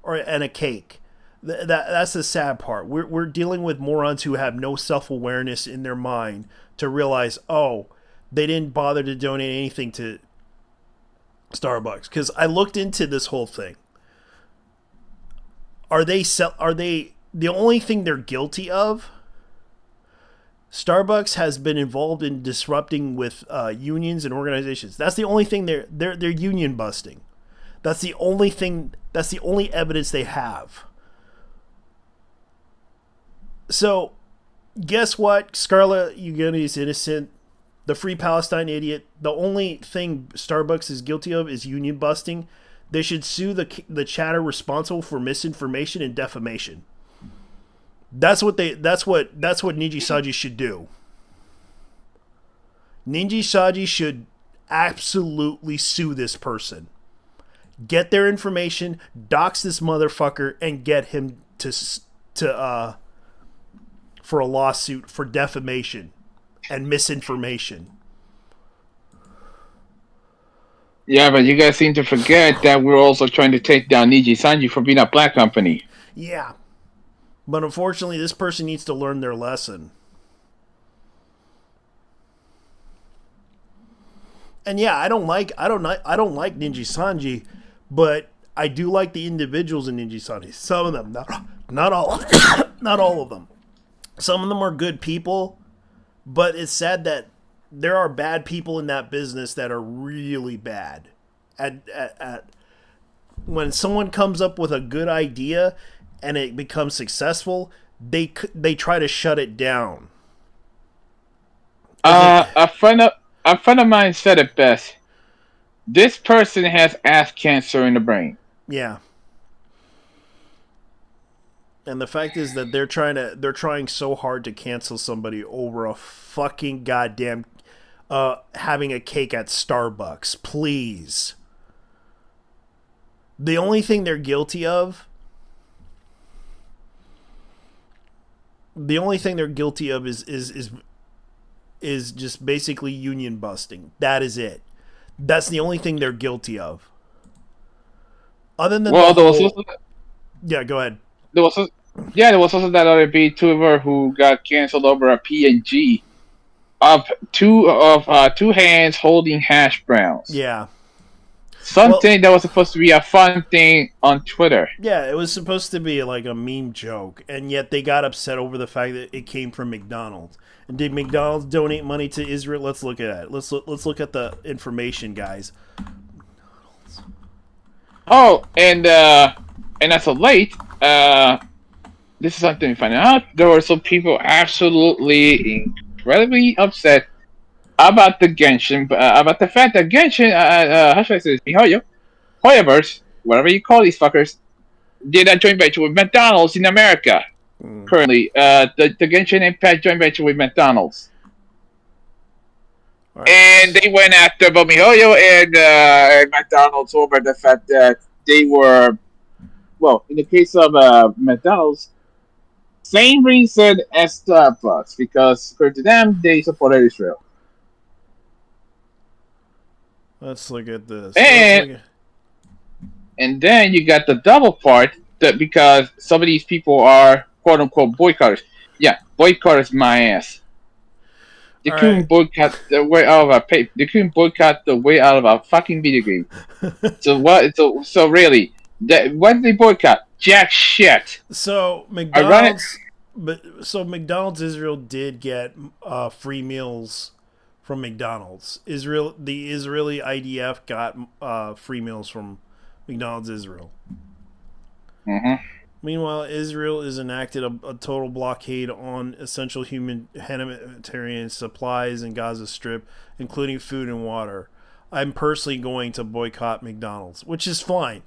S1: and a cake. That's the sad part. We're dealing with morons who have no self-awareness in their mind to realize, oh, they didn't bother to donate anything to Starbucks. Because I looked into this whole thing. Are they the only thing they're guilty of? Starbucks has been involved in disrupting with unions and organizations. That's the only thing they're union busting. That's the only thing. That's the only evidence they have. So, guess what? Scarlett Ugani is innocent. The Free Palestine idiot. The only thing Starbucks is guilty of is union busting. They should sue the chatter responsible for misinformation and defamation. That's what Ninja Saji should do. Ninja Saji should absolutely sue this person. Get their information, dox this motherfucker, and get him for a lawsuit for defamation and misinformation.
S10: Yeah, but you guys seem to forget that we're also trying to take down Ninja Sanji for being a black company.
S1: Yeah. But unfortunately, this person needs to learn their lesson. And yeah, I don't like Ninja Sanji, but I do like the individuals in Ninja Sanji. Some of them, not all, not all of them. Some of them are good people, but it's sad that there are bad people in that business that are really bad. At when someone comes up with a good idea and it becomes successful, they try to shut it down.
S10: A friend of mine said it best. This person has ass cancer in the brain.
S1: Yeah. And the fact is that they're trying so hard to cancel somebody over a fucking goddamn having a cake at Starbucks. Please. The only thing they're guilty of is just basically union busting. That is it. That's the only thing they're guilty of. Other than yeah, go ahead.
S10: There was also that other VTuber who got canceled over a PNG of two hands holding hash browns.
S1: Yeah.
S10: Something that was supposed to be a fun thing on Twitter.
S1: Yeah, it was supposed to be like a meme joke, and yet they got upset over the fact that it came from McDonald's. And did McDonald's donate money to Israel? Let's look at it. Let's look at the information, guys.
S10: Oh, and as of late, this is something to find out. There were some people absolutely incredibly upset about the Genshin, about the fact that Genshin, how should I say this? Mihoyo, Hoyoverse, whatever you call these fuckers, did a joint venture with McDonald's in America. Currently, the Genshin Impact joint venture with McDonald's. And they went after Bomihoyo and McDonald's over the fact that they were, well, in the case of McDonald's, same reason as Starbucks, because according to them, they supported Israel.
S1: Let's look at this.
S10: And then you got the double part that because some of these people are quote unquote boycotters. Yeah, boycotters my ass. They couldn't boycott the way out of our paper. They couldn't boycott the way out of our fucking video game. So what? So really, what did they boycott? Jack shit.
S1: So McDonald's, McDonald's Israel did get free meals from McDonald's. The Israeli IDF got free meals from McDonald's Israel.
S10: Mm-hmm.
S1: Meanwhile, Israel has enacted a total blockade on essential humanitarian supplies in Gaza Strip, including food and water. I'm personally going to boycott McDonald's, which is fine.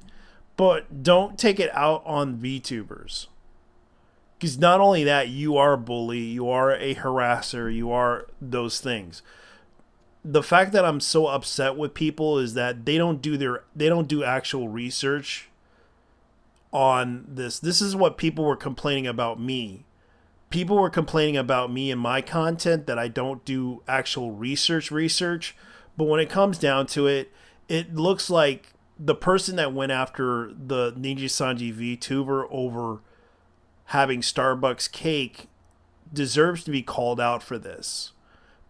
S1: But don't take it out on VTubers. Because not only that, you are a bully, you are a harasser, you are those things. The fact that I'm so upset with people is that they don't do actual research on this. This is what people were complaining about me. People were complaining about me and my content that I don't do actual research. But when it comes down to it, it looks like the person that went after the Ninja Sanji VTuber over having Starbucks cake deserves to be called out for this.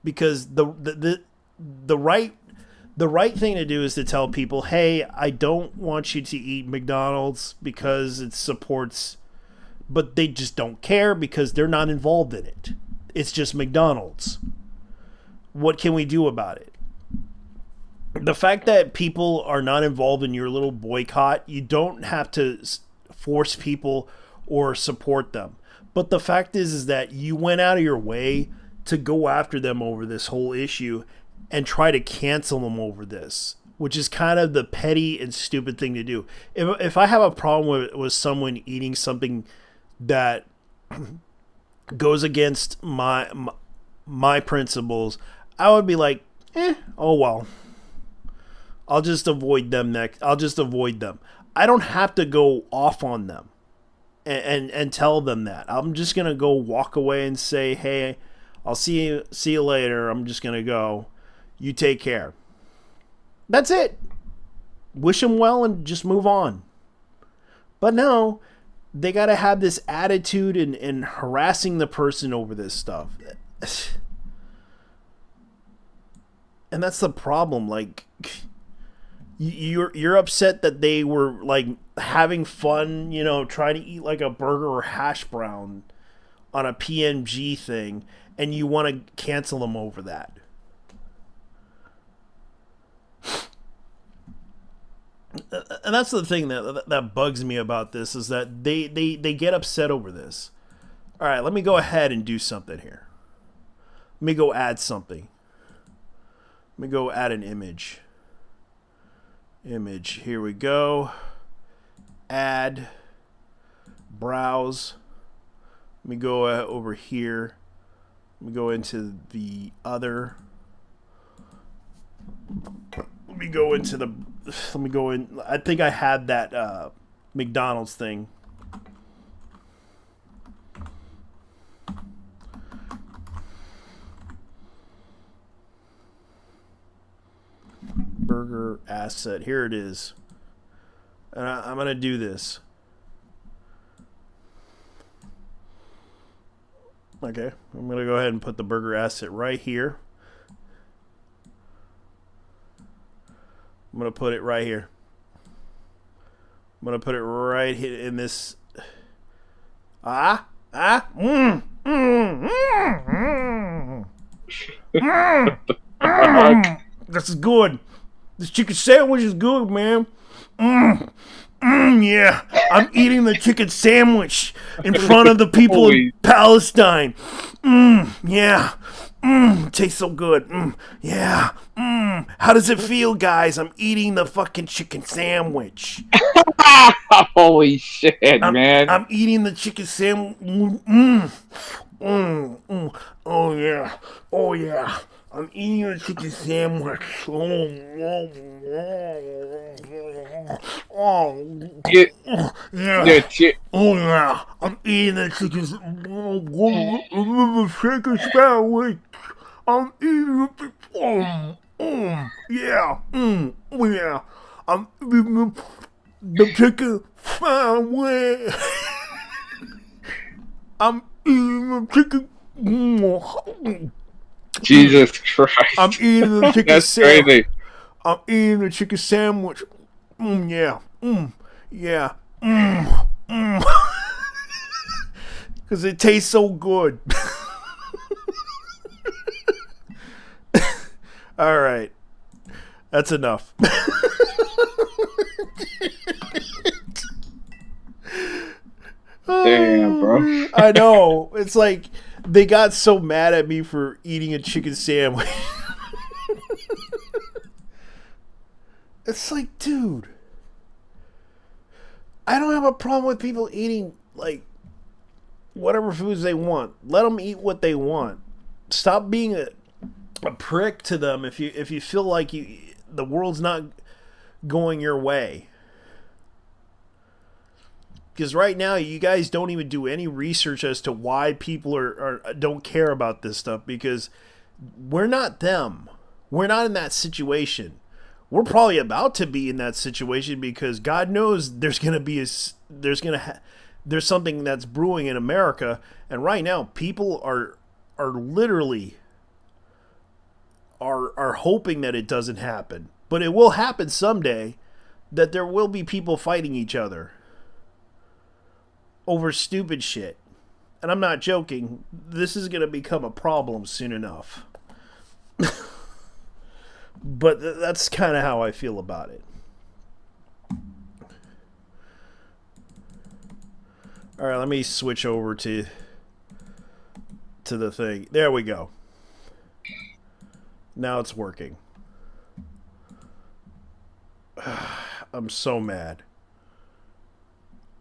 S1: Because the right thing to do is to tell people, hey, I don't want you to eat McDonald's because it supports, but they just don't care because they're not involved in it. It's just McDonald's. What can we do about it? The fact that people are not involved in your little boycott, you don't have to force people or support them. But the fact is that you went out of your way to go after them over this whole issue and try to cancel them over this, which is kind of the petty and stupid thing to do. If I have a problem with someone eating something that goes against my principles, I would be like, oh well. I'll just avoid them next. I'll just avoid them. I don't have to go off on them and tell them that. I'm just gonna go walk away and say, hey, I'll see you later. I'm just gonna go. You take care. That's it. Wish them well and just move on. But no, they got to have this attitude and harassing the person over this stuff. And that's the problem. Like, you're upset that they were like having fun, trying to eat like a burger or hash brown on a PNG thing, and you want to cancel them over that. And that's the thing that bugs me about this, is that they get upset over this. All right, let me go ahead and do something here. Let me go add something. Let me go add an image. Here we go. Add. Browse. Let me go over here. Let me go into the other. Let me go in. I think I had that McDonald's thing. Burger asset. Here it is. And I'm going to do this. Okay. I'm going to go ahead and put the burger asset right here. I'm going to put it right here. I'm going to put it right here in this. This is good. This chicken sandwich is good, man. Yeah. I'm eating the chicken sandwich in front of the people in Palestine. Yeah. It tastes so good. Yeah. How does it feel, guys? I'm eating the fucking chicken sandwich.
S10: Holy shit, man.
S1: I'm eating the chicken sandwich. Oh yeah. Oh yeah. I'm eating a chicken sandwich. Oh,
S10: You,
S1: yeah.
S10: the chi-
S1: Oh yeah. I'm eating a chicken sandwich. I'm eating yeah. Oh yeah. I'm eating the chicken sandwich. I'm eating the chicken.
S10: Jesus Christ.
S1: I'm eating the chicken
S10: That's
S1: sandwich.
S10: crazy.
S1: I'm eating the chicken sandwich. Yeah. Yeah. Because it tastes so good. All right. That's enough.
S10: Damn, bro.
S1: I know. It's like they got so mad at me for eating a chicken sandwich. It's like, dude, I don't have a problem with people eating like whatever foods they want. Let them eat what they want. Stop being a prick to them if you feel like the world's not going your way. Because right now, you guys don't even do any research as to why people are don't care about this stuff. Because we're not them. We're not in that situation. We're probably about to be in that situation because God knows there's something that's brewing in America, and right now people are literally are hoping that it doesn't happen, but it will happen someday. That there will be people fighting each other over stupid shit. And I'm not joking. This is going to become a problem soon enough. But that's kind of how I feel about it. All right, let me switch over to the thing. There we go. Now it's working. I'm so mad.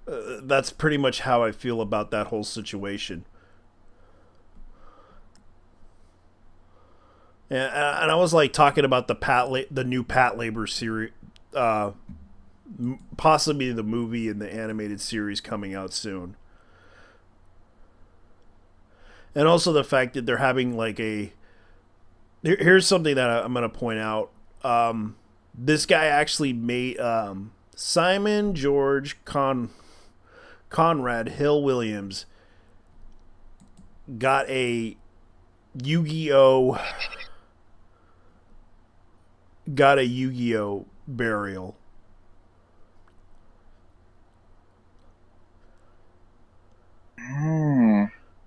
S1: That's pretty much how I feel about that whole situation. And I was like talking about the new Pat Labor series, possibly the movie and the animated series coming out soon. And also the fact that they're having like here's something that I'm going to point out. This guy actually made Simon George Conrad Hill Williams got a Yu-Gi-Oh burial.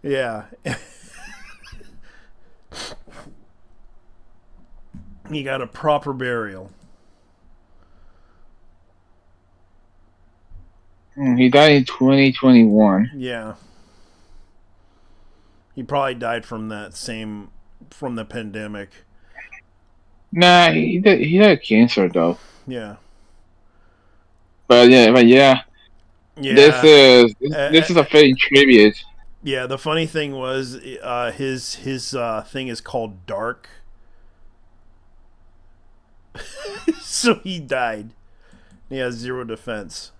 S1: Yeah. He got a proper burial.
S10: He died in 2021.
S1: Yeah. He probably died from the pandemic.
S10: Nah, he died of cancer though.
S1: Yeah.
S10: But yeah. This is a fitting tribute.
S1: Yeah, the funny thing was his thing is called Dark. So he died. He has zero defense.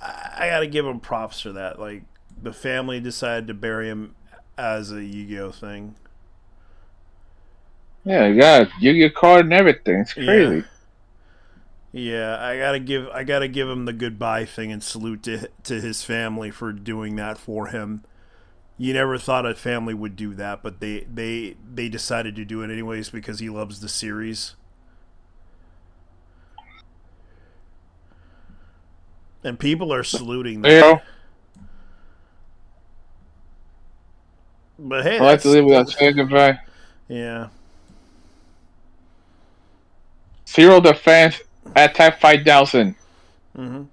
S1: I gotta give him props for that. Like, the family decided to bury him as a Yu-Gi-Oh thing.
S10: Yeah, you got Yu-Gi-Oh card and everything. It's crazy.
S1: Yeah, I gotta give him the goodbye thing and salute to his family for doing that for him. You never thought a family would do that, but they decided to do it anyways because he loves the series. And people are saluting that.
S10: Yeah.
S1: But hey,
S10: I like to live without saying goodbye.
S1: Yeah.
S10: Zero defense, attack 5,000.
S1: Mm-hmm.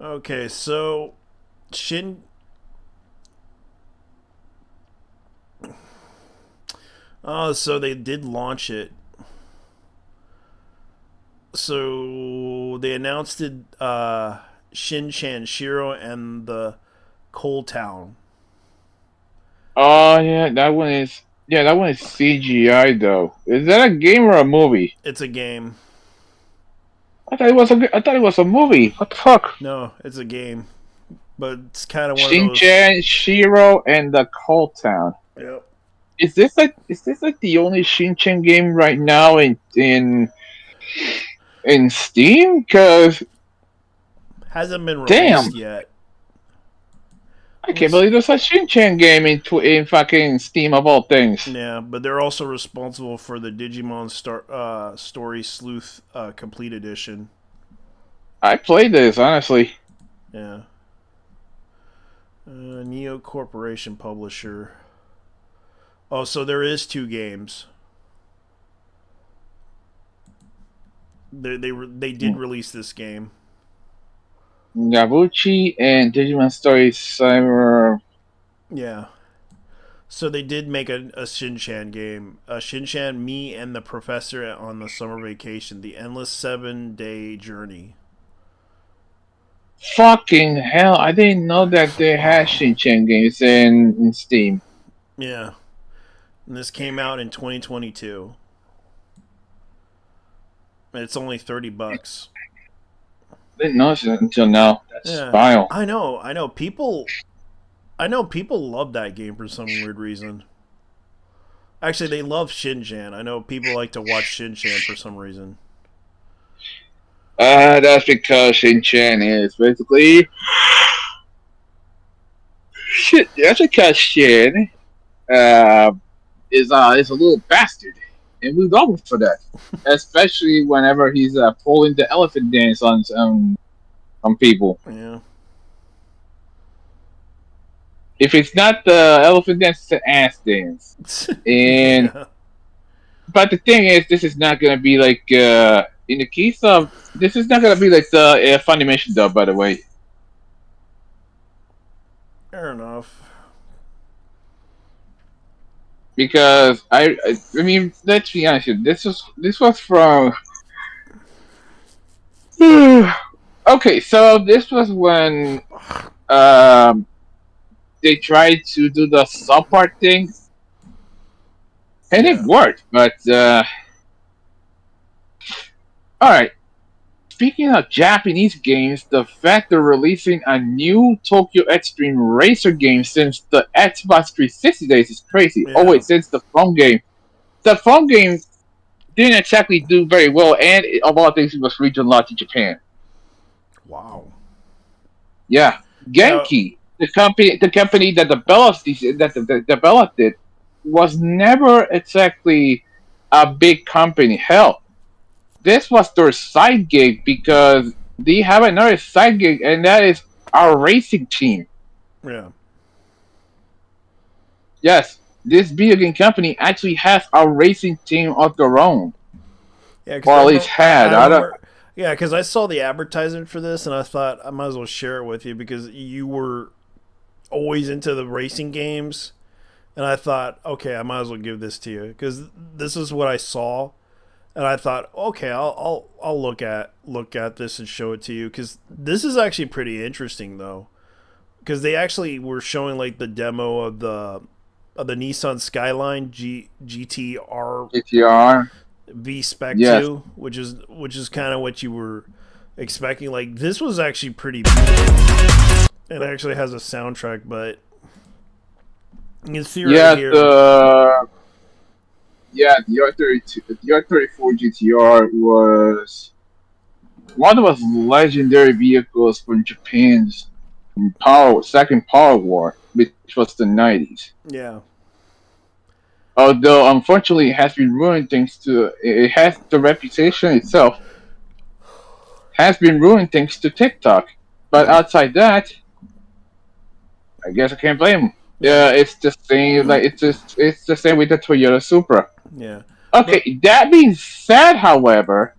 S1: Okay, so Shin. Oh, so they did launch it. So they announced it. Shin-chan, Shiro, and the Coal Town.
S10: Oh yeah, that one is CGI though. Is that a game or a movie?
S1: It's a game.
S10: I thought it was a movie. What the fuck?
S1: No, it's a game. But it's kind of one of those.
S10: Shin-chan, Shiro, and the Coal Town.
S1: Yep.
S10: Is this like the only Shin-chan game right now in Steam? Cause
S1: hasn't been released yet.
S10: I can't believe there's a Shin-chan game in fucking Steam of all things.
S1: Yeah, but they're also responsible for the Digimon Story Sleuth Complete Edition.
S10: I played this, honestly.
S1: Yeah. Neo Corporation publisher. Oh, so there is 2 games. They did release this game.
S10: Gabuchi and Digimon Story Cyber.
S1: Yeah. So they did make a Shin-chan game. Shin-chan, Me and the Professor on the Summer Vacation. The Endless 7-Day Journey.
S10: Fucking hell, I didn't know that they had Shin-chan games in Steam.
S1: Yeah. And this came out in 2022. And it's only $30.
S10: I didn't know it until now. That's vile.
S1: I know. People love that game for some weird reason. Actually, they love Shin-chan. I know people like to watch Shin-chan for some reason.
S10: That's because Shin-chan is basically shit. That's because Shin is a little bastard, and we love him for that. Especially whenever he's pulling the elephant dance on people.
S1: Yeah.
S10: If it's not the elephant dance, it's the ass dance. And
S1: yeah.
S10: But the thing is, this is not gonna be like in the case of this is not gonna be like the Funimation dub, by the way.
S1: Fair enough.
S10: Because I mean, let's be honest here. This was from. Okay, so this was when they tried to do the sub part thing, and it worked. But all right. Speaking of Japanese games, the fact they're releasing a new Tokyo Xtreme Racer game since the Xbox 360 days is crazy.
S1: Yeah.
S10: Oh wait, since the phone game. The phone game didn't exactly do very well, and of all things, it was region locked in Japan.
S1: Wow.
S10: Yeah, Genki, the company that developed it, was never exactly a big company. Hell, this was their side gig because they have another side gig, and that is our racing team.
S1: Yeah.
S10: Yes, this video game company actually has a racing team of their own.
S1: Yeah,
S10: or at least had. I don't.
S1: Yeah, because I saw the advertisement for this, and I thought I might as well share it with you because you were always into the racing games, and I thought, okay, I might as well give this to you because this is what I saw. And I thought, okay, I'll look at this and show it to you because this is actually pretty interesting though, because they actually were showing like the demo of the Nissan Skyline GTR V Spec 2, which is kind of what you were expecting. Like this was actually pretty beautiful. It actually has a soundtrack, but you can see right here.
S10: The R34 GTR was one of those legendary vehicles from Japan's second Power War, which was the 90s.
S1: Yeah.
S10: Although, unfortunately, it has been ruined it has the reputation itself has been ruined thanks to TikTok. But outside that, I guess I can't blame them. Yeah, it's the same. Like it's the same with the Toyota Supra.
S1: Yeah.
S10: Okay. That being said, however,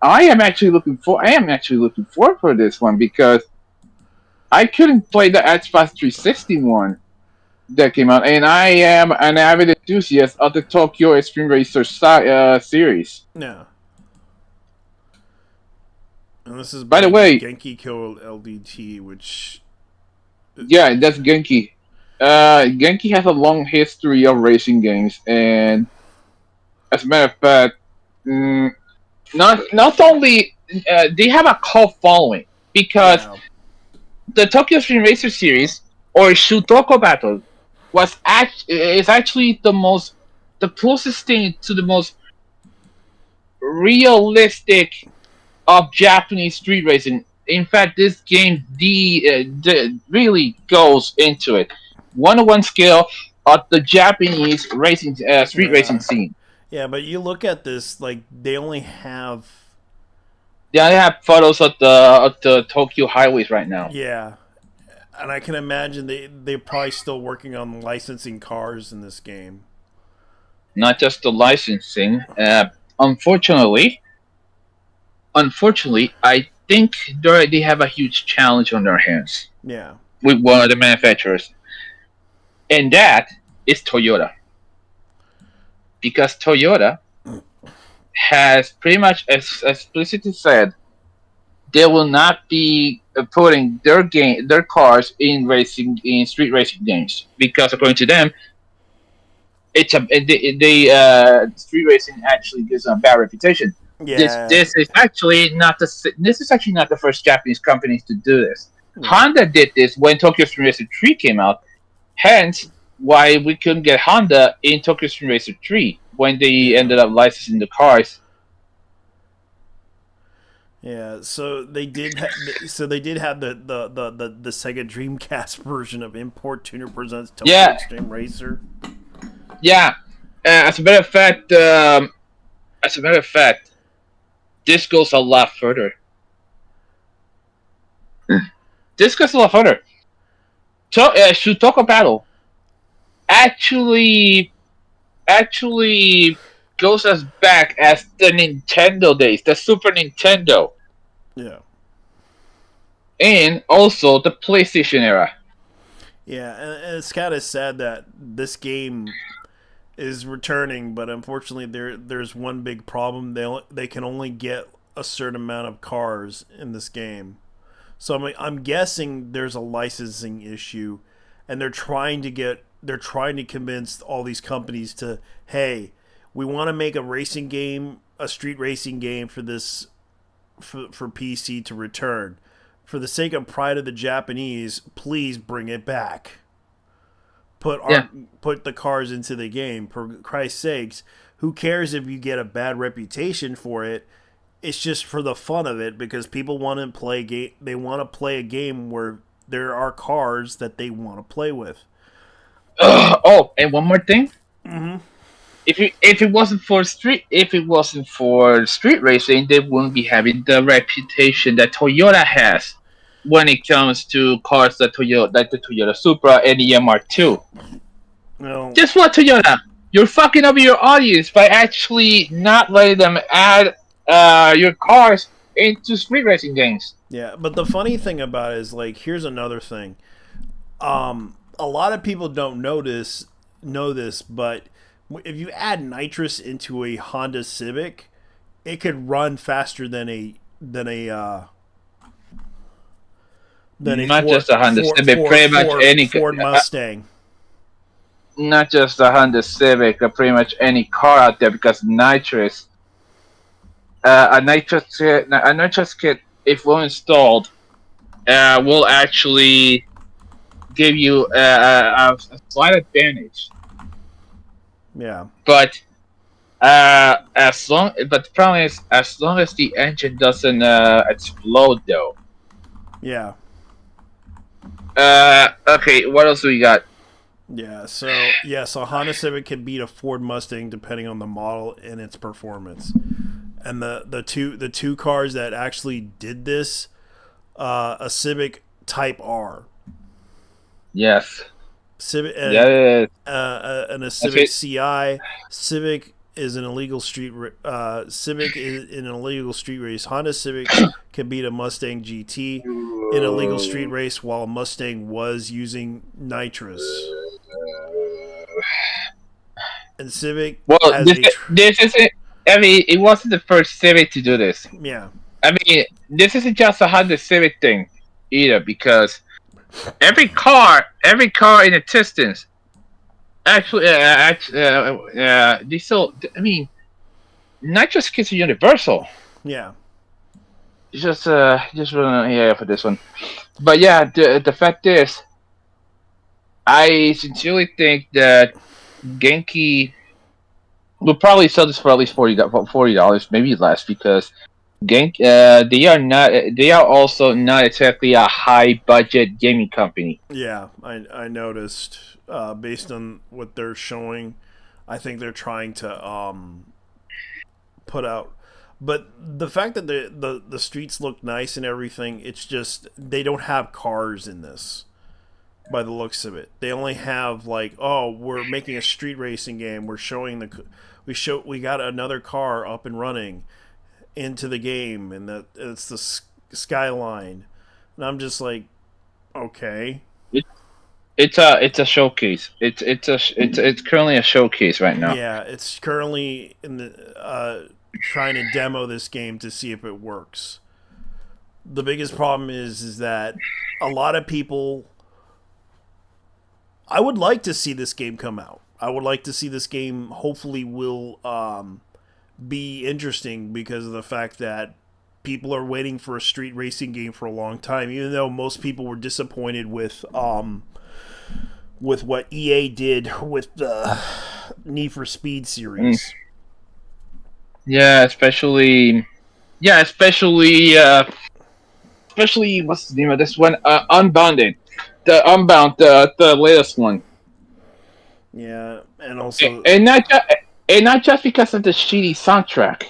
S10: I am actually looking forward for this one because I couldn't play the Xbox 360 one that came out, and I am an avid enthusiast of the Tokyo Xtreme Racer series.
S1: Yeah. And this is
S10: by the way,
S1: Genki Kill LDT, which
S10: Yeah, that's Genki. Genki has a long history of racing games, and as a matter of fact, not only they have a cult following because the Tokyo Xtreme Racer series or Shutoko Battle is actually the closest thing to the most realistic of Japanese street racing. In fact, this game really goes into it. 101 scale of the Japanese racing street racing scene.
S1: Yeah, but you look at this, like they only have
S10: photos of the Tokyo highways right now.
S1: Yeah, and I can imagine they're probably still working on licensing cars in this game.
S10: Not just the licensing. Unfortunately, I think they have a huge challenge on their hands.
S1: Yeah.
S10: With one of the manufacturers, and that is Toyota. Because Toyota has pretty much explicitly said they will not be putting their cars in street racing games because according to them, street racing actually gives them a bad reputation.
S1: Yeah.
S10: This is actually not the first Japanese company to do this. Honda did this when Tokyo Xtreme Racer 3 came out. Hence, why we couldn't get Honda in Tokyo Xtreme Racer 3 when they ended up licensing the cars.
S1: Yeah, so they did. have the Sega Dreamcast version of Import Tuner Presents Tokyo Xtreme Racer.
S10: Yeah, as a matter of fact, this goes a lot further. Shutoko Battle actually goes as back as the Nintendo days, the Super Nintendo.
S1: Yeah.
S10: And also the PlayStation era.
S1: Yeah, and it's kind of sad that this game is returning, but unfortunately there's one big problem. They can only get a certain amount of cars in this game. So I'm guessing there's a licensing issue, and they're trying to convince all these companies to, hey, we want to make a racing game, a street racing game for this for PC to return. For the sake of pride of the Japanese, please bring it back. Put the cars into the game. For Christ's sakes, who cares if you get a bad reputation for it? It's just for the fun of it because people want to play They want to play a game where there are cars that they want to play with.
S10: Oh, and one more thing.
S1: Mm-hmm.
S10: If it wasn't for street racing, they wouldn't be having the reputation that Toyota has when it comes to cars like the Toyota Supra and the MR2.
S1: No.
S10: Guess what, Toyota? You're fucking up your audience by actually not letting them add your cars into street racing games.
S1: Yeah, but the funny thing about it is, like, here's another thing. A lot of people don't know this, but if you add nitrous into a Honda Civic, it could run faster than a
S10: just a Honda Civic, pretty much any
S1: Ford Mustang.
S10: Not just a Honda Civic, but pretty much any car out there because nitrous. A nitrous kit, if well installed, will actually give you a slight advantage.
S1: Yeah.
S10: But the problem is, as long as the engine doesn't explode, though.
S1: Yeah.
S10: Okay. What else do we got?
S1: Yeah. So Honda Civic can beat a Ford Mustang depending on the model and its performance. And the two cars that actually did this, a Civic Type R.
S10: Yes.
S1: Civic. And a Civic CI. Civic is an illegal street. Civic is in an illegal street race. Honda Civic can beat a Mustang GT in a legal street race, while Mustang was using nitrous. And Civic.
S10: Well, this isn't. I mean, it wasn't the first Civic to do this.
S1: Yeah.
S10: I mean, this isn't just a Honda Civic thing either, because every car in existence. Actually, they still. I mean, not just kids are universal.
S1: Yeah.
S10: Just for this one. But yeah, the fact is, I sincerely think that Genki will probably sell this for at least $40, maybe less, because they are also not exactly a high budget gaming company.
S1: Yeah, I noticed based on what they're showing, I think they're trying to put out. But the fact that the streets look nice and everything, it's just they don't have cars in this. By the looks of it, they only have like, oh, we're making a street racing game. We're showing we got another car up and running into the game, and that it's the skyline. And I'm just like, okay.
S10: It's a showcase. It's currently a showcase right now.
S1: Yeah, it's currently in the trying to demo this game to see if it works. The biggest problem is that a lot of people. I would like to see this game come out. I would like to see this game hopefully will be interesting because of the fact that people are waiting for a street racing game for a long time, even though most people were disappointed with what EA did with the Need for Speed series.
S10: Yeah, especially what's the name of this one? Unbounded. The Unbound, the latest one.
S1: Yeah, and also
S10: and not just because of the shitty soundtrack,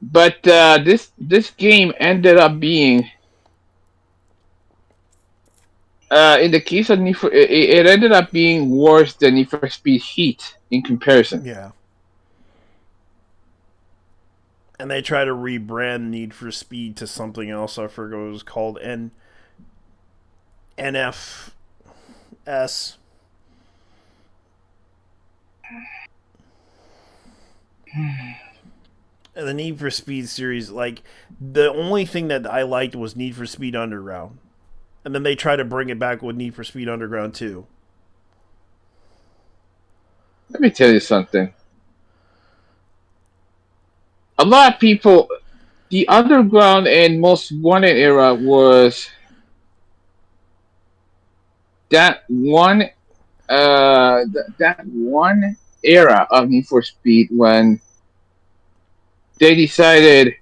S10: but this game ended up being in the case of Need for it ended up being worse than Need for Speed Heat in comparison.
S1: Yeah. And they try to rebrand Need for Speed to something else. I forget what it was called. NFS. And the Need for Speed series, like, the only thing that I liked was Need for Speed Underground. And then they try to bring it back with Need for Speed Underground 2.
S10: Let me tell you something. A lot of people, the Underground and Most Wanted era was that one era of Need for Speed when they decided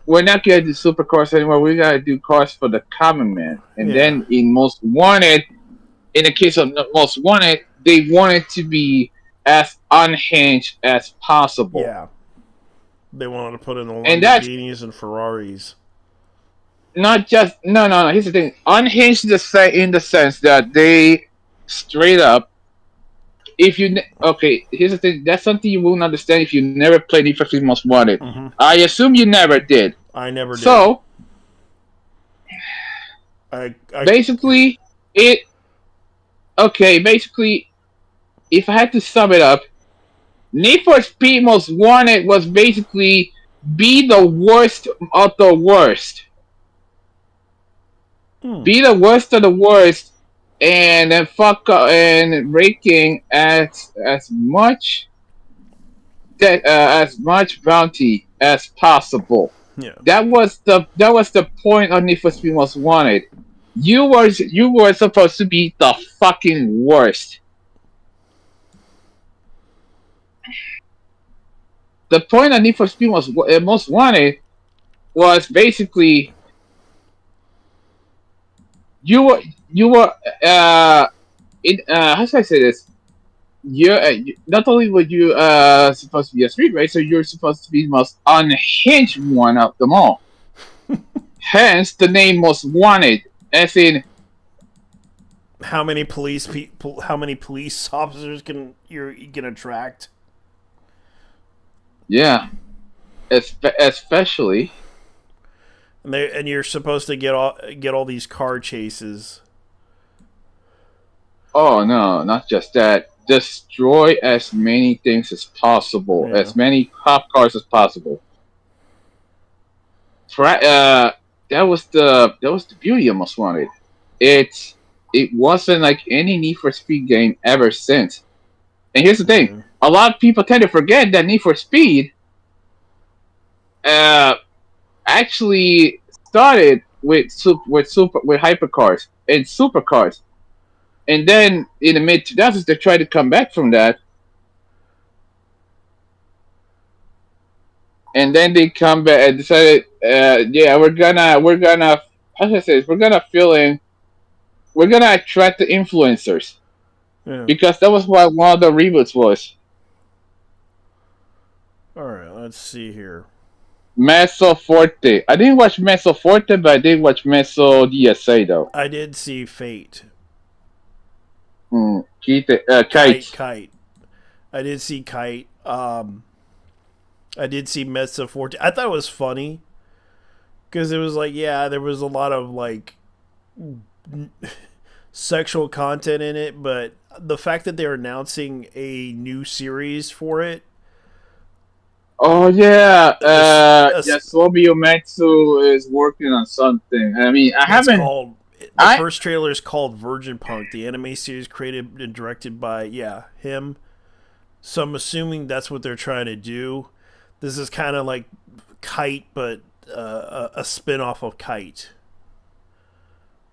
S10: we're not gonna do supercars anymore. We gotta do cars for the common man. And then in Most Wanted, in the case of Most Wanted, they wanted to be as unhinged as possible.
S1: Yeah, they wanted to put in the Lamborghinis and Ferraris.
S10: Not just no. Here's the thing: unhinged in the sense that they straight up. If you here's the thing. That's something you won't understand if you never played Need for Speed Most Wanted.
S1: Mm-hmm.
S10: I assume you never did.
S1: I never did.
S10: So,
S1: basically,
S10: if I had to sum it up, Need for Speed Most Wanted was basically be the worst of the worst. Be the worst of the worst, and then fuck up and raking as much bounty as possible.
S1: Yeah.
S10: That was the point of Need for Speed Most Wanted. You were supposed to be the fucking worst. The point of Need for Speed Most Wanted was basically you were how should I say this? Not only were you supposed to be a street racer, you're supposed to be the most unhinged one of them all. Hence the name Most Wanted, as in
S1: how many police officers can attract?
S10: Yeah, especially.
S1: And you're supposed to get all these car chases.
S10: Oh no, not just that. Destroy as many things as possible, as many cop cars as possible. the beauty of Most Wanted. It wasn't like any Need for Speed game ever since. And here's the thing: a lot of people tend to forget that Need for Speed actually started with hypercars and supercars, and then in the mid 2000s they tried to come back from that, and then they come back and decided, yeah, we're gonna how should I say this? We're gonna attract the influencers, because that was what one of the reboots was.
S1: All right, let's see here.
S10: Meso Forte. I didn't watch Meso Forte, but I did watch Meso DSA though.
S1: I did see Fate.
S10: Kite.
S1: Kite. I did see Kite. I did see Meso Forte. I thought it was funny because it was like, yeah, there was a lot of like sexual content in it, but the fact that they're announcing a new series for it.
S10: Oh yeah, Yasuomi Umetsu is working on something. I mean,
S1: The first trailer is called Virgin Punk, the anime series created and directed by him. So I'm assuming that's what they're trying to do. This is kind of like Kite, but a spin-off of Kite.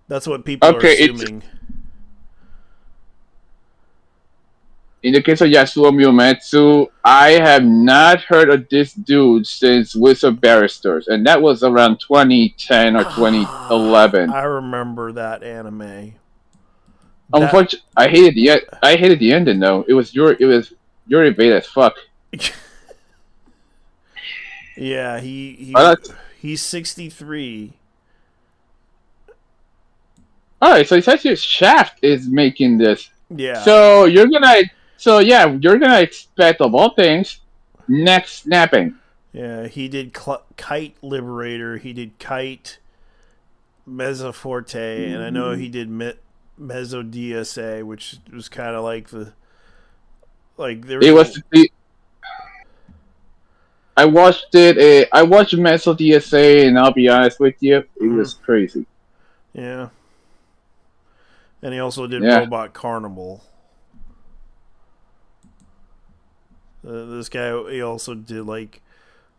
S1: That's what people are assuming.
S10: In the case of Yasuomi Umetsu, I have not heard of this dude since Wizard Barristers, and that was around 2010 or 2011.
S1: I remember that anime.
S10: Unfortunately, I hated the ending though. It was Yuri bait as fuck.
S1: Yeah, he's 63.
S10: All right, so essentially Shaft is making this.
S1: Yeah.
S10: So you're gonna expect of all things next snapping.
S1: Yeah, he did Kite Liberator. He did Kite Mezzo Forte, and I know he did Mezzo DSA, which was kind of like
S10: I watched it. I watched Mezzo DSA, and I'll be honest with you, it was crazy.
S1: Yeah. And he also did Robot Carnival. This guy, he also did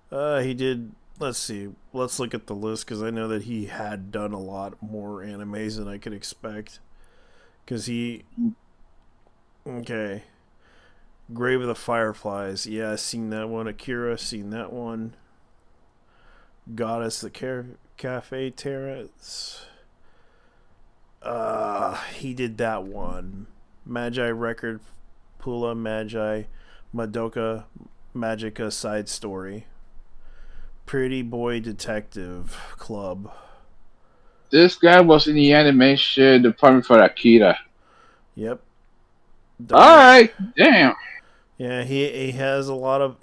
S1: let's see, let's look at the list, because I know that he had done a lot more animes than I could expect. Grave of the Fireflies, yeah, seen that one. Akira, seen that one. Goddess, the Cafe Terrace. He did that one. Magi Record, Pula Magi, Madoka Magica Side Story, Pretty Boy Detective Club.
S10: This guy was in the animation department for Akira.
S1: Yep.
S10: All right, damn.
S1: Yeah, he has a lot of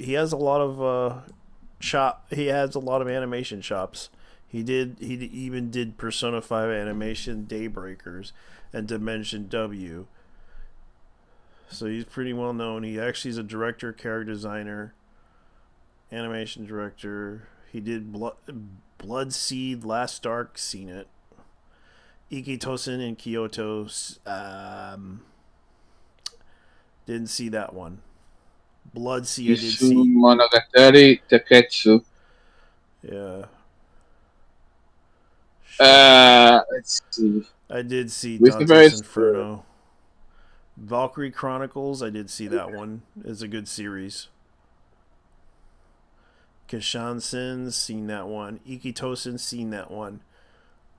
S1: animation shops. He even did Persona 5 animation, Daybreakers, and Dimension W. So he's pretty well known. He actually is a director, character designer, animation director. He did Blood Seed, Last Dark, seen it. Ikitosen in Kyoto, didn't see that one. Blood Seed, I did see.
S10: Monogatari Taketsu.
S1: Yeah.
S10: Let's see.
S1: I did see Dante's Inferno. Valkyrie Chronicles, I did see that one. It's a good series. Kishansen, seen that one. Ikitosen, seen that one.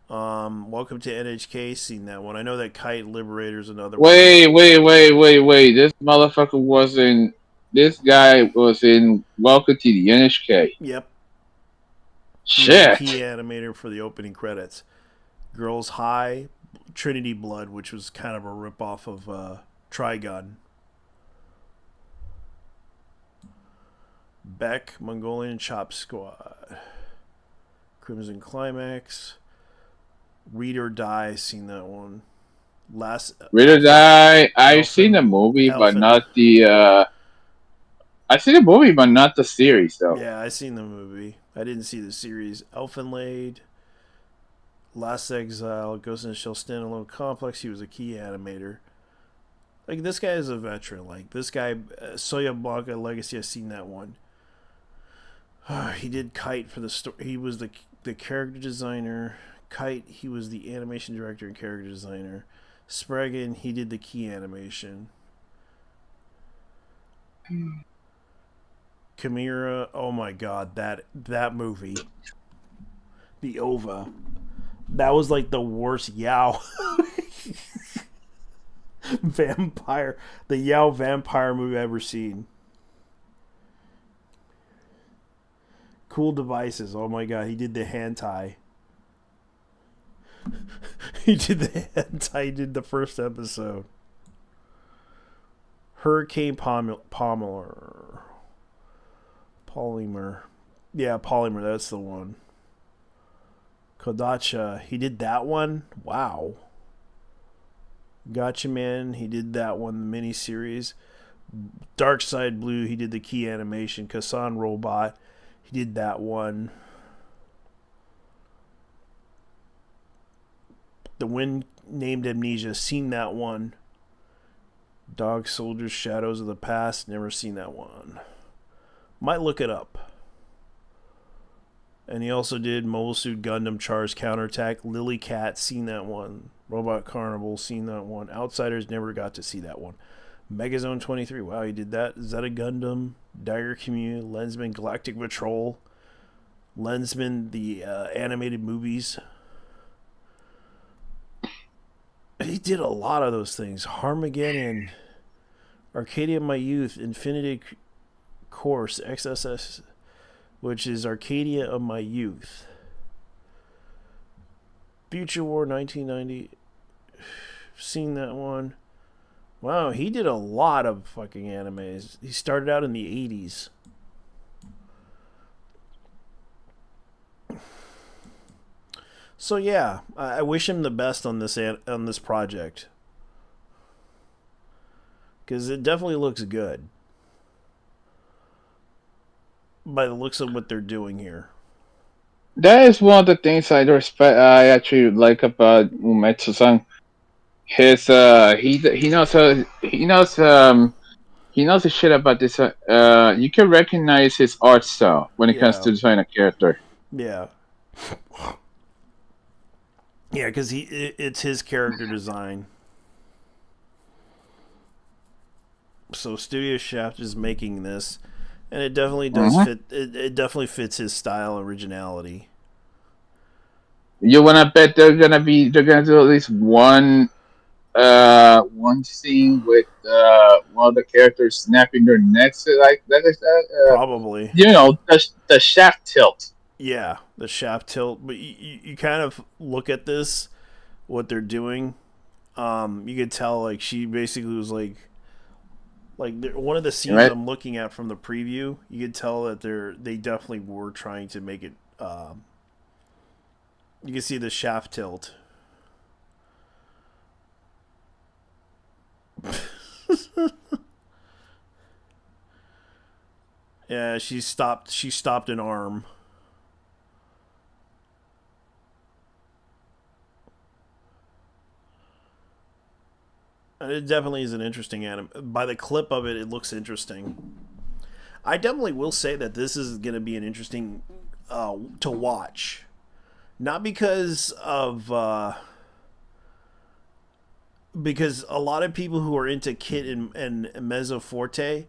S1: Welcome to NHK, seen that one. I know that Kite Liberator's another one.
S10: Wait. This motherfucker was in. This guy was in Welcome to the NHK.
S1: Yep.
S10: Shit.
S1: Key animator for the opening credits. Girls High, Trinity Blood, which was kind of a ripoff of Trigun. Beck, Mongolian Chop Squad. Crimson Climax. Read or Die, seen that one.
S10: Read or Die, I've seen the movie, but not the I've seen the movie, but not the series, though.
S1: Yeah, I seen the movie. I didn't see the series. Elfenlaid, Last Exile, Ghost in the Shell standalone complex. He was a key animator. Like, this guy is a veteran. Like, this guy, Soya Blanca Legacy, I've seen that one. He did Kite for the story. He was the character designer. Kite, he was the animation director and character designer. Spraggan, he did the key animation. Chimera, oh my god, that movie. The OVA. That was like the worst Yao vampire. The Yao vampire movie I've ever seen. Cool Devices, oh my god, he did the hentai. He did the hentai, he did the first episode. Hurricane Polymer. Yeah, Polymer, that's the one. Kodacha, he did that one? Wow. Gotcha Man, he did that one, the miniseries. Dark Side Blue, he did the key animation. Kassan Robot, he did that one. The Wind Named Amnesia, seen that one. Dog Soldiers, Shadows of the Past, never seen that one. Might look it up. And he also did Mobile Suit Gundam Char's Counterattack, Lily Cat, seen that one. Robot Carnival, seen that one. Outsiders, never got to see that one. Megazone 23, wow, he did that. Zeta Gundam, Dagger Community, Lensman, Galactic Patrol, Lensman, the animated movies. He did a lot of those things. Harmageddon, Arcadia of My Youth, Infinity Course, XSS, which is Arcadia of My Youth. Future War 1990, seen that one. Wow, he did a lot of fucking animes. He started out in the 80s. So yeah, I wish him the best on this project, because it definitely looks good by the looks of what they're doing here.
S10: That is one of the things I respect. I actually like about Umetsu-san. His he knows his shit about this. You can recognize his art style when it comes to design a character.
S1: Yeah. Yeah, because it's his character design. So Studio Shaft is making this, and it definitely does fit. It definitely fits his style and originality.
S10: You wanna bet they're gonna do at least one scene with one of the characters snapping their necks like that?
S1: Probably.
S10: You know, the shaft tilt.
S1: Yeah, the shaft tilt. But you kind of look at this, what they're doing. You could tell, like, she basically was like one of the scenes I'm looking at from the preview. You could tell that they definitely were trying to make it. You can see the shaft tilt. Yeah, she stopped an arm. And it definitely is an interesting anime. By the clip of it, it looks interesting. I definitely will say that this is going to be an interesting to watch. Not because of because a lot of people who are into Kit and Mezzo Forte,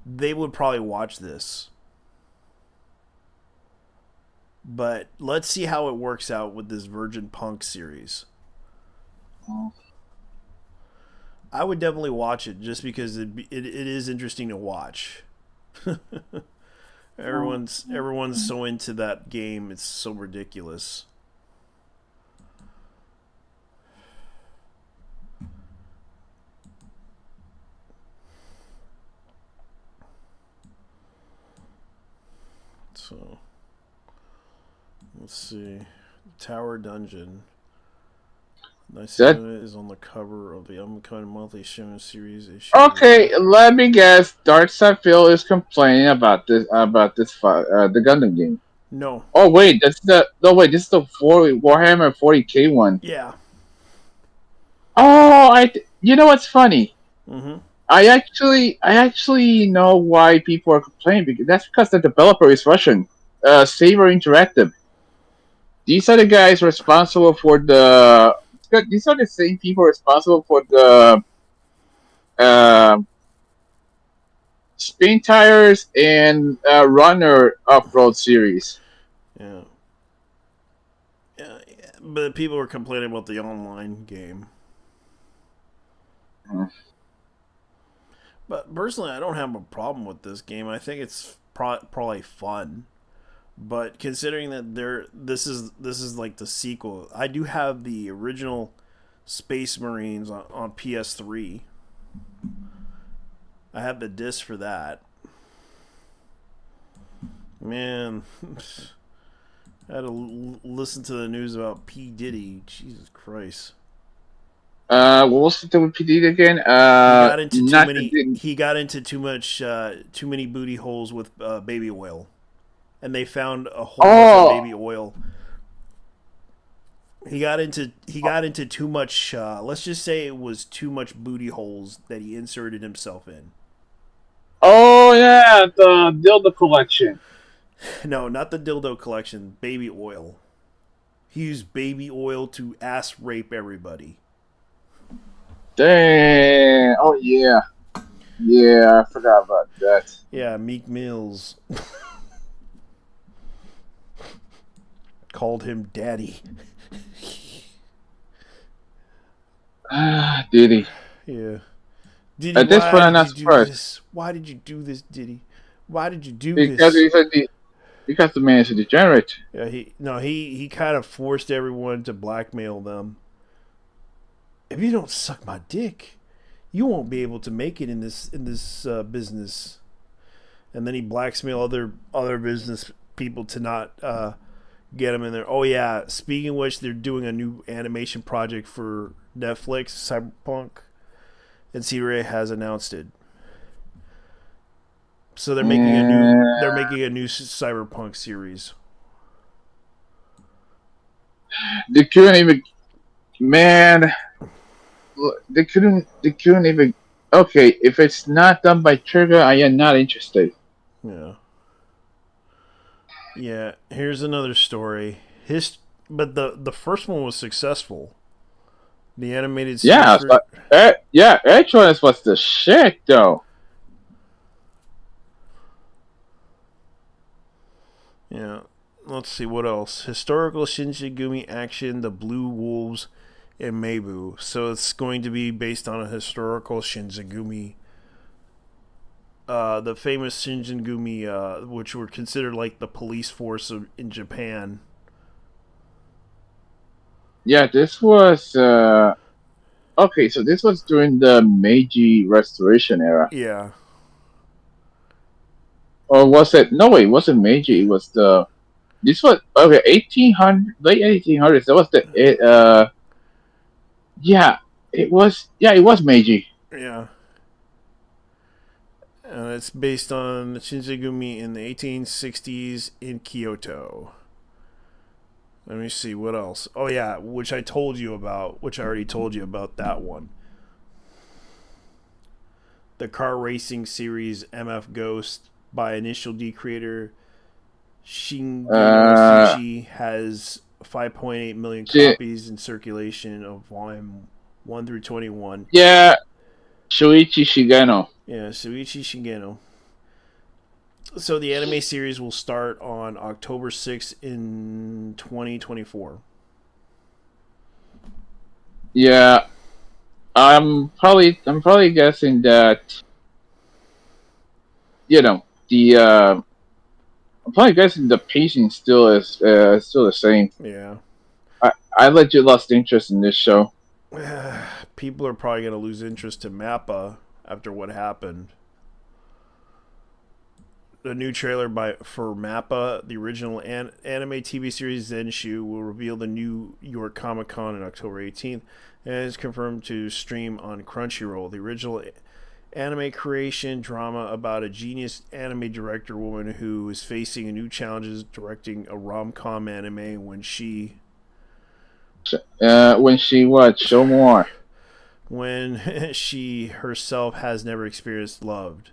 S1: they would probably watch this. But let's see how it works out with this Virgin Punk series. I would definitely watch it just because it is interesting to watch. Everyone's so into that game, it's so ridiculous. So let's see. Tower Dungeon. Nysena is on the cover of the upcoming monthly shonen series issue.
S10: Okay, let me guess. Dark Side Phil is complaining about the Gundam game.
S1: No.
S10: Oh wait, this is the Warhammer 40K one.
S1: Yeah.
S10: Oh, you know what's funny?
S1: Mm-hmm.
S10: I actually know why people are complaining, because that's because the developer is Russian. Saber Interactive. These are the guys responsible for the. These are the same people responsible for the spin tires and runner off-road series.
S1: Yeah. Yeah. But people were complaining about the online game. But personally, I don't have a problem with this game. I think it's probably fun. But considering that this is like the sequel, I do have the original Space Marines on PS3. I have the disc for that. Man, I had to listen to the news about P. Diddy. Jesus Christ.
S10: What was the with PD again?
S1: He got into too many booty holes with baby oil, and they found a whole bunch of baby oil. He got into too much. Let's just say it was too much booty holes that he inserted himself in.
S10: Oh yeah, the dildo collection.
S1: No, not the dildo collection. Baby oil. He used baby oil to ass rape everybody.
S10: Dang! Oh yeah, I forgot about that.
S1: Yeah, Meek Mills called him daddy.
S10: Diddy.
S1: Yeah. Diddy,
S10: at this point, I'm not surprised.
S1: Why did you do this, Diddy? Why did you do
S10: because
S1: this?
S10: Because the man is a degenerate.
S1: Yeah, he kind of forced everyone to blackmail them. If you don't suck my dick, you won't be able to make it in this business. And then he blackmailed other business people to not get him in there. Oh yeah, speaking of which, they're doing a new animation project for Netflix, Cyberpunk, and C-Ray has announced it. So they're making a new Cyberpunk series.
S10: They couldn't even, man. They couldn't even. Okay, if it's not done by Trigger, I am not interested.
S1: Yeah. Yeah. Here's another story. But the first one was successful. The animated series.
S10: Yeah, Edgerunners was the shit though.
S1: Yeah. Let's see what else. Historical Shin-chan action, The Blue Wolves, and Meibu. So it's going to be based on a historical Shin-chan. The famous Shin-chan, which were considered like the police force in Japan.
S10: Yeah, this was okay. So this was during the Meiji Restoration era.
S1: Yeah.
S10: Or was it? No, wait, it wasn't Meiji. It was the. This was okay. 1800, late 1800s. That was the. Yeah, it was. Yeah, it was Meiji.
S1: Yeah. And it's based on Shin-chan in the 1860s in Kyoto. Let me see what else. Oh yeah, which I already told you about that one. The car racing series MF Ghost by Initial D creator Shingeki Sushi has 5.8 million copies in circulation of volume 1 through 21.
S10: Yeah, Shuichi Shigeno.
S1: Yeah, Shuichi Shigeno. So the anime series will start on October 6th in 2024.
S10: Yeah, I'm probably guessing that. I'm probably guessing the pacing still is still the same.
S1: Yeah.
S10: I legit lost interest in this show.
S1: People are probably going to lose interest to Mappa after what happened. The new trailer for Mappa, the original anime TV series Zenshu, will reveal the New York Comic Con on October 18th, and is confirmed to stream on Crunchyroll. The original Anime creation drama about a genius anime director woman who is facing a new challenges directing a rom-com anime when she
S10: what? Show more.
S1: when she herself has never experienced loved.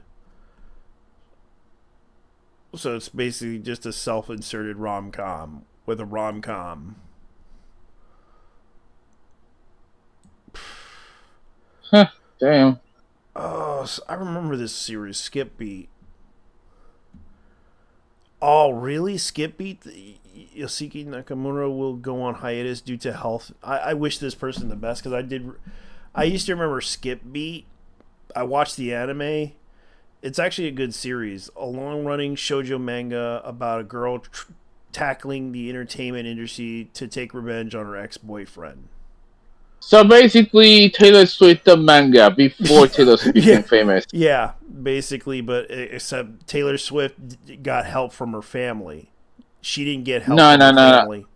S1: So it's basically just a self-inserted rom-com with a rom-com.
S10: Huh, damn.
S1: Oh, so I remember this series, Skip Beat. Oh, really? Skip Beat? Yoshiki Nakamura will go on hiatus due to health. I wish this person the best because I used to remember Skip Beat. I watched the anime. It's actually a good series. A long-running shoujo manga about a girl tackling the entertainment industry to take revenge on her ex-boyfriend.
S10: So basically, Taylor Swift the manga before Taylor Swift became famous.
S1: Yeah, basically, but except Taylor Swift got help from her family. She didn't get help from her family.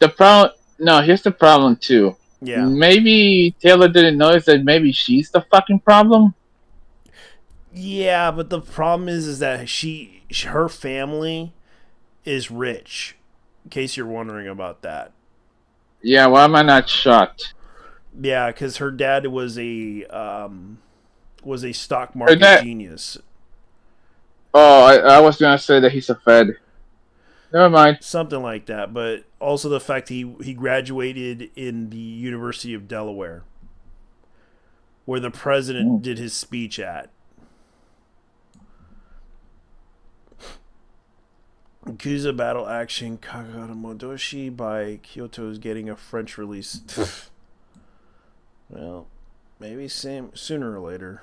S10: The problem, here's the problem too.
S1: Yeah.
S10: Maybe Taylor didn't notice that maybe she's the fucking problem.
S1: Yeah, but the problem is that her family is rich. In case you're wondering about that.
S10: Yeah, why am I not shocked?
S1: Yeah, because her dad was a stock market genius.
S10: Oh, I was gonna say that he's a Fed. Never mind.
S1: Something like that, but also the fact he graduated in the University of Delaware, where the president did his speech at. Yakuza Battle Action Kagara Modoshi by Kyoto is getting a French release. Well, maybe sooner or later.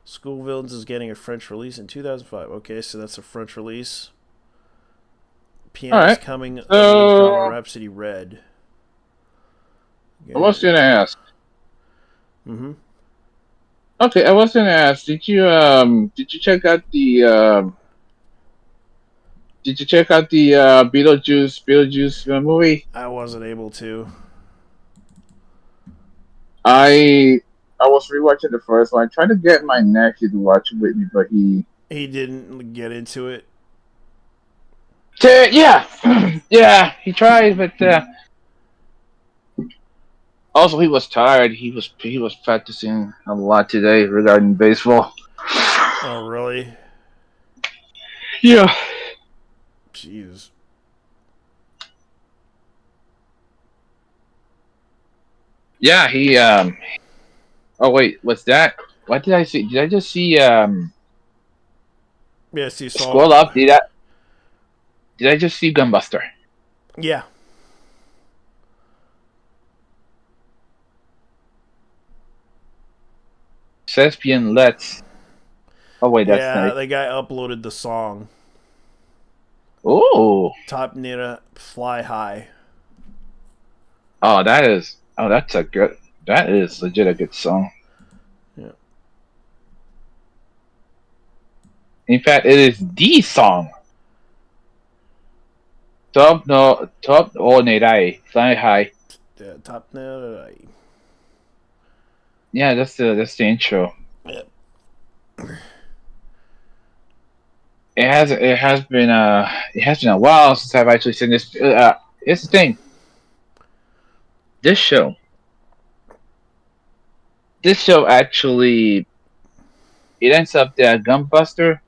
S1: School Villains is getting a French release in 2005. Okay, so that's a French release. Piano's coming. Drama Rhapsody Red.
S10: I was gonna ask.
S1: Mm-hmm.
S10: Okay, I was gonna ask. Did you check out the Beetlejuice movie?
S1: I wasn't able to.
S10: I was rewatching the first one. I tried to get my nephew to watch it with me, but he
S1: didn't get into it.
S10: Yeah, yeah, he tried, but also he was tired. He was practicing a lot today regarding baseball.
S1: Oh, really?
S10: Yeah.
S1: Jeez.
S10: Yeah, he oh wait, what's that? What did I see? Did I just see
S1: Yes, you saw.
S10: Scroll up, did I just see Gunbuster?
S1: Yeah.
S10: Thespian Let's. Oh wait, that's nice.
S1: The guy uploaded the song.
S10: Oh.
S1: Top Nira Fly High.
S10: Oh, that is legit a good song.
S1: Yeah.
S10: In fact, it is the song. Top no Nerai Fly High.
S1: Yeah, Top Nira.
S10: Yeah, that's the intro.
S1: Yep.
S10: It has been a while since I've actually seen this. Here's the thing. This show actually, it ends up that Gunbuster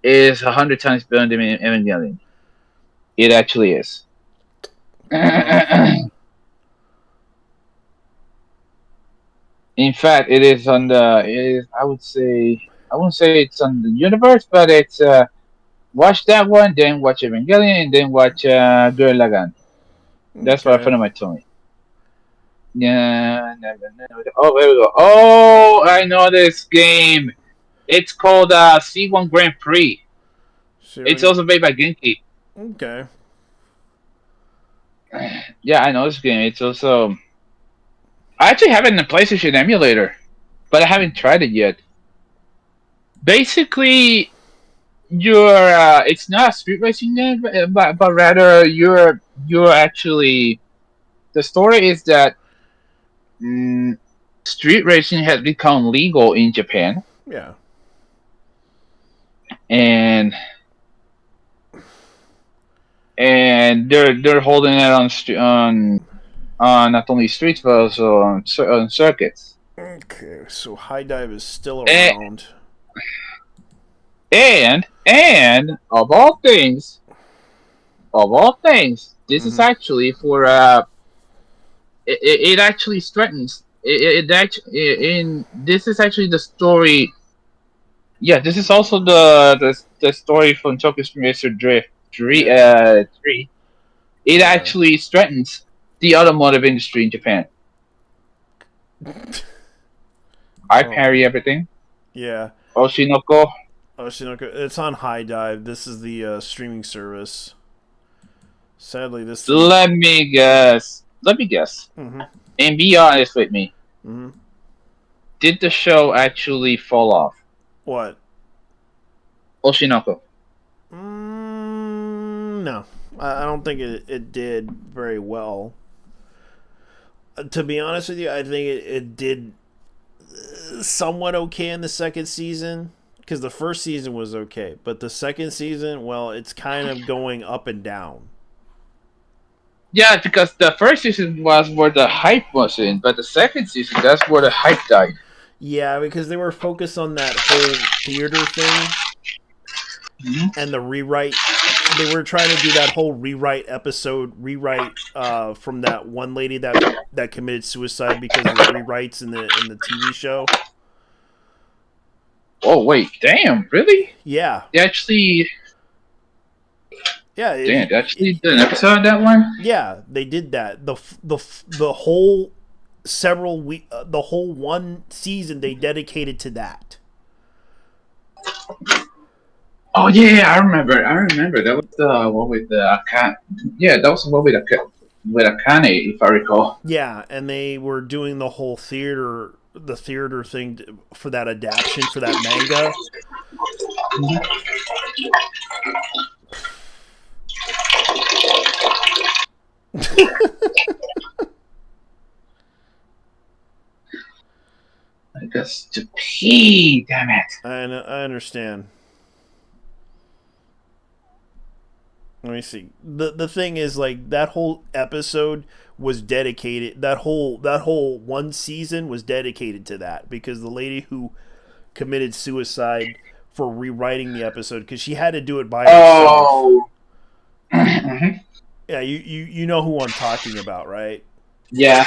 S10: is 100 times better than Evangelion. It actually is. In fact, it is on the. I wouldn't say it's on the universe, but it's watch that one, then watch Evangelion, and then watch Gurren Lagann. That's what a friend of mine told me. Yeah. Oh, there we go. Oh, I know this game. It's called C1 Grand Prix.
S1: Sure.
S10: It's also made by Genki.
S1: Okay.
S10: Yeah, I know this game. It's also. I actually have it in the PlayStation emulator, but I haven't tried it yet. Basically, it's not a street racing game, but rather you're actually. The story is that street racing has become legal in Japan,
S1: Yeah.
S10: and they're holding it on not only streets but also on circuits.
S1: Okay, so High Dive is still
S10: And-
S1: around.
S10: And of all things, this is actually for it actually threatens it actually in this is actually the story. Yeah, this is also the story from Tokyo Xtreme Racer Drift 3. It actually threatens the automotive industry in Japan. I parry everything.
S1: Yeah.
S10: Oshinoko.
S1: It's on High Dive. This is the streaming service. Sadly, this.
S10: Let me guess.
S1: Mhm.
S10: And be honest with me.
S1: Mhm.
S10: Did the show actually fall off?
S1: What?
S10: Oshinoko.
S1: No, I don't think it did very well. To be honest with you, I think it did somewhat okay in the second season, because the first season was okay, but the second season, well, it's kind of going up and down.
S10: Yeah, because the first season was where the hype was in, but the second season, that's where the hype died.
S1: Yeah, because they were focused on that whole theater thing and the rewrite. They were trying to do that whole rewrite from that one lady that committed suicide because of the rewrites in the TV show.
S10: Oh wait, damn, really?
S1: Yeah.
S10: They actually.
S1: Yeah.
S10: Damn, they actually did an episode of that one.
S1: Yeah, they did that. The whole the whole one season they dedicated to that.
S10: Oh yeah, I remember. That was the one with the Akane. Yeah, that was the one with Akane, if I recall.
S1: Yeah, and they were doing the whole theater thing for that adaptation for that manga.
S10: I guess to pee, damn it.
S1: I understand. Let me see. The thing is, like, that whole episode was dedicated. That whole one season was dedicated to that, because the lady who committed suicide for rewriting the episode, because she had to do it by herself.
S10: Oh.
S1: Yeah, you know who I'm talking about, right?
S10: Yeah.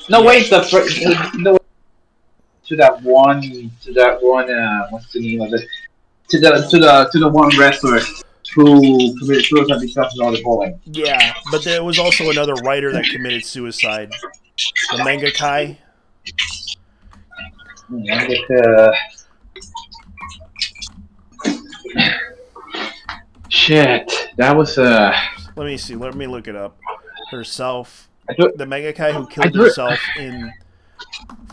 S10: No,
S1: Yeah.
S10: wait. To that one. What's the name of it? To the one wrestler who committed suicide because of all the bullying.
S1: Yeah, but there was also another writer that committed suicide. The mangaka.
S10: Shit, that was
S1: Let me see. Let me look it up. Herself. The mangaka who killed herself in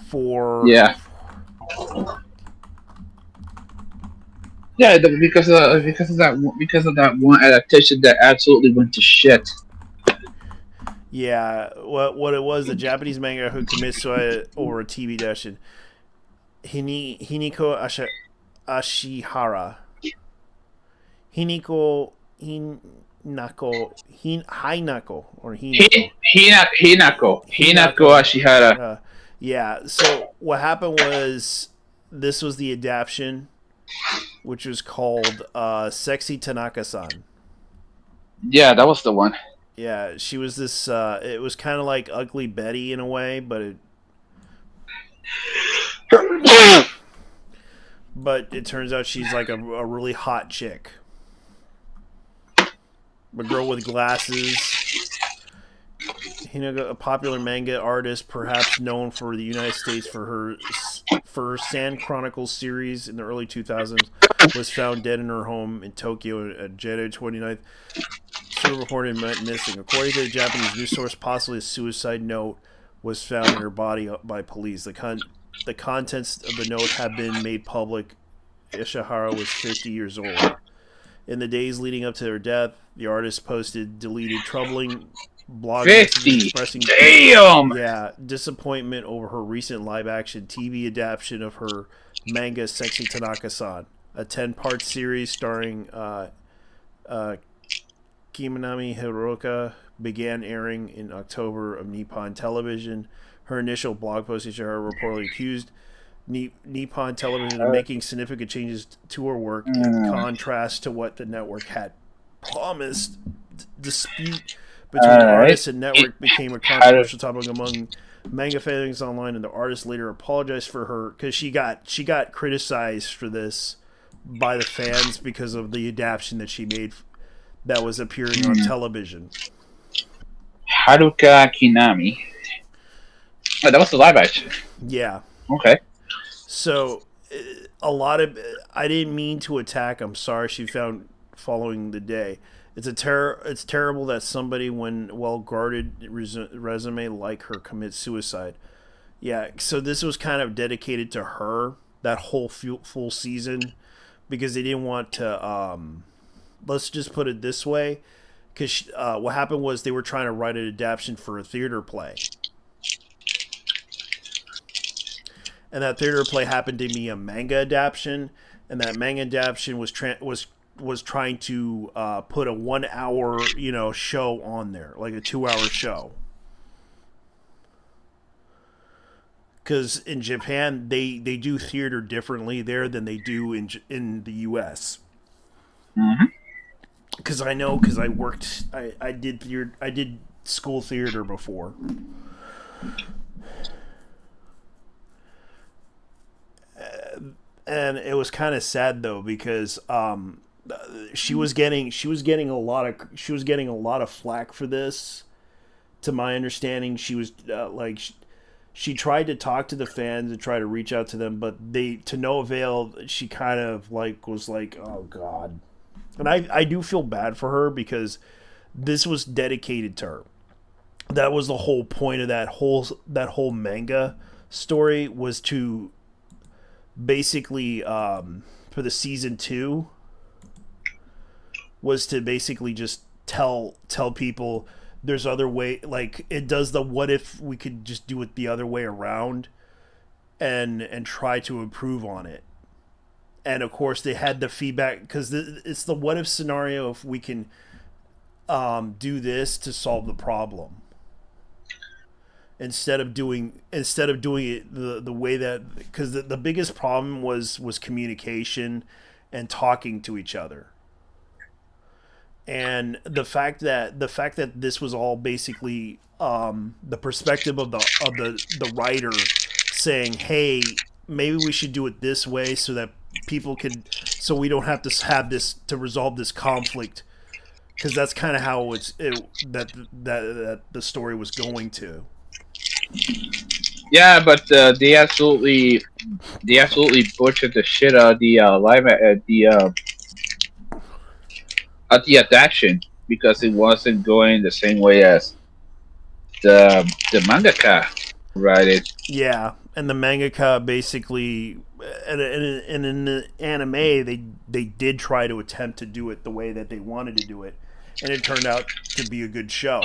S1: for.
S10: Yeah. Yeah, because of that one adaptation that absolutely went to shit.
S1: Yeah, what it was, the Japanese manga who commits suicide over a TV adaptation. Hiniko Ashihara. Hinako
S10: Hinako Ashihara.
S1: Yeah, so what happened was, this was the adaptation, which was called Sexy Tanaka-san.
S10: Yeah, that was the one.
S1: Yeah, she was this, it was kind of like Ugly Betty in a way, but it turns out she's like a really hot chick. A girl with glasses. A popular manga artist, perhaps known for the United States for her Sand Chronicles series in the early 2000s, was found dead in her home in Tokyo on January 29th. She was reported missing. According to the Japanese news source, possibly a suicide note was found in her body by police. The contents of the note have been made public. Ishihara was 50 years old. In the days leading up to her death, the artist posted deleted troubling blog
S10: 50.
S1: expressing
S10: Damn.
S1: disappointment over her recent live-action TV adaptation of her manga Sexy Tanaka-san, a 10-part series starring Kiminami Hiroka, began airing in October of Nippon Television. Her initial blog post issued her reportedly accused Nippon Television of making significant changes to her work in contrast to what the network had promised. Dispute between the artist and network became a controversial topic among manga fans online, and the artist later apologized for her because she got criticized for this by the fans because of the adaptation that she made that was appearing on television.
S10: Haruka Kinami. Oh, that was the live action.
S1: Yeah.
S10: Okay.
S1: So, a lot of... I didn't mean to attack. I'm sorry she found following the day. It's terrible that somebody, when well-guarded resume like her, commits suicide. Yeah, so this was kind of dedicated to her, that whole full season, because they didn't want to... let's just put it this way, because what happened was they were trying to write an adaptation for a theater play. And that theater play happened to be a manga adaptation, and that manga adaptation was trying to put a 1 hour, show on there, like a 2 hour show. Because in Japan, they do theater differently there than they do in the U.S.
S10: Mm-hmm.
S1: Because I know, because I worked, I did school theater before. And it was kind of sad though, because she was getting a lot of flack for this. To my understanding, she was she tried to talk to the fans and try to reach out to them, but to no avail. She kind of was like, oh God. And I do feel bad for her, because this was dedicated to her. That was the whole point of that whole manga story, was to basically for the season 2 was to basically just tell people there's other way, like it does the what if we could just do it the other way around and try to improve on it. And of course they had the feedback, because it's the what if scenario, if we can do this to solve the problem, instead of doing it the way that, because the biggest problem was communication and talking to each other. And the fact that this was all basically the perspective of the writer saying, hey, maybe we should do it this way so that people could, so we don't have to have this to resolve this conflict, because that's kind of how that the story was going to.
S10: Yeah, but they absolutely butchered the shit out of the live at the adaptation, because it wasn't going the same way as the mangaka write it.
S1: Yeah, and the mangaka basically, and in the anime, they did try to attempt to do it the way that they wanted to do it, and it turned out to be a good show.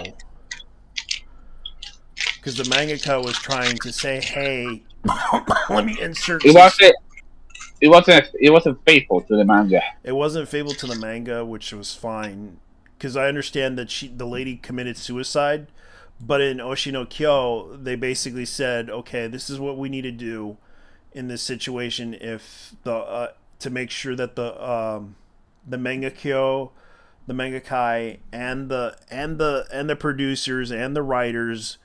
S1: Because the mangaka was trying to say, "Hey, let me insert."
S10: It wasn't faithful to the manga.
S1: It wasn't faithful to the manga, which was fine, because I understand that the lady committed suicide, but in Oshino Kyo, they basically said, "Okay, this is what we need to do in this situation if to make sure that the mangaka, the mangakai, and the producers and the writers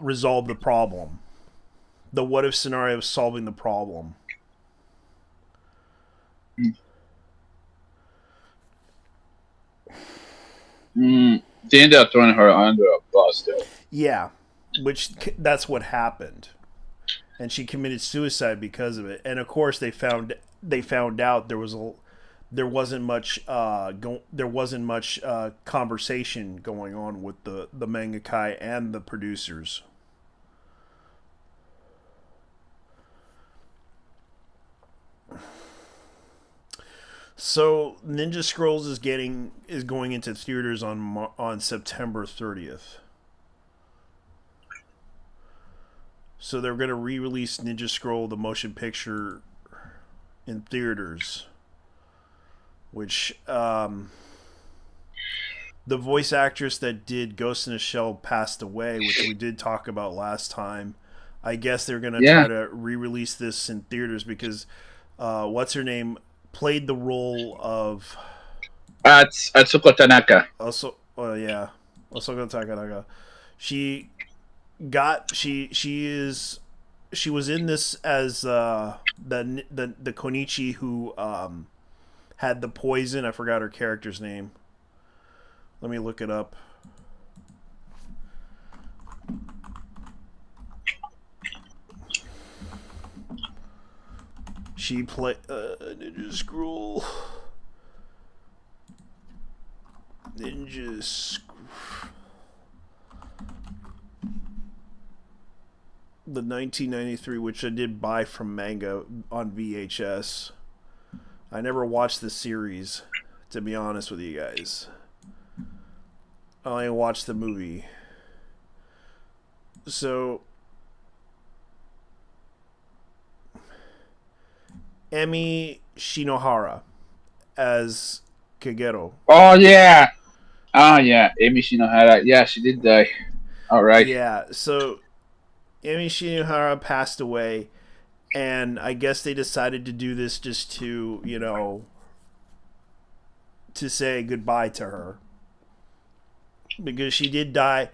S1: resolve the problem." The what if scenario of solving the problem.
S10: They ended up throwing her under a bus, though.
S1: Yeah, that's what happened, and she committed suicide because of it. And of course, they found out there wasn't much conversation going on with the mangakai and the producers. So Ninja Scrolls is going into theaters on September 30th. So they're going to re-release Ninja Scroll the motion picture in theaters, which the voice actress that did Ghost in the Shell passed away, which we did talk about last time. I guess they're going to try to re-release this in theaters because what's her name played the role of
S10: Atsuko Tanaka.
S1: Also, Atsuko Tanaka. She was in this as the Konichi who had the poison. I forgot her character's name. Let me look it up. She played Ninja Scroll. The 1993, which I did buy from manga on VHS. I never watched the series, to be honest with you guys. I only watched the movie. So Emi Shinohara as Kagero.
S10: Oh yeah, Emi Shinohara. Yeah, she did die. All right.
S1: Yeah, so Emi Shinohara passed away, and I guess they decided to do this just to, to say goodbye to her. Because she did die.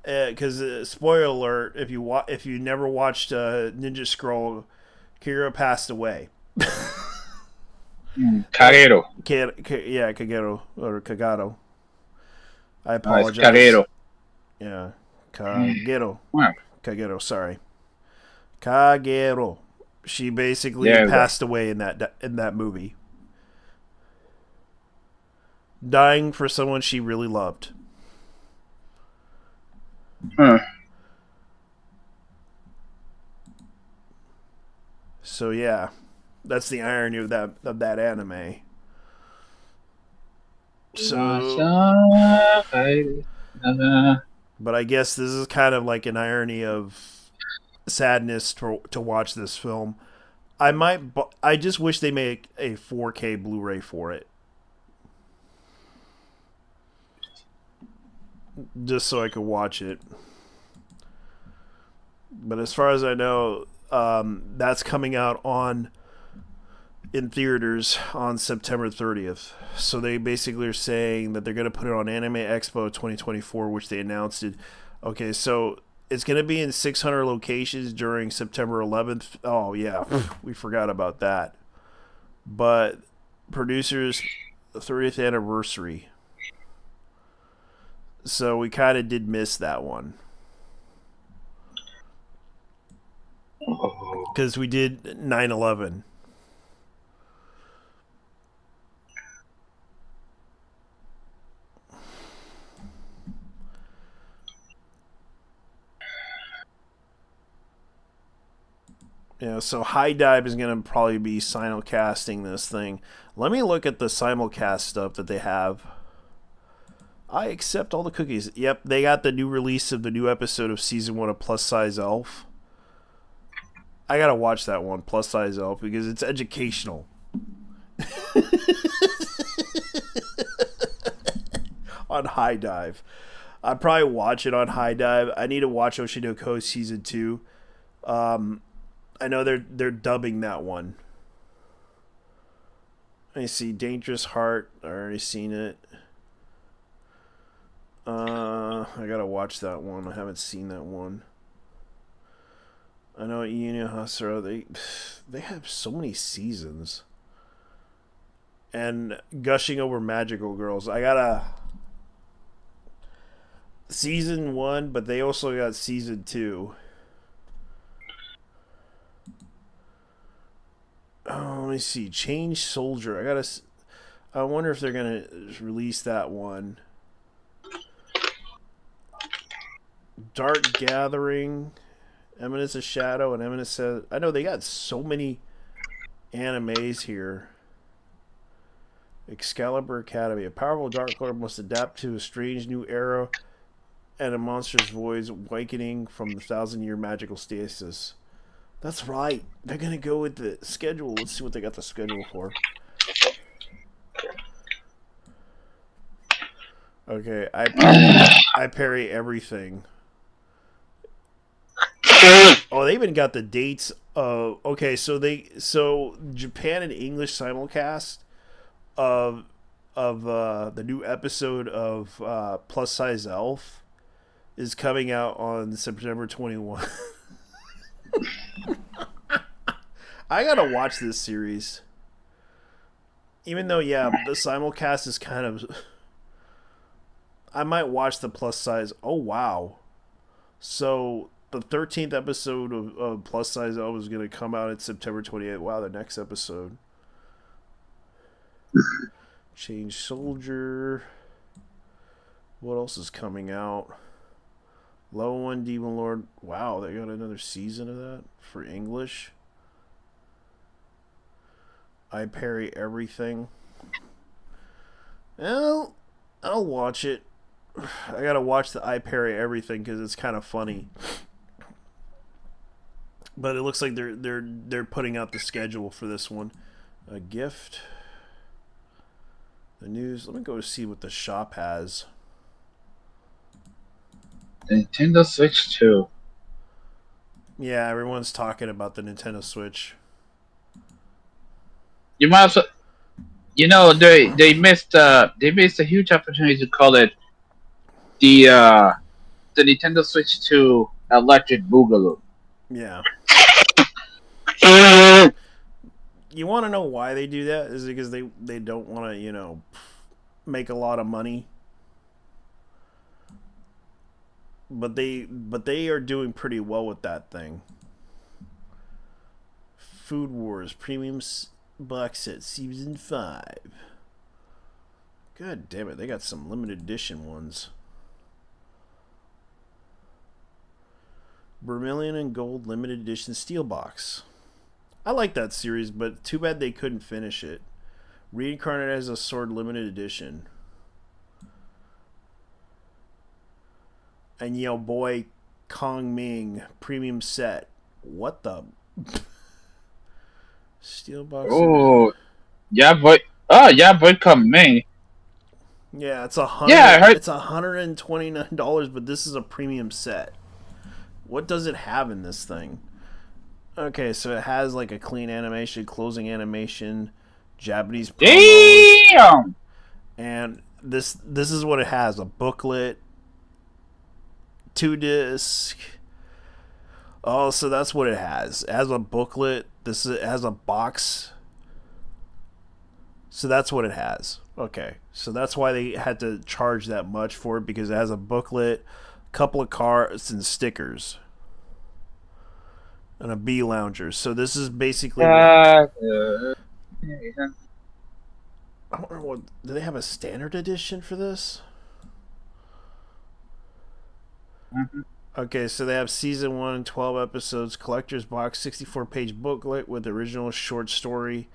S1: Because spoiler alert, if you never watched Ninja Scroll, Kira passed away.
S10: Kagero.
S1: Kagero or Kagado. I apologize.
S10: Kagero.
S1: Yeah, Kagero.
S10: Wow.
S1: Kagero, sorry. Kagero. She basically passed away in that movie. Dying for someone she really loved.
S10: Huh.
S1: So yeah, that's the irony of that anime. So, but I guess this is kind of like an irony of sadness to watch this film. I just wish they made a 4K Blu-ray for it, just so I could watch it. But as far as I know, that's coming out in theaters on September 30th. So they basically are saying that they're going to put it on Anime Expo 2024, which they announced it. Okay, so it's going to be in 600 locations during September 11th. Oh, yeah, we forgot about that. But producers' 30th anniversary. So we kind of did miss that one. Because we did 9/11. Yeah, so High Dive is going to probably be simulcasting this thing. Let me look at the simulcast stuff that they have. I accept all the cookies. Yep, they got the new release of the new episode of Season 1 of Plus Size Elf. I gotta watch that one, Plus Size Elf, because it's educational. On High Dive. I'd probably watch it on High Dive. I need to watch Oshinoko Season 2. I know they're dubbing that one. Let me see. Dangerous Heart. I already seen it. I gotta watch that one. I haven't seen that one. I know Inu Hasara, they have so many seasons. And Gushing Over Magical Girls. I got Season 1, but they also got Season 2. Oh, let me see. Change Soldier. I wonder if they're gonna release that one. Dark Gathering, Eminence of Shadow, and Eminence of... I know they got so many animes here. Excalibur Academy. A powerful Dark Lord must adapt to a strange new era and a monstrous void awakening from the 1,000-year magical stasis. That's right. They're going to go with the schedule. Let's see what they got the schedule for. Okay, I parry everything. Oh, they even got the dates of... Okay, so Japan and English simulcast of the new episode of Plus Size Elf is coming out on September 21. I gotta watch this series. Even though, yeah, the simulcast is kind of... I might watch the Plus Size... Oh, wow. So, the 13th episode of Plus Size Elf is going to come out in September 28th. Wow, the next episode. Change Soldier. What else is coming out? Level 1 Demon Lord. Wow, they got another season of that for English. I parry everything. Well, I'll watch it. I gotta watch the I parry everything because it's kind of funny. But it looks like they're putting out the schedule for this one. A gift. The news. Let me go see what the shop has.
S10: Nintendo Switch 2.
S1: Yeah, everyone's talking about the Nintendo Switch.
S10: You might also, they missed a huge opportunity to call it the Nintendo Switch 2 Electric Boogaloo.
S1: Yeah. You want to know why they do that? Is it because they don't want to, make a lot of money? But they are doing pretty well with that thing. Food Wars Premium Box Set Season 5. God damn it, they got some limited edition ones. Vermilion and Gold Limited Edition Steel Box. I like that series, but too bad they couldn't finish it. Reincarnated as a Sword Limited Edition. And boy, Kong Ming Premium Set. What the... Steel Box.
S10: Oh, yeah, boy. Oh, yeah, boy, Kong Ming.
S1: Yeah, it's $100.
S10: Yeah, I heard...
S1: It's $129, but this is a premium set. What does it have in this thing? Okay, so it has like a clean animation, closing animation, Japanese promos.
S10: Damn!
S1: And this is what it has: a booklet, 2-disc. Oh, so that's what it has. It has a booklet. It has a box. So that's what it has. Okay, so that's why they had to charge that much for it, because it has a booklet, a couple of cards, and stickers. And a bee lounger. So this is basically... I wonder what... Do they have a standard edition for this?
S10: Mm-hmm.
S1: Okay, so they have Season 1, 12 episodes, Collector's Box, 64-page booklet with original short story,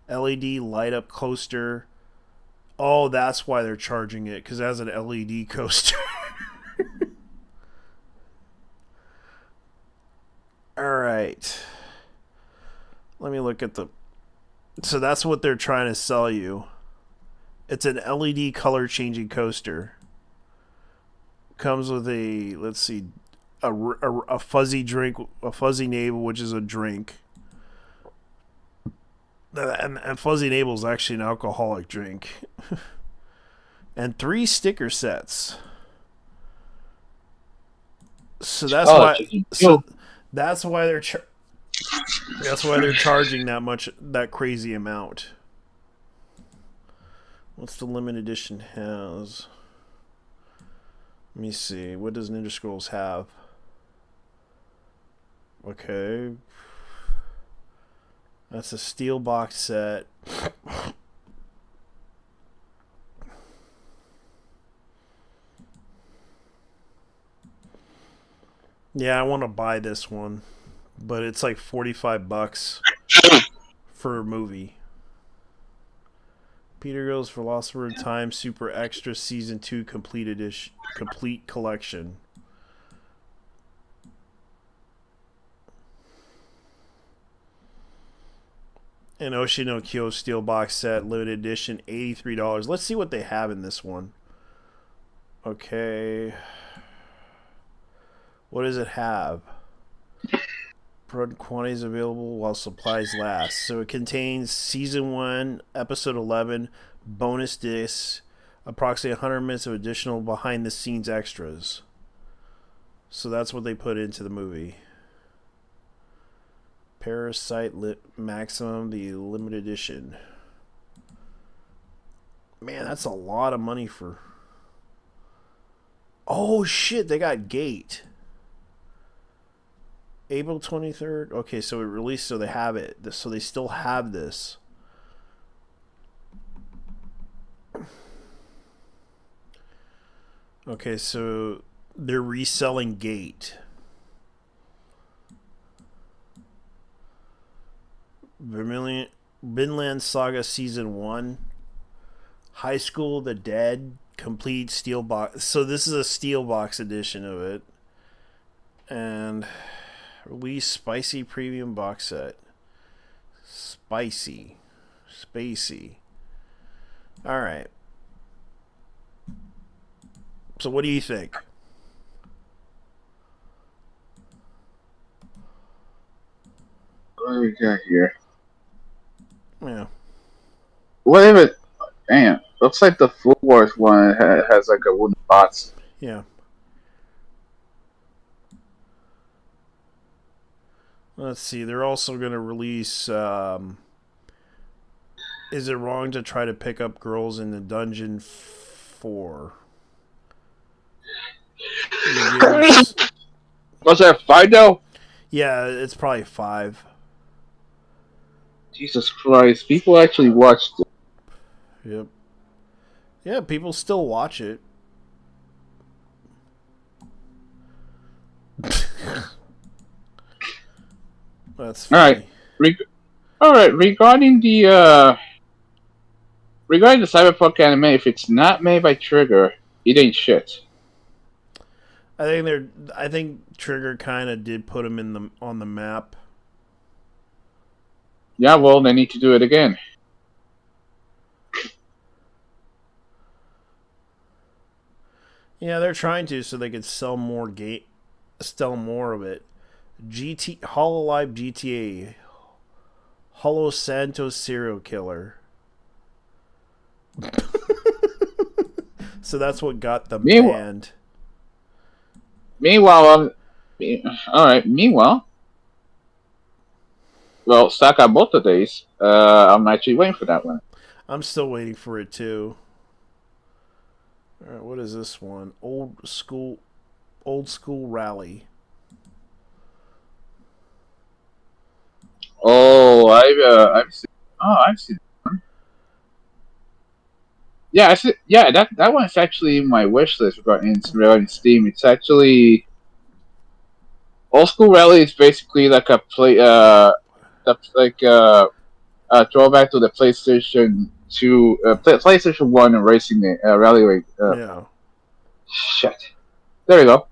S1: LED light-up coaster. Oh, that's why they're charging it, because it has an LED coaster. Alright. Let me look at the... So that's what they're trying to sell you. It's an LED color-changing coaster. Comes with a, let's see, a fuzzy drink, a fuzzy navel, which is a drink. And fuzzy navel is actually an alcoholic drink. And 3 sticker sets. So that's why... So that's why they're charging that much, that crazy amount. What's the limited edition has? Let me see. What does Ninja Scrolls have? Okay. That's a steel box set. Yeah, I want to buy this one, but it's like $45 for a movie. Peter Grill's Philosopher of Time Super Extra Season 2 Complete Edition, Complete Collection. An Oshinokyo Steel Box Set, Limited Edition, $83. Let's see what they have in this one. Okay. What does it have? Broad quantities available while supplies last. So it contains Season 1, Episode 11, bonus discs, approximately 100 minutes of additional behind-the-scenes extras. So that's what they put into the movie. Parasite Maximum, the limited edition. Man, that's a lot of money for... Oh, shit, they got Gate. April 23rd. Okay, so it released, so they have it. So they still have this. Okay, so they're reselling Gate. Vinland Saga Season 1. High School of the Dead. Complete steel box. So this is a steel box edition of it. And... Release Spicy Premium Box Set. Spicy. Spacey. Alright. So what do you think?
S10: What do we got here?
S1: Yeah.
S10: Wait a minute. Damn. Looks like the Food Wars one has like a wooden box.
S1: Yeah. Let's see. They're also going to release... Is It Wrong to Try to Pick Up Girls in the Dungeon 4?
S10: Was that 5 though?
S1: Yeah, it's probably 5.
S10: Jesus Christ. People actually watched it.
S1: Yep. Yeah, people still watch it. That's funny.
S10: Alright, regarding the Cyberpunk anime, if it's not made by Trigger, it ain't shit.
S1: I think Trigger kind of did put them on the map.
S10: Yeah, well, they need to do it again.
S1: Yeah, they're trying to so they could sell more of it. Hololive GTA. Holo Santos Serial Killer. So that's what got them banned.
S10: Meanwhile, well, stock out both of these. I'm actually waiting for that one.
S1: I'm still waiting for it too. Alright, what is this one? Old school rally.
S10: Oh, I've seen. Oh, I've seen that one. Yeah, I see. Yeah, that one's actually in my wish list regarding Steam. It's actually Old School Rally is basically like a throwback to the PlayStation 2, PlayStation 1 and racing rally.
S1: Yeah.
S10: Shit. There we go.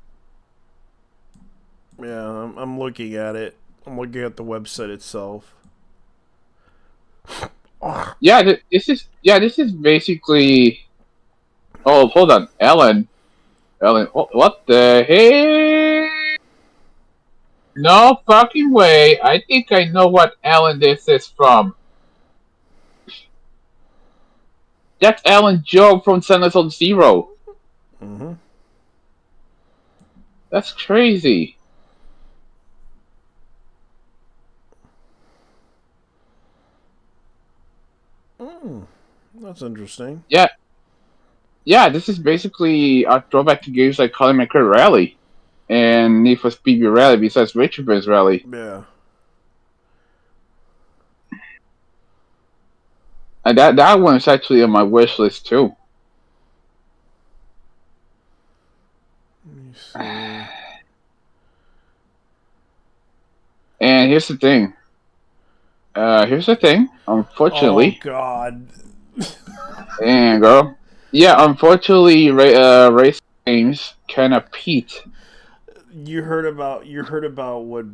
S1: Yeah, I'm looking at it. I'm looking at the website itself.
S10: Yeah, this is basically. Oh, hold on, Ellen, what the heck? No fucking way! I think I know what Ellen this is from. That's Ellen Job from Silence on Zero.
S1: Mm-hmm.
S10: That's crazy.
S1: That's interesting.
S10: Yeah, this is basically a throwback to games like Colin McRae Rally and Need for Speed Rally besides Richard Benz Rally.
S1: Yeah.
S10: And that one's actually on my wish list too.
S1: Let me see.
S10: And here's the thing. Unfortunately.
S1: Oh God.
S10: Damn, girl. Yeah, unfortunately, race games cannot peat.
S1: You heard about what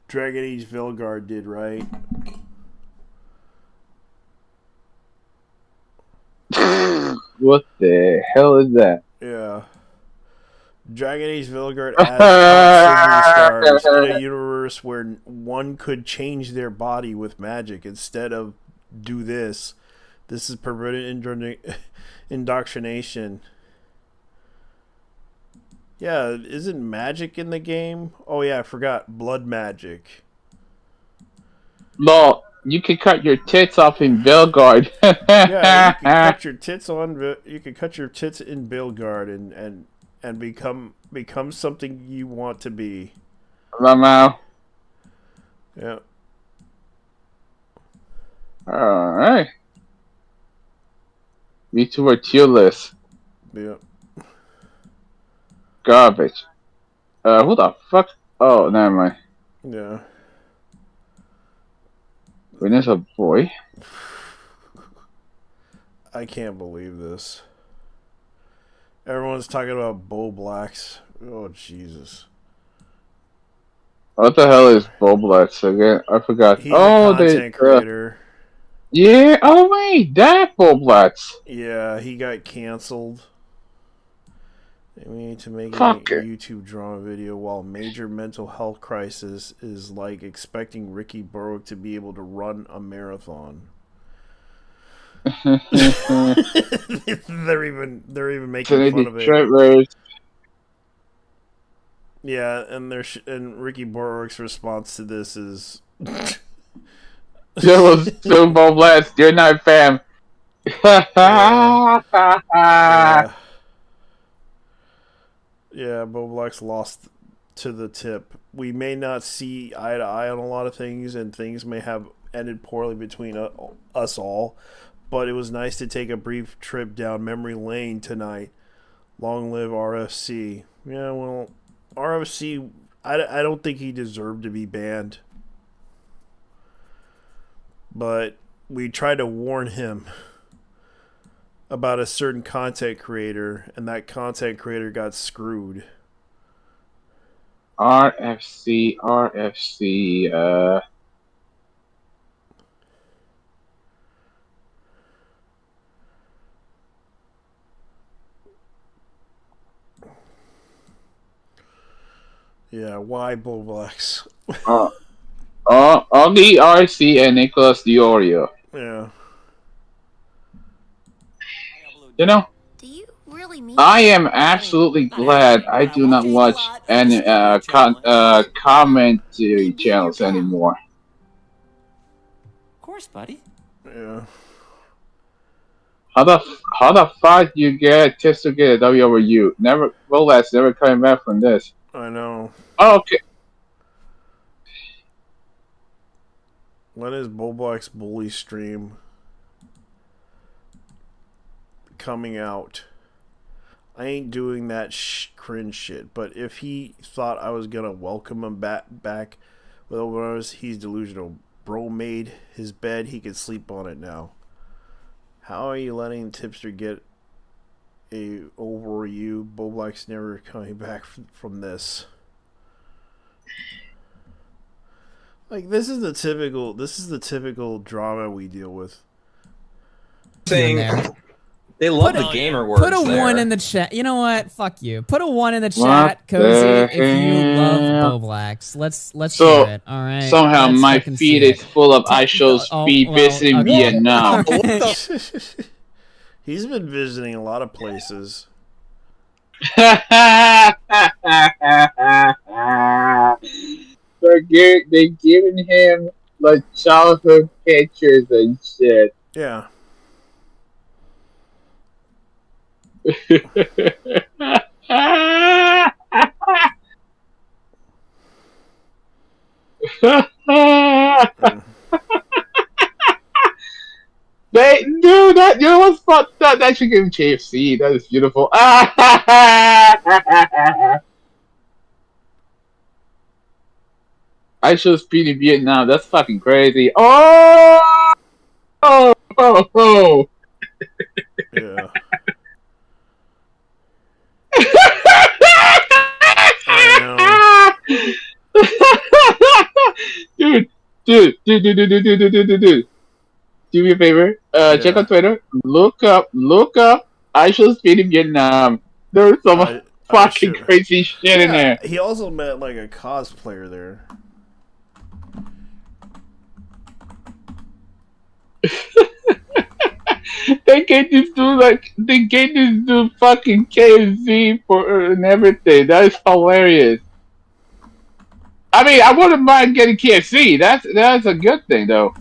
S1: Dragon Age Vilgard did, right?
S10: What the hell is that?
S1: Yeah. Dragon Age Vilgard adds top singing stars in a universe where one could change their body with magic instead of do this. This is perverted indoctrination. Yeah, isn't magic in the game? Oh yeah, I forgot. Blood magic.
S10: Lol, you can cut your tits off in Belgard.
S1: Yeah, you can cut your tits on. You can cut your tits in Bilgard and become something you want to be.
S10: Lamau.
S1: Yeah.
S10: Alright. Me too are tearless.
S1: Yeah.
S10: Garbage. Who the fuck? Oh, never mind.
S1: Yeah.
S10: When there's a boy.
S1: I can't believe this. Everyone's talking about Bo Blacks. Oh, Jesus.
S10: What the hell is Boblex again? I forgot.
S1: He's a content creator.
S10: Yeah, oh wait, that Boblex.
S1: Yeah, he got canceled. We need to make a YouTube drama video while major mental health crisis is like expecting Ricky Burrow to be able to run a marathon. they're even making fun of it. Yeah, and Ricky Borwick's response to this is
S10: That was so Boblex, you're not fam.
S1: Yeah, Boblex lost to the tip. We may not see eye to eye on a lot of things, and things may have ended poorly between us all, but it was nice to take a brief trip down memory lane tonight. Long live RFC. Yeah, well, RFC, I don't think he deserved to be banned. But we tried to warn him about a certain content creator, and that content creator got screwed.
S10: RFC,
S1: Yeah, why Boblex?
S10: Augie RC and Nicholas Diorio.
S1: Yeah.
S10: You know, I am absolutely glad I do not watch any commentary channels anymore.
S3: Of course, buddy.
S1: Yeah.
S10: How the fuck you get tips to get a W over you? Never, Rolex never coming back from this.
S1: I know.
S10: Oh, okay.
S1: When is Boblex Bully stream coming out? I ain't doing that cringe shit, but if he thought I was gonna welcome him back with open he's delusional. Bro made his bed, he can sleep on it now. How are you letting Tipster get over you? Boblex never coming back from this. Like, this is the typical drama we deal with.
S6: Saying they love the gamer words.
S13: Put a
S6: there.
S13: 1 in the chat. You know what? Fuck you. Put a 1 in the chat, Cozy, if you love Boblex. Let's
S10: so,
S13: hear it. All right.
S10: Somehow
S13: Let's
S10: my
S13: fucking
S10: feed
S13: see
S10: is full of I show speed visiting Vietnam.
S1: He's been visiting a lot of places.
S10: They're giving him like childhood pictures and shit.
S1: Yeah.
S10: Dude, that you know what's fucked up? That should give him KFC. That is beautiful. I show speed in Vietnam. That's fucking crazy. Oh!
S1: Yeah.
S10: Dude. Do me a favor. Check on Twitter. Look up. I shall speed in Vietnam. There's some fucking crazy shit in there.
S1: He also met like a cosplayer there.
S10: They gave this dude fucking KFC for and everything. That is hilarious. I mean, I wouldn't mind getting KFC. That's a good thing though.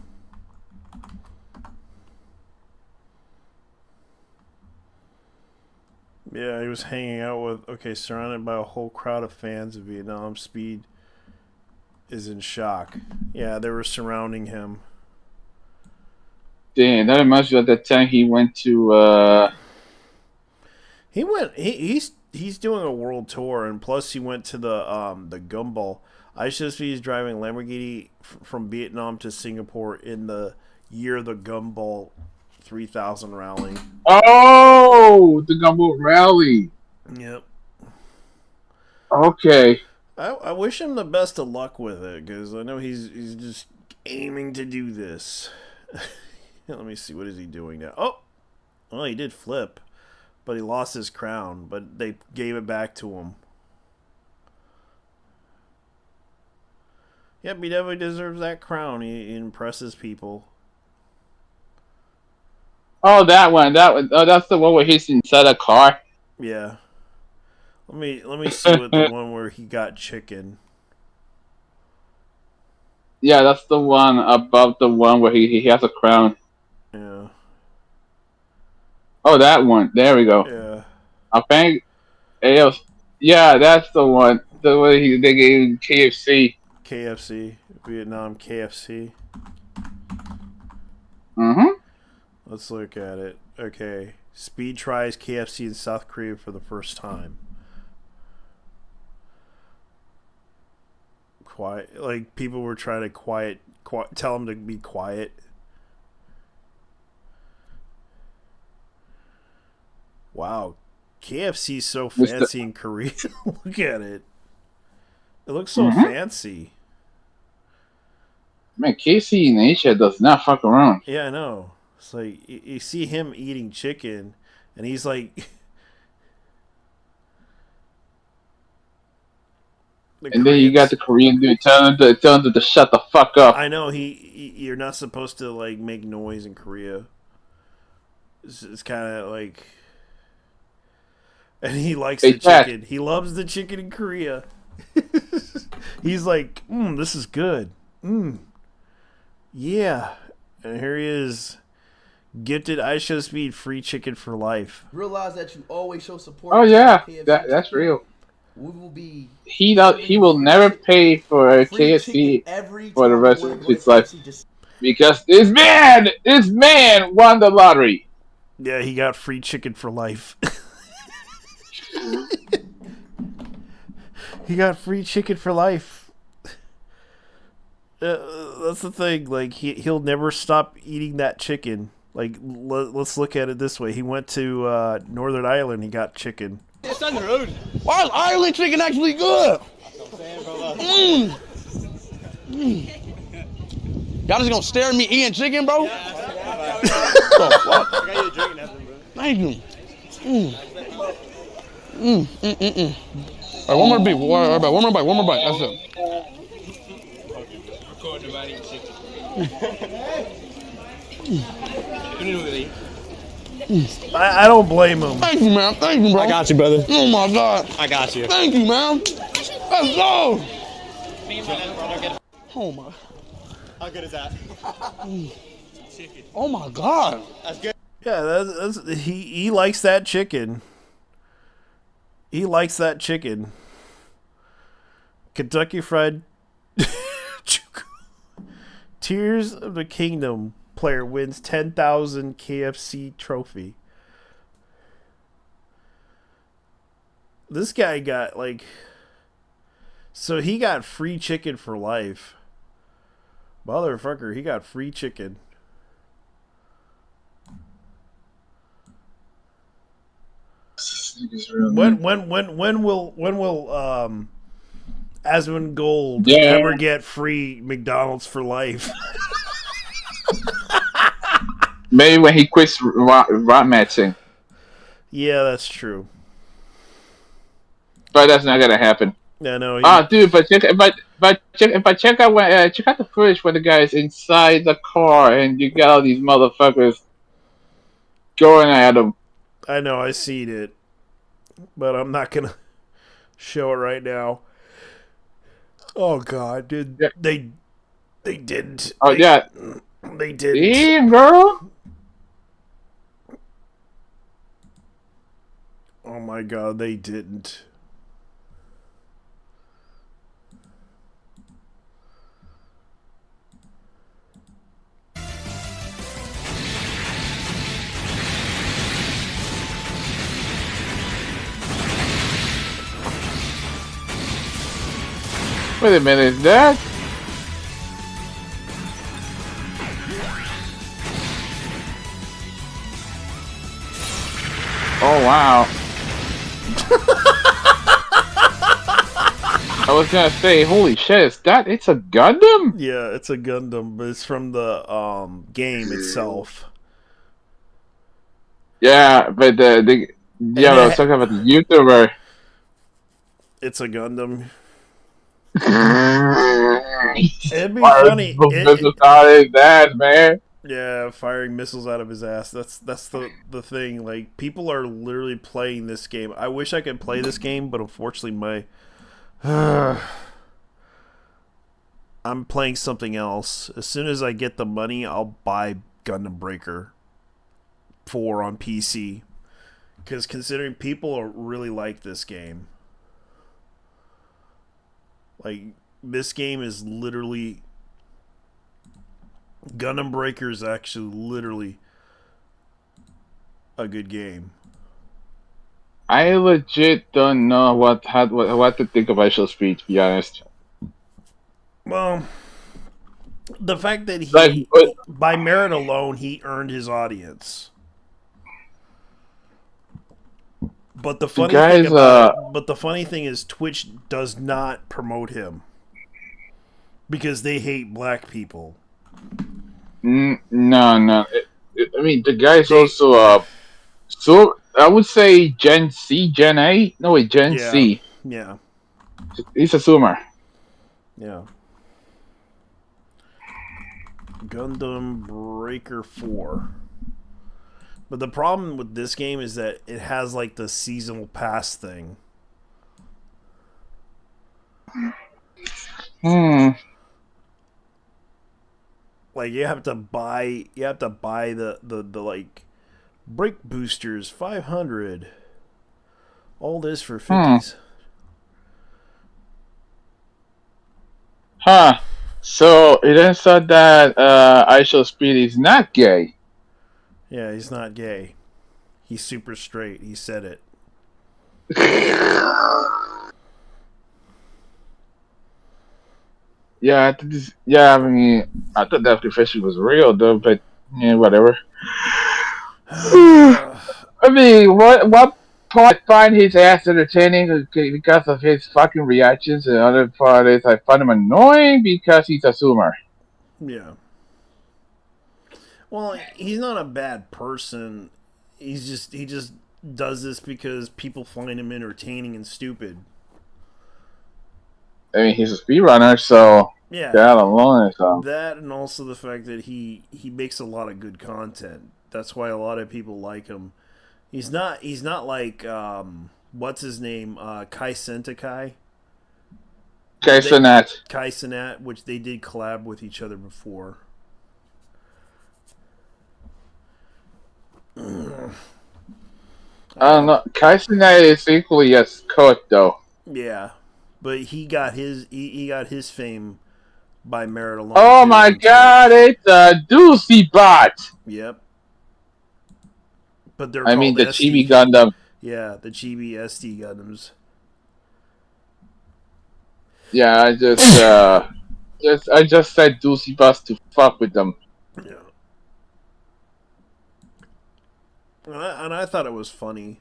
S1: Yeah, he was hanging out with, surrounded by a whole crowd of fans of Vietnam. Speed is in shock. Yeah, they were surrounding him.
S10: Damn, that reminds me of that time he went to,
S1: He's doing a world tour, and plus he went to the Gumball. He's driving Lamborghini from Vietnam to Singapore in the year of the Gumball 3000 rally.
S10: Oh, the Gumball rally.
S1: Yep.
S10: Okay.
S1: I wish him the best of luck with it, because I know he's just aiming to do this. Let me see, what is he doing now? Oh, well, he did flip, but he lost his crown, but they gave it back to him. Yep, he definitely deserves that crown. He impresses people.
S10: Oh, that one. Oh, that's the one where he's inside a car.
S1: Yeah. Let me see what the one where he got chicken.
S10: Yeah, that's the one above the one where he has a crown.
S1: Yeah.
S10: Oh, that one. There we go.
S1: Yeah.
S10: I think. Yeah, that's the one. The way they gave KFC.
S1: KFC. Vietnam KFC.
S10: Mm-hmm.
S1: Let's look at it. Okay. Speed tries KFC in South Korea for the first time. Quiet. Like, people were trying to tell him to be quiet. Wow. KFC's so fancy in Korea. Look at it. It looks so fancy.
S10: Man, KFC in Asia does not fuck around.
S1: Yeah, I know. It's like, you see him eating chicken, and he's like...
S10: And then you got the Korean dude telling them to shut the fuck up.
S1: I know, you're not supposed to, like, make noise in Korea. It's kind of like... And he likes the chicken. He loves the chicken in Korea. He's like, this is good. Yeah. And here he is. Gifted iShow Speed free chicken for life.
S14: Realize that you always show support.
S10: Oh yeah, that's real.
S14: We will be.
S10: He will never pay for a KFC for the rest of his life because this man won the lottery.
S1: Yeah, he got free chicken for life. He got free chicken for life. That's the thing. Like, he'll never stop eating that chicken. Like, let's look at it this way. He went to Northern Ireland. He got chicken.
S14: It's on the road. Why is Ireland chicken actually good? Y'all just gonna stare at me eating chicken, bro?
S15: I got you a drink after, bro.
S14: Thank you. All right, one more bite. One more bite. That's it.
S1: I don't blame him.
S14: Thank you, man. Thank you, bro.
S15: I got you, brother.
S14: Oh my God.
S15: I got you.
S14: Thank you, man. Let's go. Oh my.
S15: How good is that?
S14: Oh my God.
S15: That's good.
S1: Yeah, he likes that chicken. He likes that chicken. Kentucky Fried Tears of the Kingdom player wins 10,000 KFC trophy. This guy got so he got free chicken for life. Motherfucker, he got free chicken. When will Asmongold
S10: Yeah.
S1: ever get free McDonald's for life?
S10: Maybe when he quits rot matching.
S1: Yeah, that's true.
S10: But that's not gonna happen.
S1: Yeah, no.
S10: Dude, but check out check out the footage when the guy's inside the car and you got all these motherfuckers going at him.
S1: I know, I seen it, but I'm not gonna show it right now. Oh God, dude, they didn't.
S10: Oh yeah,
S1: they didn't.
S10: Damn, girl.
S1: Oh my God, they didn't.
S10: Wait a minute, is that? Oh wow. I was gonna say, holy shit, is that? It's a Gundam?
S1: Yeah, it's a Gundam, but it's from the game itself.
S10: Yeah, but I was talking about the YouTuber.
S1: It's a Gundam. It'd be funny.
S10: That man.
S1: Yeah, firing missiles out of his ass. That's the thing. Like, people are literally playing this game. I wish I could play this game, but unfortunately I'm playing something else. As soon as I get the money, I'll buy Gundam Breaker 4 on PC. Because considering people really like this game. Like, this game is literally... Gundam Breaker is actually literally a good game.
S10: I legit don't know what to think of Visual Speed, to be honest.
S1: Well, the fact that by merit alone, he earned his audience. But the funny thing is, Twitch does not promote him because they hate black people.
S10: No. I mean, the guy's also so I would say Gen C, Gen A. No wait, Gen C.
S1: Yeah.
S10: He's a zoomer.
S1: Yeah. Gundam Breaker 4. But the problem with this game is that it has like the seasonal pass thing. Like you have to buy the like break boosters 500. All this for 50s.
S10: Huh. So it ends out that Visual Speed is not gay.
S1: Yeah, he's not gay. He's super straight. He said it.
S10: Yeah, I mean, I thought that confession was real though, but yeah, whatever. I mean, what part find his ass entertaining because of his fucking reactions, and the other part is I find him annoying because he's a zoomer.
S1: Yeah. Well, he's not a bad person. He just does this because people find him entertaining and stupid.
S10: I mean, he's a speedrunner, so
S1: yeah,
S10: that alone is
S1: that, and also the fact that he makes a lot of good content. That's why a lot of people like him. He's not like what's his name, Kai Sentakai.
S10: Kai
S1: Senat, which they did collab with each other before.
S10: I don't know. Kai Senat is equally as cooked though.
S1: Yeah, but he got his fame by merit alone.
S10: Oh my god, it's a doozy bot.
S1: Yep. But they're
S10: I mean the Chibi Gundam.
S1: Yeah, the Chibi ST Gundams.
S10: Yeah, I just said doozy bots to fuck with them.
S1: Yeah. And I thought it was funny.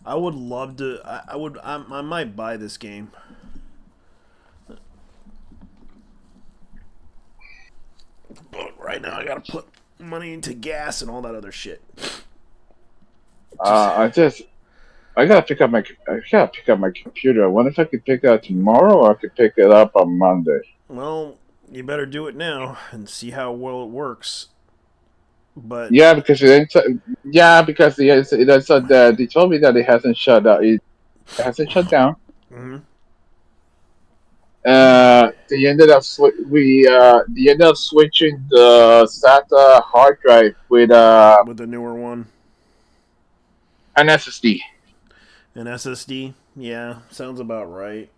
S1: I would love to. I might buy this game. But right now, I gotta put money into gas and all that other shit.
S16: I gotta pick up my computer. I wonder if I could pick it up tomorrow or I could pick it up on Monday.
S1: Well, you better do it now and see how well it works. But
S16: yeah, because they told me that it hasn't shut down. It hasn't shut down.
S1: Mm-hmm.
S16: They ended up switching the SATA hard drive with
S1: the newer one,
S16: an SSD.
S1: An SSD, yeah, sounds about right.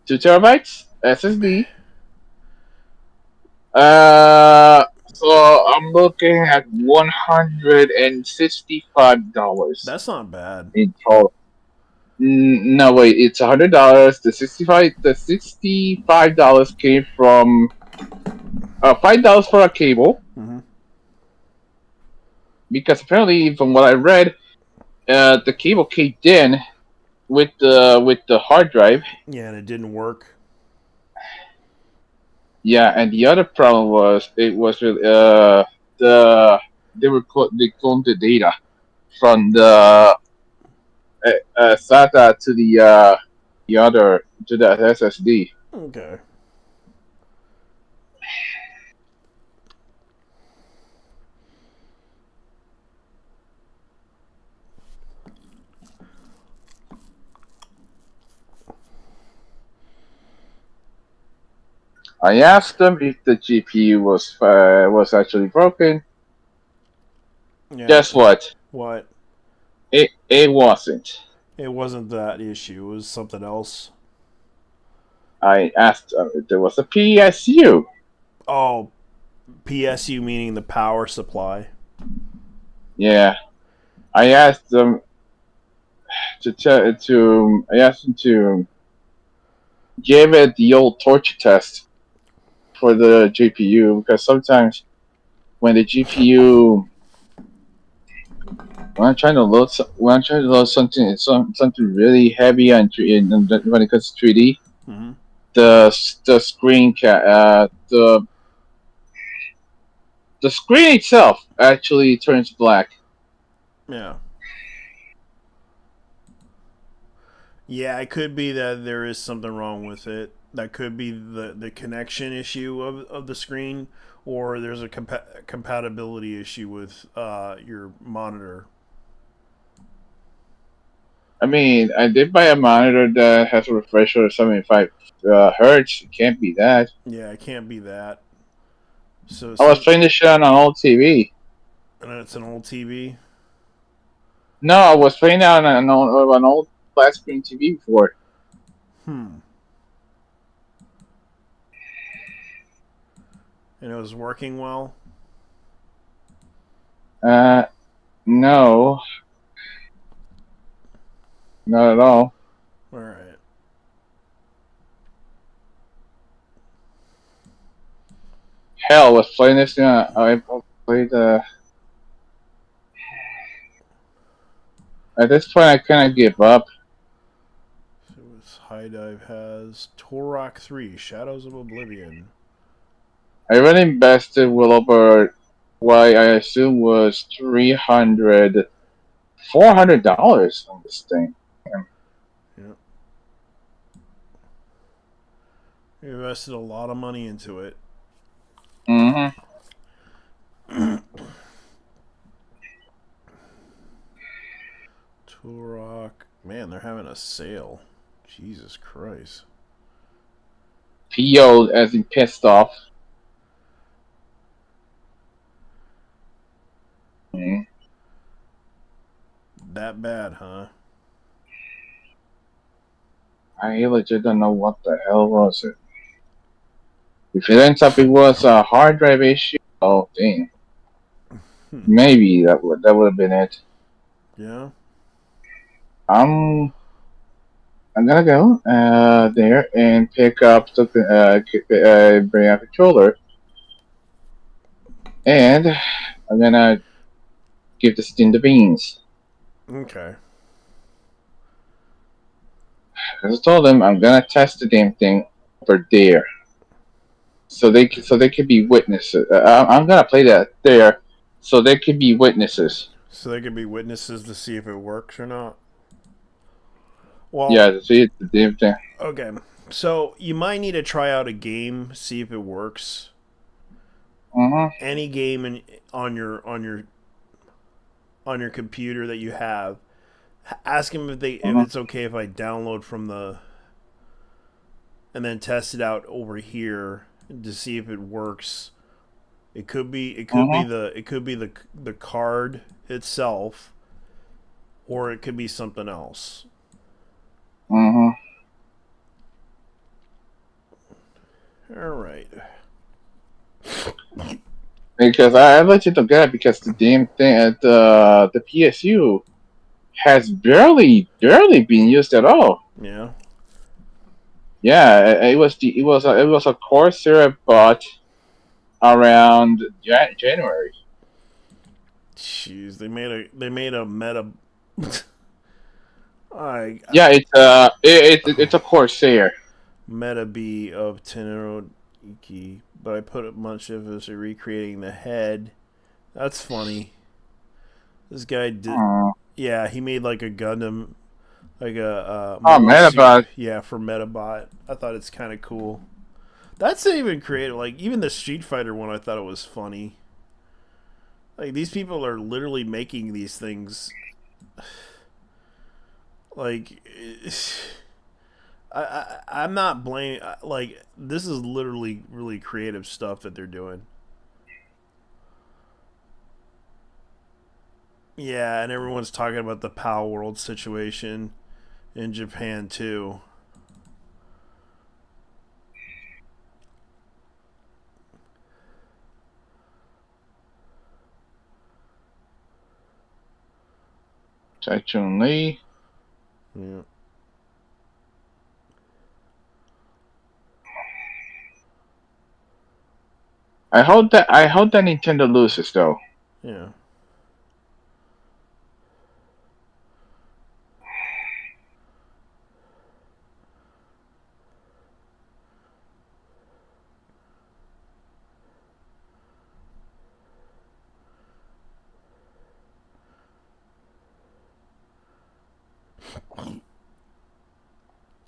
S16: 2 terabytes SSD. So I'm looking at $165.
S1: That's not bad.
S16: In total. No, wait, it's $100. The $65 came from $5 for a cable.
S1: Mm-hmm.
S16: Because apparently, from what I read, the cable caved in with the hard drive.
S1: Yeah, and it didn't work.
S16: Yeah, and the other problem was they cloned the data from the SATA to the SSD.
S1: Okay.
S16: I asked them if the GPU was actually broken.
S1: Yeah.
S16: Guess what?
S1: What?
S16: It wasn't.
S1: It wasn't that issue. It was something else.
S16: I asked if there was a PSU.
S1: Oh, PSU meaning the power supply.
S16: Yeah, I asked them to give it the old torture test for the GPU, because sometimes when the GPU, when I'm trying to load something really heavy when it comes to 3D,
S1: mm-hmm.
S16: the screen the screen itself actually turns black.
S1: Yeah. Yeah, it could be that there is something wrong with it. That could be the connection issue of the screen, or there's a compatibility issue with your monitor.
S16: I mean, I did buy a monitor that has a refresh rate of 75 hertz. It can't be that.
S1: Yeah, it can't be that. So
S16: I was playing this shit on an old TV.
S1: And it's an old TV?
S16: No, I was playing on an old flat screen TV before.
S1: And it was working well?
S16: No. Not at all.
S1: Alright.
S16: Hell, I was playing this thing. I played at this point, I kind of give up.
S1: So this High Dive has Turok 3, Shadows of Oblivion.
S16: I really invested well over what I assume was $400 on this thing.
S1: Yep. You invested a lot of money into it.
S16: Mm-hmm.
S1: Turok. Man, they're having a sale. Jesus Christ.
S16: PO as in pissed off. Mm.
S1: That bad, huh?
S16: I legit don't know what the hell was it. If it ends up it was a hard drive issue, oh damn. Maybe that would have been it.
S1: Yeah.
S16: I'm gonna go there and pick up something. Bring a controller, and I'm gonna give this thing the beans.
S1: Okay.
S16: I told them I'm gonna test the damn thing over there, so they can be witnesses. I'm gonna play that there, so they can be witnesses.
S1: So they could be witnesses to see if it works or not. Well,
S16: Yeah, to see the damn thing.
S1: Okay, so you might need to try out a game, see if it works. Any game on your computer that you have, ask them if it's okay if I download from the, and then test it out over here to see if it works. It could be the card itself, or it could be something else. All right.
S16: Because I let you get it because the damn thing at the PSU has barely been used at all.
S1: Yeah.
S16: Yeah, it was a Corsair bought around January.
S1: Jeez, they made a meta.
S16: Yeah, it's a Corsair.
S1: Meta B of Tenero Iki, but I put a bunch of us recreating the head. That's funny. This guy did. Yeah, he made like a Gundam, like a
S16: Metabot.
S1: Yeah, for Metabot. I thought it's kind of cool. That's not even creative. Like even the Street Fighter one, I thought it was funny. Like these people are literally making these things. Like, I'm not blaming. Like this is literally really creative stuff that they're doing. Yeah, and everyone's talking about the Palworld situation in Japan too.
S16: Chun Li.
S1: Yeah.
S16: I hope that Nintendo loses though.
S1: Yeah.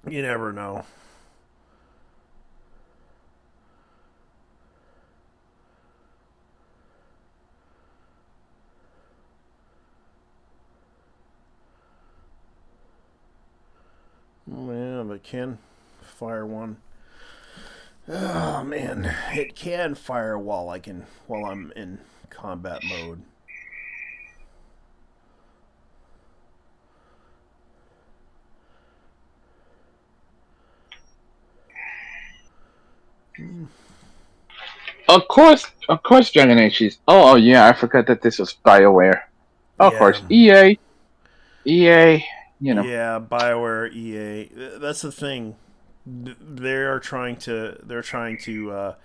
S1: You never know. Yeah, but can fire one. Oh man, it can fire while I'm in combat mode.
S16: Of course, Dragon Age is. Oh yeah, I forgot that this was BioWare. Of course, EA. You know.
S1: Yeah, BioWare, EA. That's the thing. They're trying to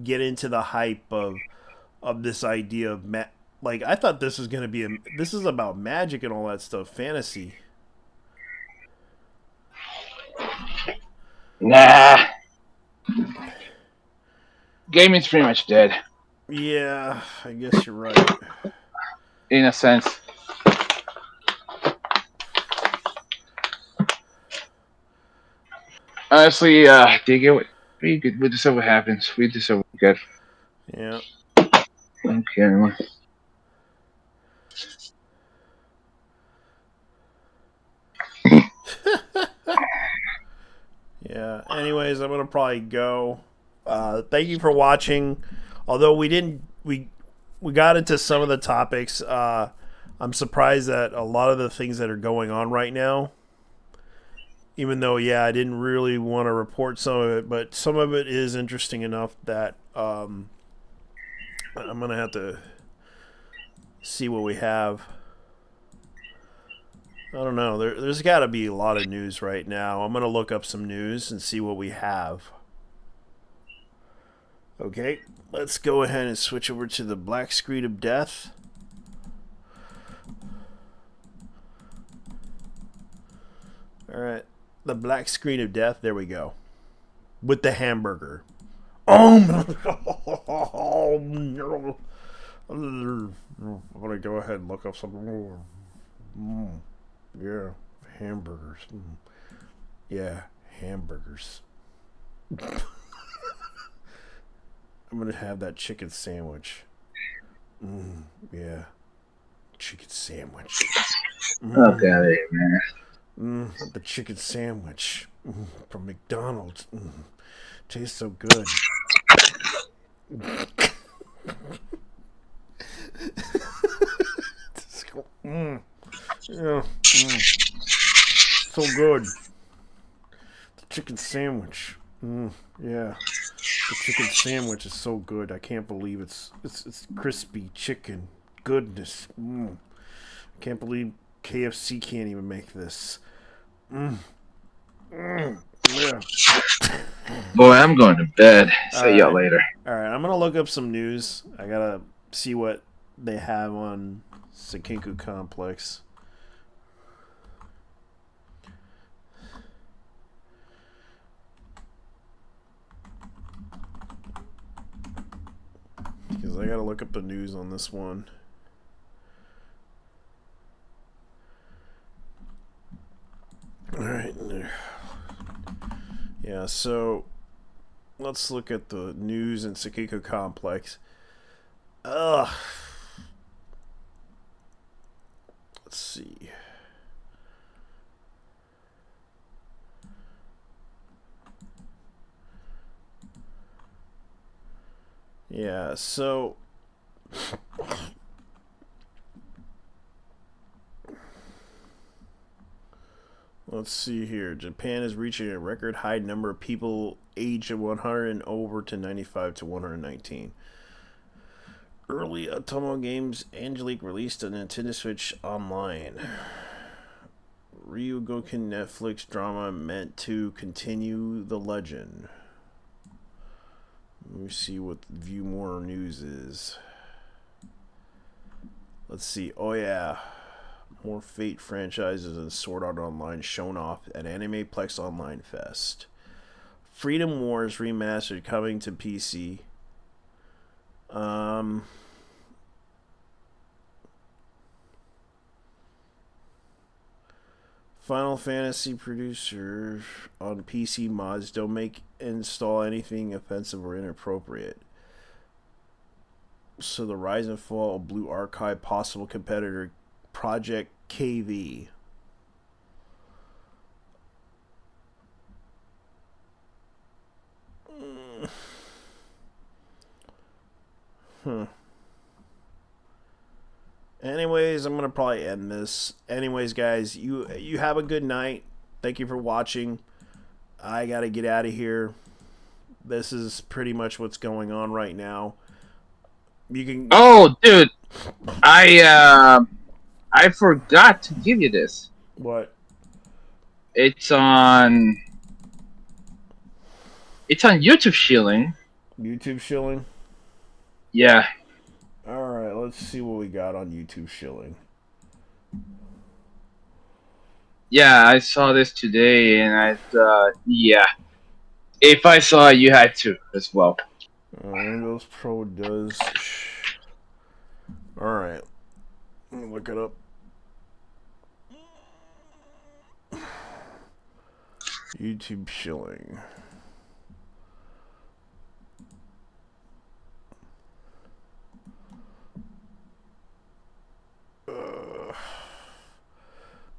S1: get into the hype of this idea of like I thought this was gonna be this is about magic and all that stuff, fantasy.
S16: Nah. Gaming's pretty much dead.
S1: Yeah, I guess you're right.
S16: In a sense. Honestly, they get what we deserve what happens. We deserve what we get.
S1: Yeah.
S16: Okay, anymore.
S1: Yeah. Anyways, I'm gonna probably go. Thank you for watching. Although we got into some of the topics. I'm surprised at a lot of the things that are going on right now. Even though, yeah, I didn't really want to report some of it, but some of it is interesting enough that I'm gonna have to see what we have. I don't know. There's got to be a lot of news right now. I'm gonna look up some news and see what we have. Okay, let's go ahead and switch over to the black screen of death. All right. The black screen of death. There we go. With the hamburger. Oh no. I'm gonna go ahead and look up some more. Yeah, hamburgers. Yeah, hamburgers. I'm gonna have that chicken sandwich. Yeah, chicken sandwich.
S16: Okay, man.
S1: The chicken sandwich from McDonald's. Tastes so good. Yeah. So good. The chicken sandwich. Yeah. The chicken sandwich is so good. I can't believe it's crispy chicken. Goodness. I can't believe KFC can't even make this. Yeah.
S16: Boy, I'm going to bed. See y'all later.
S1: Alright, I'm gonna look up some news. I gotta see what they have on Shinjuku Complex. Because I gotta look up the news on this one. Alright. Yeah, so let's look at the news in Shinjuku Complex. Ugh. Let's see. Yeah, so let's see here. Japan is reaching a record high number of people aged 100 and over to 95 to 119. Early Atomo Games Angelique released a Nintendo Switch Online. Ryugoken Netflix drama meant to continue the legend. Let me see what View More News is. Let's see. Oh yeah. More Fate franchises and Sword Art Online shown off at Animeplex Online Fest. Freedom Wars Remastered coming to PC. Final Fantasy producer on PC mods don't install anything offensive or inappropriate. So the rise and fall of Blue Archive possible competitor Project KV. Anyways, I'm gonna probably end this. Anyways, guys, you have a good night. Thank you for watching. I gotta get out of here. This is pretty much what's going on right now. You can.
S10: Oh, dude, I forgot to give you this.
S1: What?
S10: It's on YouTube Shilling.
S1: YouTube Shilling?
S10: Yeah.
S1: Alright, let's see what we got on YouTube Shilling.
S10: Yeah, I saw this today and I thought, yeah. If I saw it, you had to as well.
S1: Windows Pro does. Alright. Let me look it up. YouTube Shilling.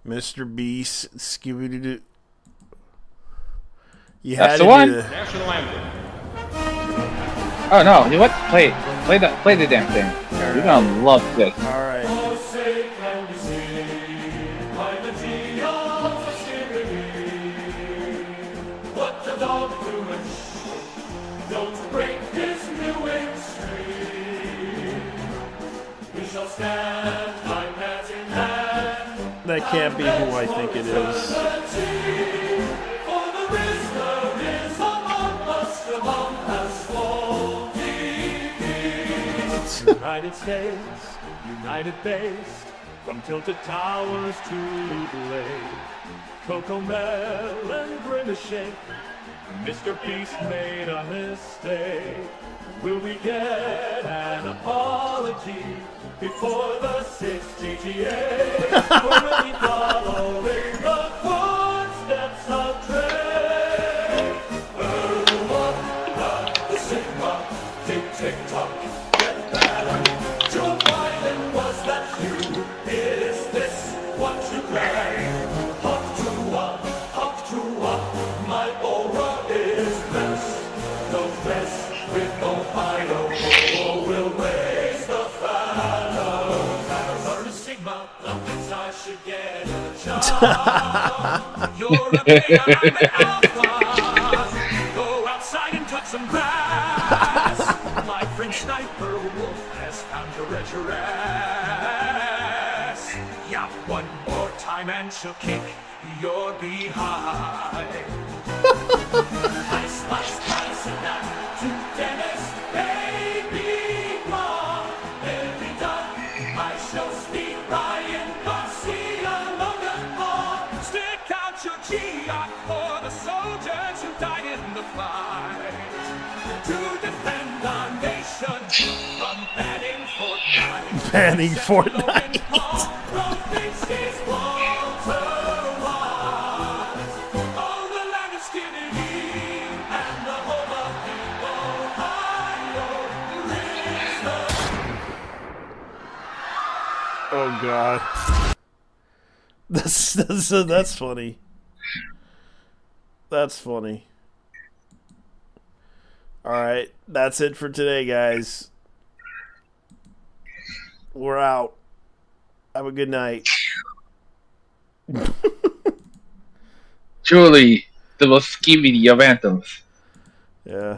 S1: Mr. Beast, Scooby-Doo. You
S10: That's
S1: had
S10: the
S1: to
S10: one.
S1: do the-
S10: National anthem. Oh no! You know what? Play the damn thing. You're gonna love this.
S1: All right.
S17: What the dog doing? Don't break this new extreme. We shall stand by hand in hand.
S1: That can't be who I think it is.
S17: For the prisoner is among us, among us all United States, united based, from tilted towers to blade. Cocomel and Grimacing. Mr. Beast made a mistake. Will we get an apology before the 6th GTA? Or will he follow in the footsteps of Trey? The Sigma, tick-tick-tock, get better. Joe Biden, was that you? Is this what you play? Hawk to one, my aura is best. Don't mess with Ohio, or we'll raise the fallow. Learn a Sigma, thinks I should get a job. You're a beta, I'm an alpha. Go outside and touch some grass. My French sniper wolf has found your treasure ass. Yeah, one more time and she'll kick your behind. I slice and that to Dennis, baby, mom. Every done, I shall speak Ryan Garcia, Logan Paul. Stick out your GI for the soldiers who died in the fight. To defend our nation from banning Fortnite.
S1: Banning Fortnite. Oh God, that's funny. That's funny. All right, that's it for today, guys. We're out. Have a good night.
S10: Truly, the most skibidi of anthems.
S1: Yeah.